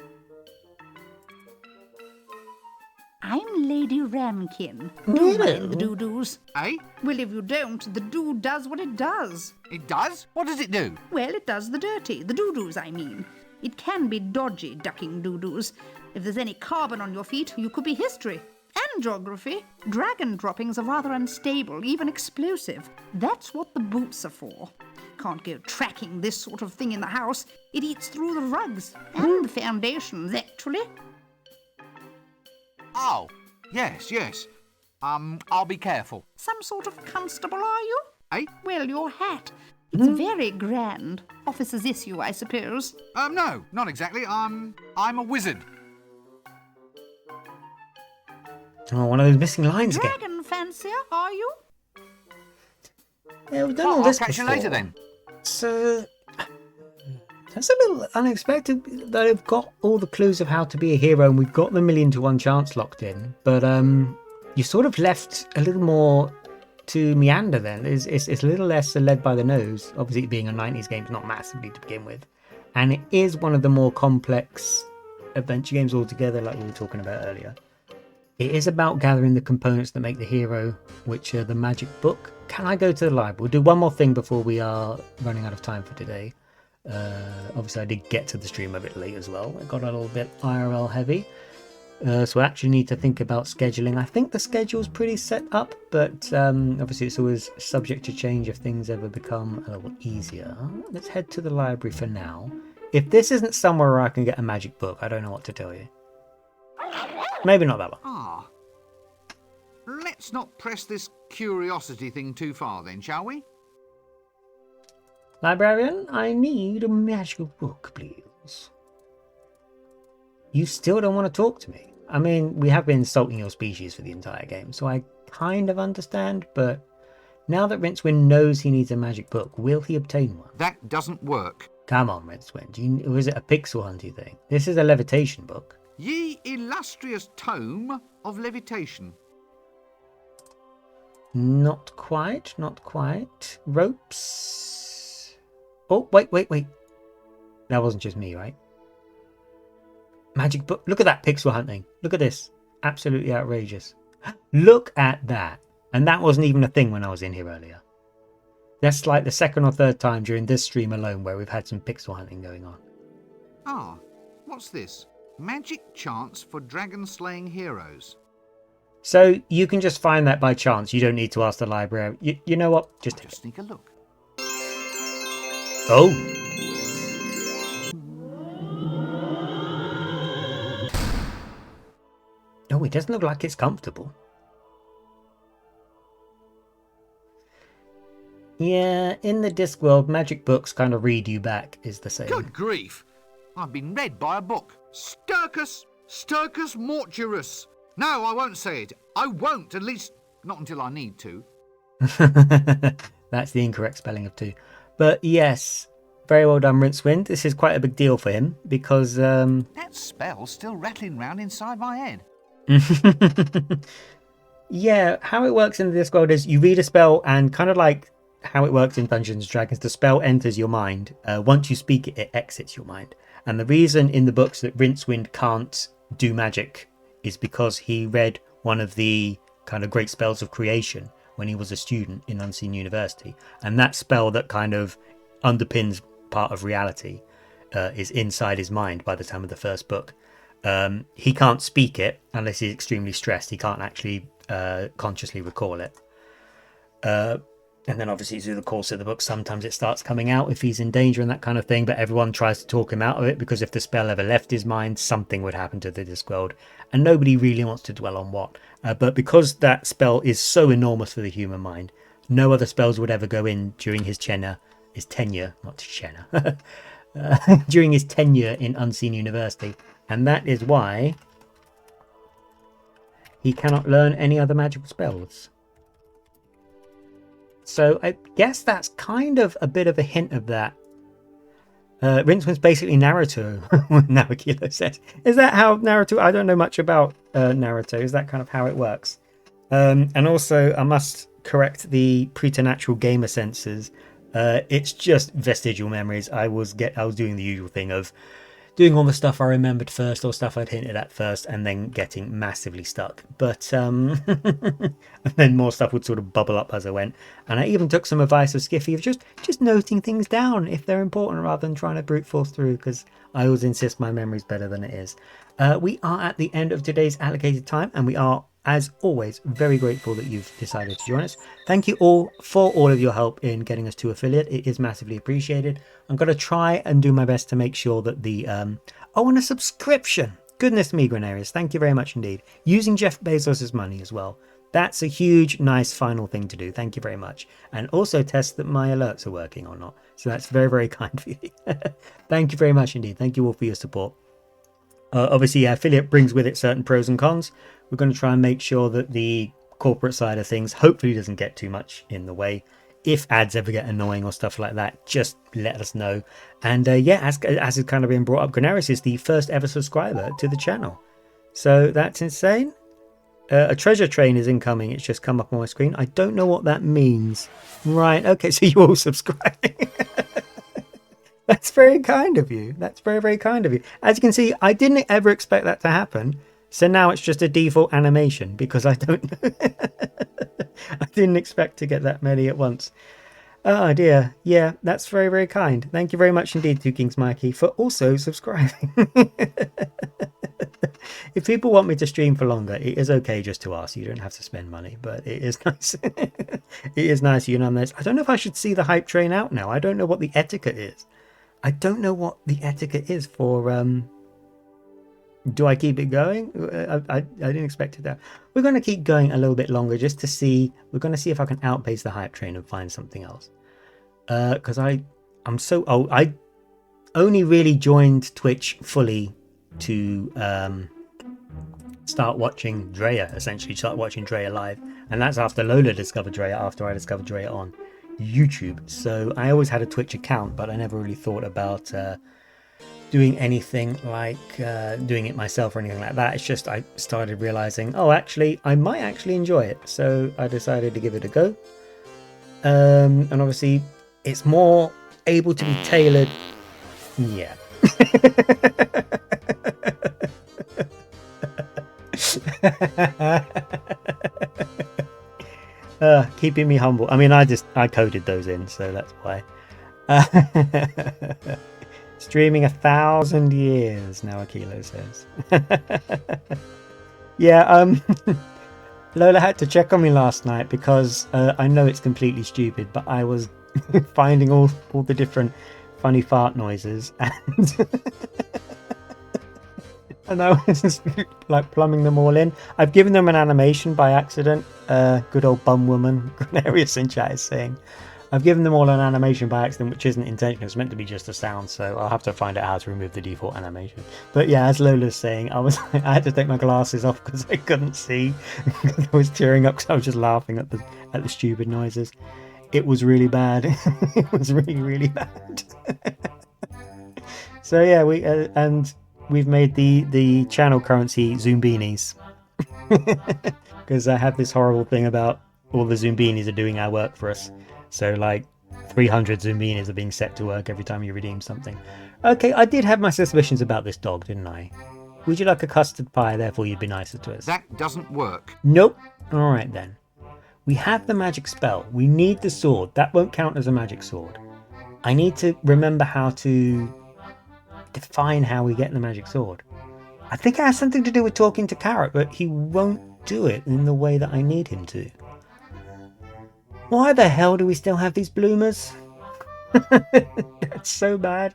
I'm Lady Ramkin. Don't mind the doo-doos. Eh? Well, if you don't, the doo does what it does. It does? What does it do? Well, it does the dirty. The doo-doos, I mean. It can be dodgy ducking doo-doos. If there's any carbon on your feet, you could be history. And geography. Dragon droppings are rather unstable, even explosive. That's what the boots are for. Can't go tracking this sort of thing in the house. It eats through the rugs. And the foundations, actually. Oh, yes, yes. I'll be careful. Some sort of constable, are you? Eh? Well, your hat. It's very grand. Officer's issue, I suppose. No, not exactly. I'm a wizard. Oh, one of those missing lines again. Dragon fancier, are you? Yeah, we've done all this I'll catch before. you later then. So that's a little unexpected that I've got all the clues of how to be a hero and we've got the 1,000,000 to 1 chance locked in. But you sort of left a little more to meander then. It's a little less led by the nose. Obviously, it being a 90s game is not massively to begin with. And it is one of the more complex adventure games altogether, like we were talking about earlier. It is about gathering the components that make the hero, which are the magic book. Can I go to the library? We'll do one more thing before we are running out of time for today. Obviously, I did get to the stream a bit late as well. It got a little bit IRL heavy. So I actually need to think about scheduling. I think the schedule's pretty set up, but obviously it's always subject to change if things ever become a little easier. Let's head to the library for now. If this isn't somewhere where I can get a magic book, I don't know what to tell you. Maybe not that one. Let's not press this curiosity thing too far then, shall we? Librarian, I need a magical book, please. You still don't want to talk to me. I mean, we have been insulting your species for the entire game, so I kind of understand, but now that Rincewind knows he needs a magic book, will he obtain one? That doesn't work. Come on, Rincewind. Or is it a pixel hunty thing? This is a levitation book. Ye illustrious tome of levitation. Not quite, not quite. Ropes. Oh, wait. That wasn't just me, right? Magic book. Look at that pixel hunting. Look at this. Absolutely outrageous. Look at that. And that wasn't even a thing when I was in here earlier. That's like the second or third time during this stream alone where we've had some pixel hunting going on. Ah, what's this? Magic chants for dragon-slaying heroes. So you can just find that by chance. You don't need to ask the library. You know what? Just take it. Sneak a look. Oh. Oh, it doesn't look like it's comfortable. Yeah, in the Discworld, magic books kind of read you back, is the saying. Good grief! I've been read by a book. Sturcus Mortuus. No, I won't say it. I won't, at least not until I need to. That's the incorrect spelling of 2. But yes, very well done, Rincewind. This is quite a big deal for him because... That spell's still rattling round inside my head. Yeah, how it works in the Discworld is you read a spell and kind of like how it works in Dungeons & Dragons, the spell enters your mind. Once you speak it, it exits your mind. And the reason in the books that Rincewind can't do magic is because he read one of the kind of great spells of creation when he was a student in Unseen University. And that spell that kind of underpins part of reality is inside his mind by the time of the first book. He can't speak it unless he's extremely stressed. He can't actually consciously recall it. And then obviously through the course of the book, sometimes it starts coming out if he's in danger and that kind of thing. But everyone tries to talk him out of it because if the spell ever left his mind, something would happen to the Discworld. And nobody really wants to dwell on what. But because that spell is so enormous for the human mind, no other spells would ever go in during his tenure, during his tenure in Unseen University. And that is why he cannot learn any other magical spells. So I guess that's kind of a bit of a hint of that. Rincewind's basically Naruto, Naruto says. Is that how Naruto... I don't know much about Naruto. Is that kind of how it works? And also, I must correct the preternatural gamer senses. It's just vestigial memories. I was doing the usual thing of doing all the stuff I remembered first or stuff I'd hinted at first and then getting massively stuck. But and then more stuff would sort of bubble up as I went. And I even took some advice of Skiffy of just noting things down if they're important rather than trying to brute force through, because I always insist my memory's better than it is. We are at the end of today's allocated time, and we are, as always, very grateful that you've decided to join us. Thank you all for all of your help in getting us to affiliate. It is massively appreciated. I'm going to try and do my best to make sure that the... Oh, and a subscription! Goodness me, Grenarius, thank you very much indeed. Using Jeff Bezos' money as well. That's a huge, nice final thing to do. Thank you very much. And also test that my alerts are working or not. So that's very, very kind of you. Thank you very much indeed. Thank you all for your support. Obviously, affiliate brings with it certain pros and cons. We're going to try and make sure that the corporate side of things hopefully doesn't get too much in the way. If ads ever get annoying or stuff like that, just let us know. And yeah, as has kind of been brought up, Grenaris is the first ever subscriber to the channel. So that's insane. A treasure train is incoming. It's just come up on my screen. I don't know what that means. Right, okay, so you all subscribe. That's very kind of you. That's very, very kind of you. As you can see, I didn't ever expect that to happen. So now it's just a default animation because I don't know. I didn't expect to get that many at once. Oh dear. Yeah, that's very, very kind. Thank you very much indeed, Two Kings Mikey, for also subscribing. If people want me to stream for longer, it is okay just to ask. You don't have to spend money, but it is nice. It is nice, you know. I don't know if I should see the hype train out now. I don't know what the etiquette is. I don't know what the etiquette is for... Do I keep it going? I didn't expect it to. We're going to keep going a little bit longer just to see. We're going to see if I can outpace the hype train and find something else. Because I'm so old. I only really joined Twitch fully to start watching Drea, essentially start watching Drea live. And that's after Lola discovered Drea, after I discovered Drea on YouTube. So I always had a Twitch account, but I never really thought about... doing anything like doing it myself or anything like that. It's just I started realizing, oh, actually, I might actually enjoy it. So I decided to give it a go. And obviously, it's more able to be tailored. Yeah. Keeping me humble. I mean, I coded those in, so that's why. Streaming 1,000 years now, Akilo says. Yeah, Lola had to check on me last night because I know it's completely stupid, but I was finding all the different funny fart noises and and I was just, like plumbing them all in. I've given them an animation by accident. Good old bum woman Granarius in chat is saying. I've given them all an animation by accident, which isn't intentional. It's meant to be just a sound, so I'll have to find out how to remove the default animation. But yeah, as Lola's saying, I had to take my glasses off because I couldn't see. I was tearing up because I was just laughing at the stupid noises. It was really bad. It was really, really bad. So yeah, we've made the channel currency Zoombeanies. Because I have this horrible thing about all the Zoombeanies are doing our work for us. So like 300 Zoombeanies are being set to work every time you redeem something. Okay, I did have my suspicions about this dog, didn't I? Would you like a custard pie, therefore you'd be nicer to us? That doesn't work. Nope. Alright then. We have the magic spell. We need the sword. That won't count as a magic sword. I need to remember how to define how we get the magic sword. I think it has something to do with talking to Carrot, but he won't do it in the way that I need him to. Why the hell do we still have these bloomers? That's so bad.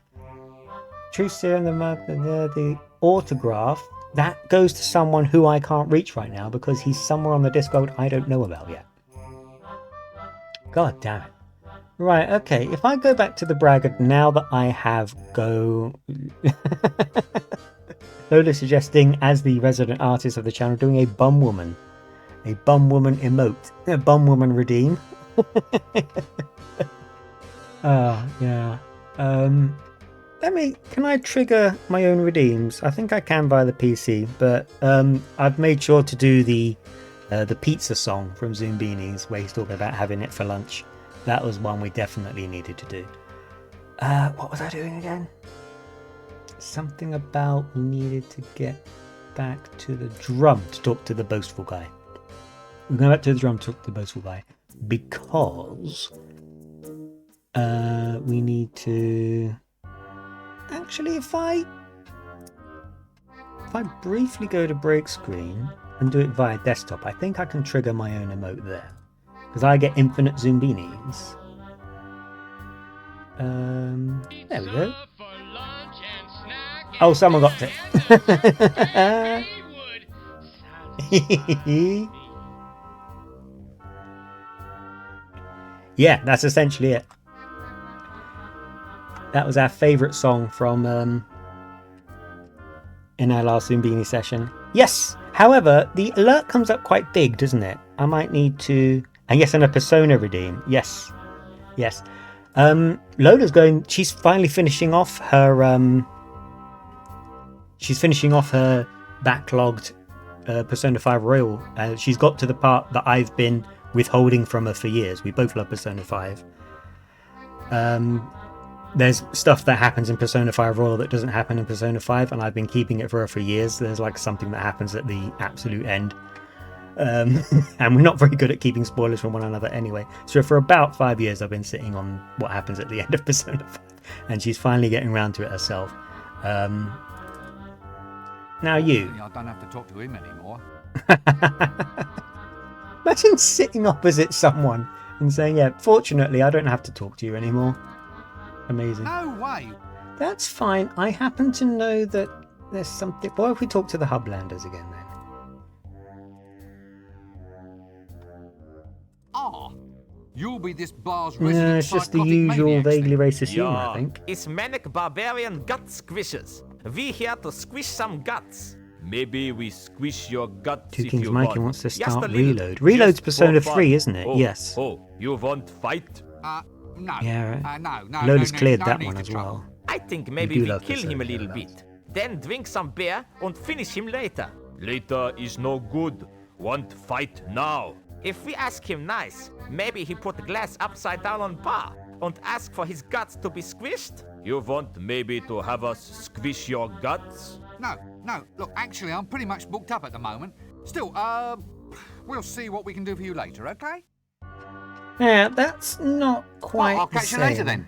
True serum, the autograph, that goes to someone who I can't reach right now because he's somewhere on the Discworld I don't know about yet. God damn it. Right, okay, if I go back to the braggart now that I have go... Lola suggesting, as the resident artist of the channel, doing a bum woman. A bum woman emote. A bum woman redeem. Yeah. Can I trigger my own redeems? I think I can via the PC, but I've made sure to do the pizza song from Zoombeanies where he's talking about having it for lunch. That was one we definitely needed to do. What was I doing again? Something about we needed to get back to the drum to talk to the boastful guy. We're going back to the drum to talk to the boastful guy because we need to... Actually, if I briefly go to break screen and do it via desktop, I think I can trigger my own emote there. Because I get infinite Zoombeanies. There we go. Oh, someone got it. Yeah, that's essentially it. That was our favourite song from in our last Zoombeanie session. Yes! However, the alert comes up quite big, doesn't it? I might need to... And yes, and a persona redeem. Yes. Yes. Lola's going... She's finally finishing off her... She's finishing off her backlogged Persona 5 Royal. She's got to the part that I've been withholding from her for years. We both love Persona 5. There's stuff that happens in Persona 5 Royal that doesn't happen in Persona 5, and I've been keeping it for her for years. There's like something that happens at the absolute end. And we're not very good at keeping spoilers from one another anyway. So for about 5 years I've been sitting on what happens at the end of Persona 5. And she's finally getting around to it herself. Now you. I don't have to talk to him anymore. Imagine sitting opposite someone and saying, yeah, fortunately I don't have to talk to you anymore. Amazing. No way. That's fine. I happen to know that there's something... What if we talk to the Hublanders again then? Ah, you'll be this bar's resident No, it's just the psychotic usual maniacs then. vaguely racist humour, I Yeah, think. it's manic barbarian gut squishers. We here to squish some guts. Maybe we squish your guts Two if Kings you Mikey want. wants to Just start a little. Reload. Reload's Just Persona for 3, fun. isn't it? Oh, Yes. Oh, you want fight? No. Yeah, right. No. Lola's cleared no that need one for as trouble. well. I think do maybe we love kill him a Persona little Reload. bit. Then drink some beer and finish him later. Later is no good. Want fight now. If we ask him nice, maybe he put the glass upside down on bar and ask for his guts to be squished. You want maybe to have us squish your guts? No. Look, actually, I'm pretty much booked up at the moment. Still, we'll see what we can do for you later, okay? Yeah, that's not quite Well, I'll the catch you later same.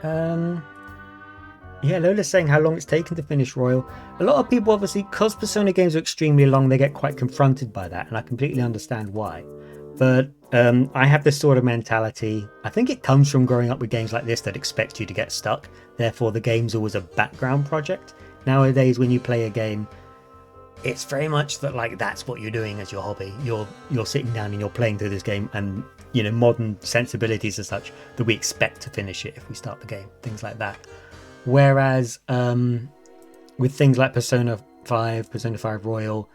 then. Yeah, Lola's saying how long it's taken to finish Royal. A lot of people, obviously, because Persona games are extremely long, they get quite confronted by that, and I completely understand why. But I have this sort of mentality. I think it comes from growing up with games like this that expect you to get stuck. Therefore, the game's always a background project. Nowadays, when you play a game, it's very much that like that's what you're doing as your hobby. You're sitting down and you're playing through this game, and you know, modern sensibilities as such that we expect to finish it if we start the game, things like that. Whereas with things like Persona 5 Royal,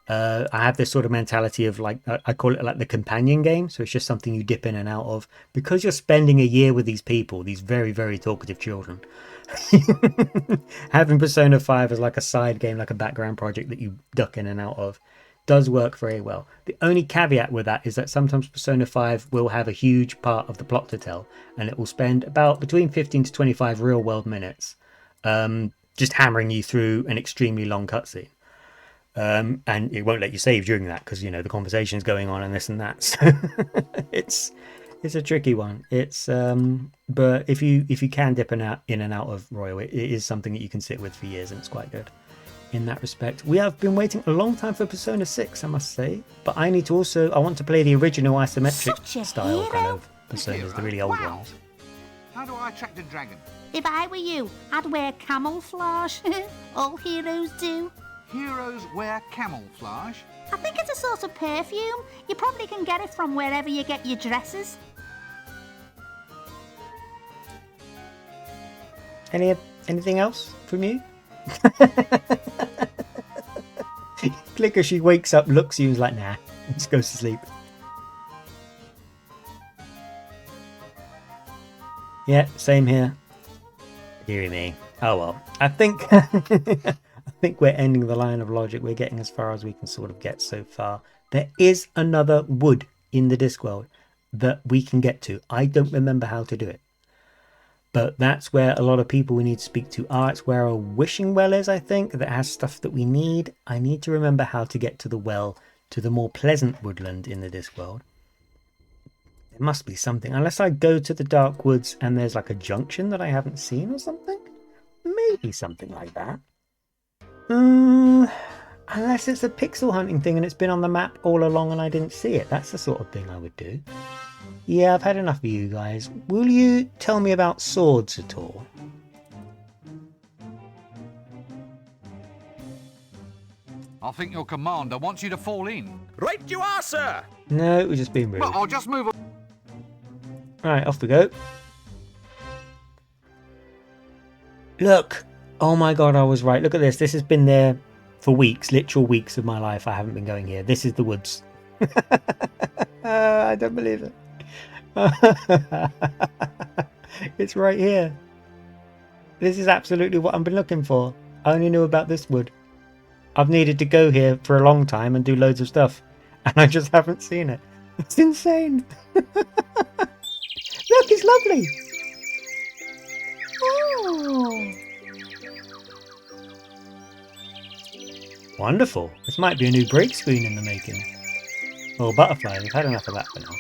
I have this sort of mentality of like, I call it like the companion game. So it's just something you dip in and out of because you're spending a year with these people, these very, very talkative children. Having Persona 5 as like a side game, like a background project that you duck in and out of, does work very well. The only caveat with that is that sometimes Persona 5 will have a huge part of the plot to tell, and it will spend about between 15 to 25 real world minutes just hammering you through an extremely long cutscene. And it won't let you save during that because, you know, the conversation's going on and this and that. So it's a tricky one. It's but if you can dip in and out of Royal, it is something that you can sit with for years, and it's quite good in that respect. We have been waiting a long time for Persona 6, I must say, but I want to play the original isometric style kind of Personas, the really old ones. How do I attract a dragon? If I were you, I'd wear camouflage. All heroes do. Heroes wear camouflage. I think it's a sort of perfume. You probably can get it from wherever you get your dresses. Anything else from you? Clicker, she wakes up, looks at you, and is like, nah, and just goes to sleep. Yeah, same here. Deary me. Oh well. I think I think we're ending the line of logic. We're getting as far as we can sort of get so far. There is another wood in the Discworld that we can get to. I don't remember how to do it. But that's where a lot of people we need to speak to are. It's where a wishing well is, I think, that has stuff that we need. I need to remember how to get to the well, to the more pleasant woodland in the Discworld. There must be something. Unless I go to the Dark Woods and there's like a junction that I haven't seen or something. Maybe something like that. Unless it's a pixel hunting thing and it's been on the map all along and I didn't see it. That's the sort of thing I would do. Yeah, I've had enough of you guys. Will you tell me about swords at all? I think your commander wants you to fall in. Right you are, sir! No, we're just being rude. Well, I'll just move on. Right, off we go. Look! Oh my god, I was right. Look at this. This has been there for weeks, literal weeks of my life. I haven't been going here. This is the woods. I don't believe it. It's right here. This is absolutely what I've been looking for. I only knew about this wood. I've needed to go here for a long time and do loads of stuff, and I just haven't seen it. It's insane. Look, it's lovely. Oh. Wonderful. This might be a new break screen in the making. Or butterfly. We've had enough of that for now.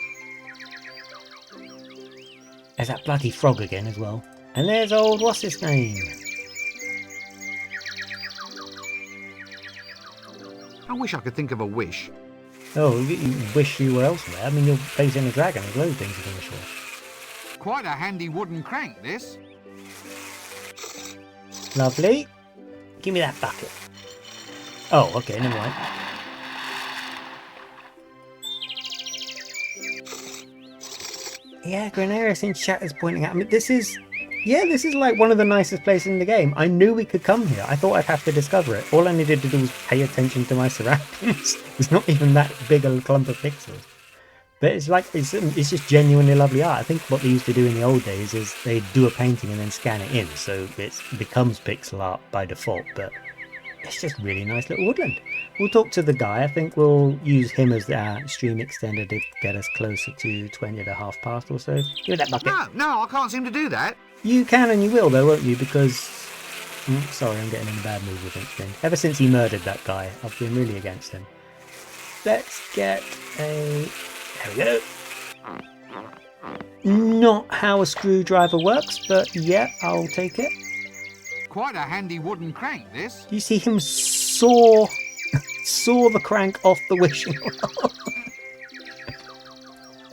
There's that bloody frog again as well. And there's old what's his name? I wish I could think of a wish. Oh, you wish you were elsewhere. I mean, you're facing a dragon. There's loads of things you can wish for. Quite a handy wooden crank, this. Lovely. Give me that bucket. Oh, okay, never mind. Yeah, Grenarius in chat is pointing out. I mean, this is like one of the nicest places in the game. I knew we could come here. I thought I'd have to discover it. All I needed to do was pay attention to my surroundings. It's not even that big a clump of pixels. But it's like, it's just genuinely lovely art. I think what they used to do in the old days is they do a painting and then scan it in. So it becomes pixel art by default. But it's just really nice little woodland. We'll talk to the guy. I think we'll use him as our stream extender to get us closer to 20 and a half past or so. Give me that bucket. No, I can't seem to do that. You can and you will though, won't you? Because... sorry, I'm getting in a bad mood with him. Ever since he murdered that guy, I've been really against him. Let's get a There we go. Not how a screwdriver works, but yeah, I'll take it. Quite a handy wooden crank, this. You see him saw the crank off the wishing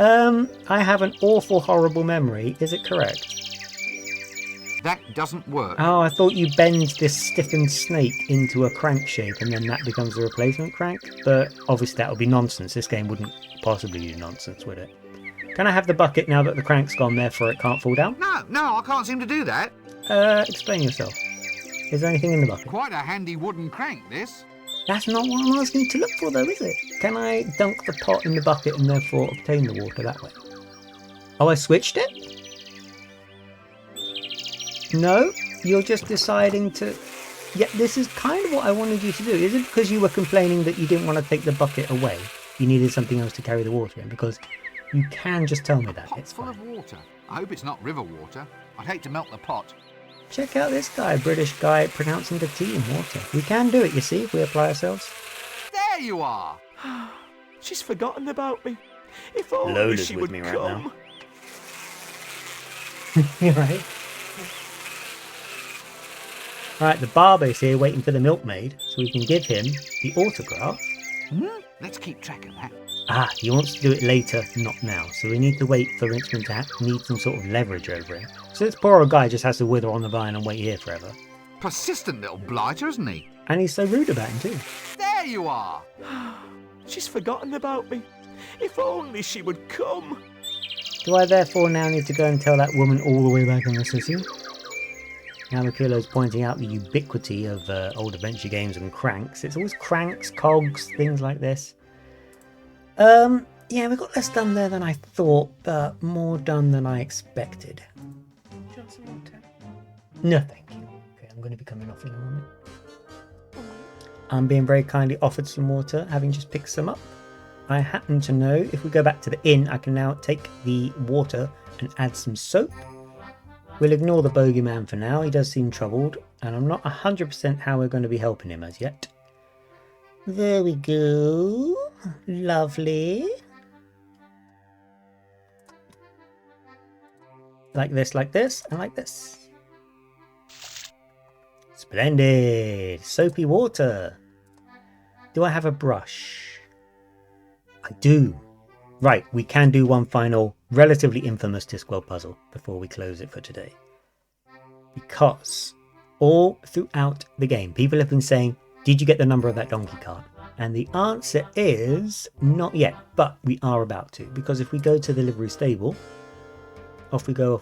well. I have an awful, horrible memory. Is it correct? That doesn't work. Oh, I thought you bend this stiffened snake into a crank shape and then that becomes a replacement crank. But obviously that would be nonsense. This game wouldn't possibly do nonsense, would it? Can I have the bucket now that the crank's gone, therefore it can't fall down? No, I can't seem to do that. Explain yourself. Is there anything in the bucket? Quite a handy wooden crank, this. That's not what I'm asking you to look for, though, is it? Can I dunk the pot in the bucket and therefore obtain the water that way? Oh, I switched it? No? You're just deciding to... Yeah, this is kind of what I wanted you to do. Is it because you were complaining that you didn't want to take the bucket away? You needed something else to carry the water in? Because you can just tell me that. Pot full of water. I hope it's not river water. I'd hate to melt the pot. Check out this guy, British guy, pronouncing the T in water. We can do it, you see, if we apply ourselves. There you are! She's forgotten about me. If only Lola's she with would me right come. now. You're right. Right, the barber's here waiting for the milkmaid, so we can give him the autograph. Let's keep track of that. Ah, he wants to do it later, not now. So we need to wait for Rincewind to need some sort of leverage over him. So this poor old guy just has to wither on the vine and wait here forever. Persistent little blighter, isn't he? And he's so rude about him too. There you are! She's forgotten about me. If only she would come. Do I therefore now need to go and tell that woman all the way back in the city? Now Makilo's pointing out the ubiquity of old adventure games and cranks. It's always cranks, cogs, things like this. Yeah, we got less done there than I thought, but more done than I expected. Do you want some water? No, thank you. Okay, I'm going to be coming off in a moment. I'm being very kindly offered some water, having just picked some up. I happen to know if we go back to the inn, I can now take the water and add some soap. We'll ignore the bogeyman for now. He does seem troubled, and I'm not 100% how we're going to be helping him as yet. There we go. Lovely. Like this, and like this. Splendid. Soapy water. Do I have a brush? I do. Right, we can do one final, relatively infamous Discworld puzzle before we close it for today. Because all throughout the game, people have been saying, did you get the number of that donkey cart? And the answer is not yet, but we are about to. Because if we go to the livery stable, off we go.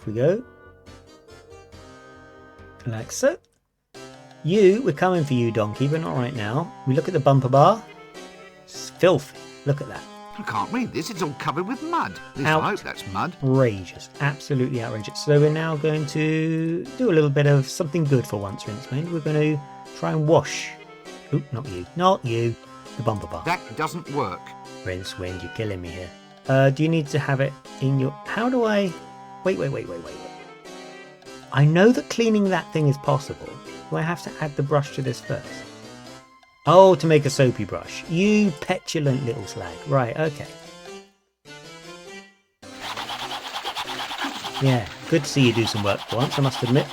Like so. We're coming for you, donkey, but not right now. We look at the bumper bar. It's filthy. Look at that. I can't read this. It's all covered with mud. At least I hope that's mud. Outrageous. Absolutely outrageous. So we're now going to do a little bit of something good for once, Rincewind. We're going to try and wash. Oop, not you. Not you. The bumper bar. That doesn't work. Rincewind, you're killing me here. Do you need to have it in your... How do I... Wait. I know that cleaning that thing is possible. Do I have to add the brush to this first? Oh, to make a soapy brush. You petulant little slag. Right, okay. Yeah, good to see you do some work for once, I must admit.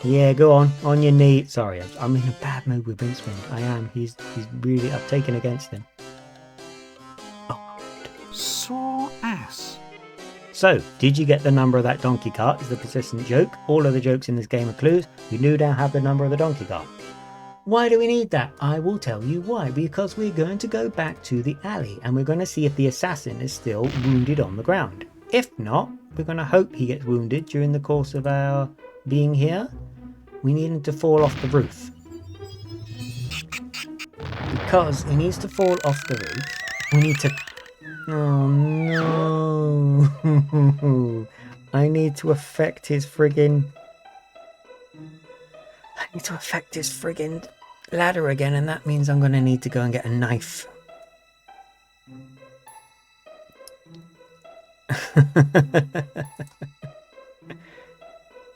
Yeah, go on your knee. Sorry, I'm in a bad mood with Rincewind. I am. He's really... I've taken against him. Oh, sore ass. So, did you get the number of that donkey cart? Is the persistent joke. All of the jokes in this game are clues. We do now have the number of the donkey cart. Why do we need that? I will tell you why. Because we're going to go back to the alley and we're going to see if the assassin is still wounded on the ground. If not, we're going to hope he gets wounded during the course of our being here. We need him to fall off the roof. Because he needs to fall off the roof, we need to... Oh no! I need to affect his friggin... ladder again, and that means I'm going to need to go and get a knife.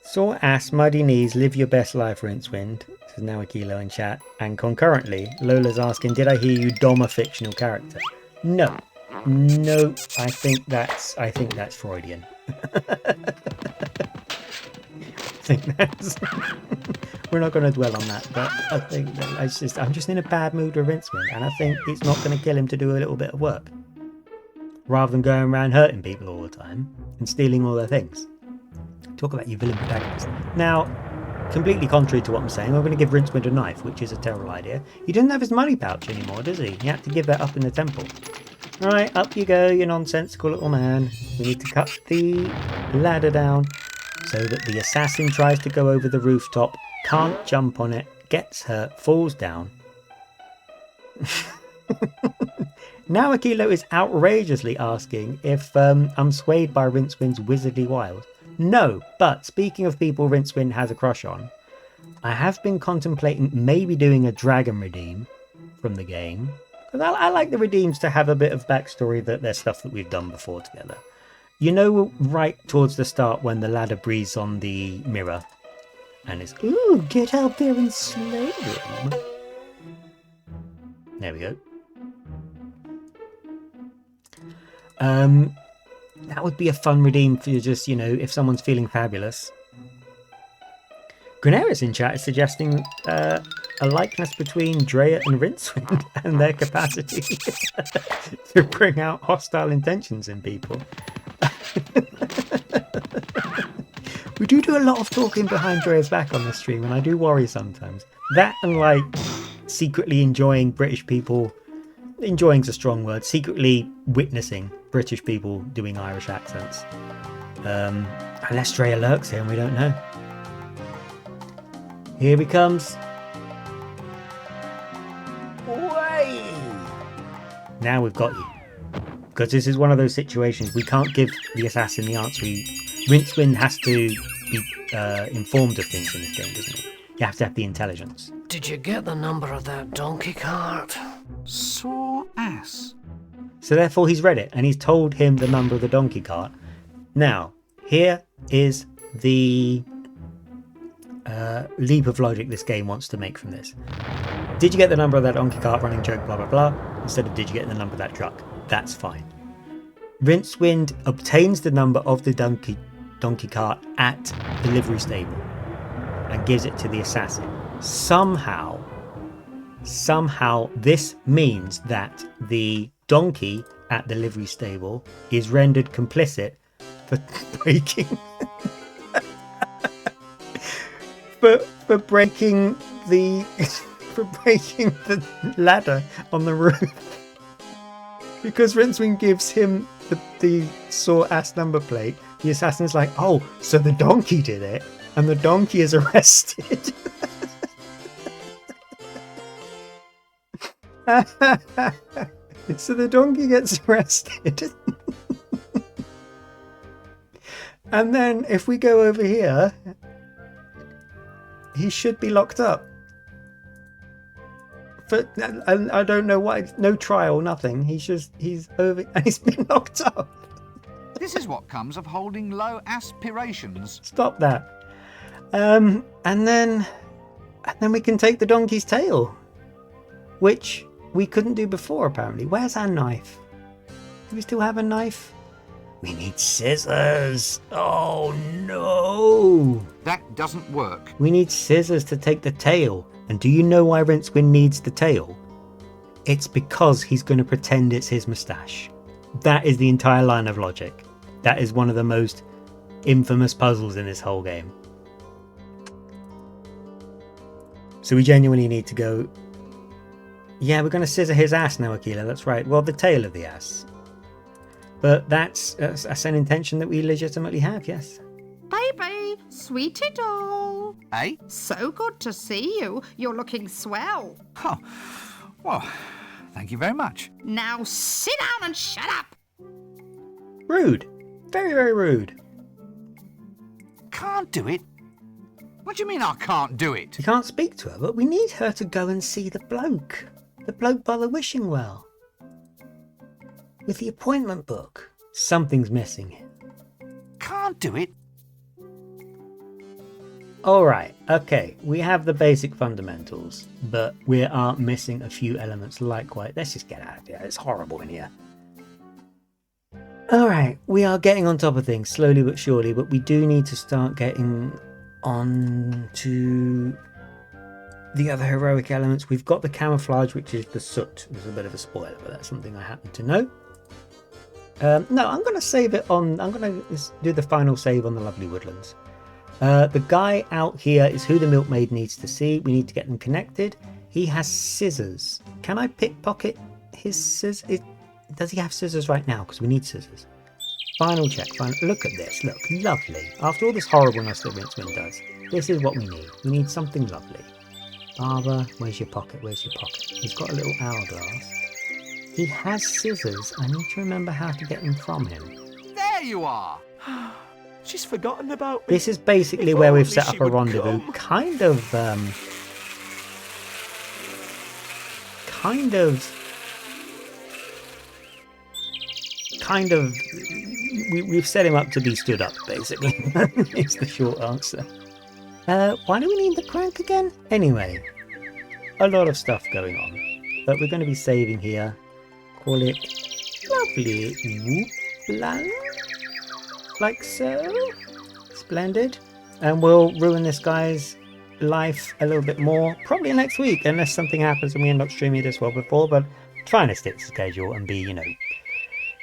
Sore ass, muddy knees, live your best life, Rincewind. This is now a kilo in chat. And concurrently, Lola's asking, did I hear you dom a fictional character? No. No, I think that's Freudian. I think that's we're not going to dwell on that, but I think that I'm just in a bad mood with Rincewind, and I think it's not going to kill him to do a little bit of work, rather than going around hurting people all the time and stealing all their things. Talk about your villain protagonist. Now, completely contrary to what I'm saying, I'm going to give Rincewind a knife, which is a terrible idea. He doesn't have his money pouch anymore, does he? He had to give that up in the temple. Right, up you go, you nonsensical little man. We need to cut the ladder down so that the assassin tries to go over the rooftop, can't jump on it, gets hurt, falls down. Now Akilo is outrageously asking if I'm swayed by Rincewind's wizardly wiles. No, but speaking of people Rincewind has a crush on, I have been contemplating maybe doing a dragon redeem from the game. Because I like the redeems to have a bit of backstory, that they're stuff that we've done before together. You know, right towards the start when the ladder breathes on the mirror and it's, ooh, get out there and slay them. There we go. That would be a fun redeem for you, just, you know, if someone's feeling fabulous. Grenaris in chat is suggesting a likeness between Drea and Rincewind and their capacity to bring out hostile intentions in people. We do a lot of talking behind Drea's back on the stream, and I do worry sometimes. That and, like, secretly enjoying British people, enjoying's a strong word, secretly witnessing British people doing Irish accents. Unless Drea lurks here and we don't know. Here he comes. Way! Now we've got you. Because this is one of those situations we can't give the assassin the answer. Rincewind has to be informed of things in this game, doesn't he? You have to have the intelligence. Did you get the number of that donkey cart? Sore ass. So therefore he's read it, and he's told him the number of the donkey cart. Now, here is the leap of logic this game wants to make from this. Did you get the number of that donkey cart, running joke, blah blah blah, instead of did you get the number of that truck? That's fine. Rincewind obtains the number of the donkey cart at the livery stable and gives it to the assassin. Somehow this means that the donkey at the livery stable is rendered complicit for breaking for breaking the ladder on the roof. Because Rincewind gives him the sore ass number plate, the assassin's like, oh, so the donkey did it, and the donkey is arrested. So the donkey gets arrested. And then if we go over here, he should be locked up. But I don't know why. No trial, nothing. He's over and he's been locked up. This is what comes of holding low aspirations. Stop that. And then we can take the donkey's tail, which we couldn't do before apparently. Where's our knife? Do we still have a knife? We need scissors. Oh no! That doesn't work. We need scissors to take the tail. And do you know why Rincewind needs the tail? It's because he's going to pretend it's his moustache. That is the entire line of logic. That is one of the most infamous puzzles in this whole game. So we genuinely need to go... Yeah, we're going to scissor his ass now, Akila. That's right. Well, the tail of the ass. But that's an intention that we legitimately have, yes. Baby, sweetie doll. Eh? So good to see you. You're looking swell. Oh, well, thank you very much. Now sit down and shut up. Rude. Very, very rude. Can't do it? What do you mean I can't do it? You can't speak to her, but we need her to go and see the bloke. The bloke by the wishing well. With the appointment book. Something's missing. Can't do it? Alright, okay, we have the basic fundamentals, but we are missing a few elements likewise. Let's just get out of here, it's horrible in here. Alright, we are getting on top of things, slowly but surely, but we do need to start getting on to the other heroic elements. We've got the camouflage, which is the soot. It's a bit of a spoiler, but that's something I happen to know. No, I'm going to save it on, I'm going to do the final save on the lovely woodlands. The guy out here is who the milkmaid needs to see. We need to get them connected. He has scissors. Can I pickpocket his scissors? Does he have scissors right now? Because we need scissors. Final check. Look at this. Look, lovely. After all this horribleness that Rincewind does, this is what we need. We need something lovely. Barber, where's your pocket? Where's your pocket? He's got a little hourglass. He has scissors. I need to remember how to get them from him. There you are. She's forgotten about me. This is basically If where we've only set she up a would rendezvous. come. Kind of. We've set him up to be stood up, basically. It's the short answer. Why do we need the crank again? Anyway, a lot of stuff going on. But we're going to be saving here. Call it lovely whoopland. Like so. Splendid. And we'll ruin this guy's life a little bit more. Probably next week, unless something happens and we end up streaming this well before. But trying to stick to schedule and be, you know,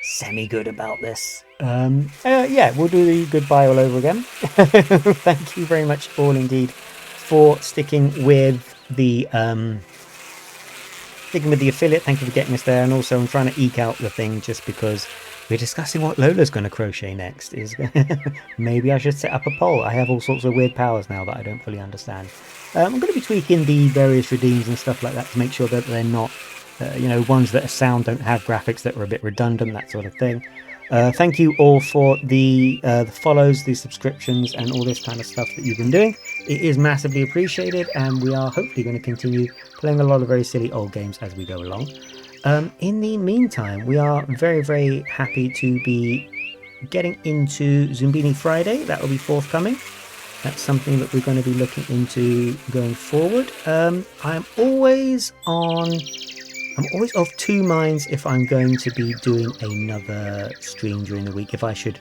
semi-good about this. Yeah, we'll do the goodbye all over again. Thank you very much all indeed for sticking with the affiliate. Thank you for getting us there, and also I'm trying to eke out the thing just because we're discussing what Lola's going to crochet next. Maybe I should set up a poll. I have all sorts of weird powers now that I don't fully understand. I'm going to be tweaking the various redeems and stuff like that to make sure that they're not you know, ones that are sound, don't have graphics, that are a bit redundant, that sort of thing. Thank you all for the follows, the subscriptions, and all this kind of stuff that you've been doing. It is massively appreciated, and we are hopefully going to continue playing a lot of very silly old games as we go along. In the meantime, we are very, very happy to be getting into Zumbini Friday. That will be forthcoming. That's something that we're going to be looking into going forward. I'm always of two minds if I'm going to be doing another stream during the week, if I should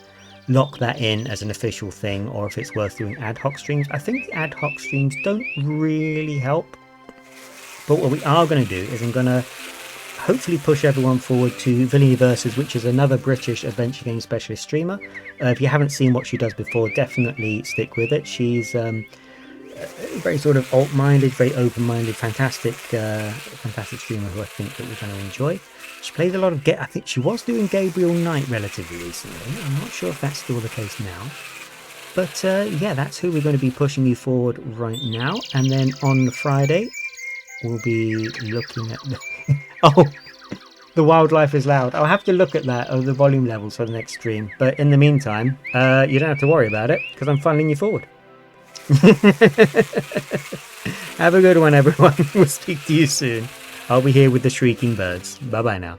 lock that in as an official thing or if it's worth doing ad hoc streams. I think the ad hoc streams don't really help, but what we are going to do is I'm going to hopefully push everyone forward to Villainy Versus, which is another British adventure game specialist streamer. If you haven't seen what she does before, definitely stick with it. She's very sort of alt-minded, very open-minded, fantastic streamer who I think that we're going to enjoy. She plays a lot of I think she was doing Gabriel Knight relatively recently. I'm not sure if that's still the case now. But yeah, that's who we're going to be pushing you forward right now. And then on the Friday, we'll be looking at oh, the wildlife is loud. I'll have to look at that, the volume levels for the next stream. But in the meantime, you don't have to worry about it because I'm funneling you forward. Have a good one, everyone. We'll speak to you soon. I'll be here with the shrieking birds. Bye bye now.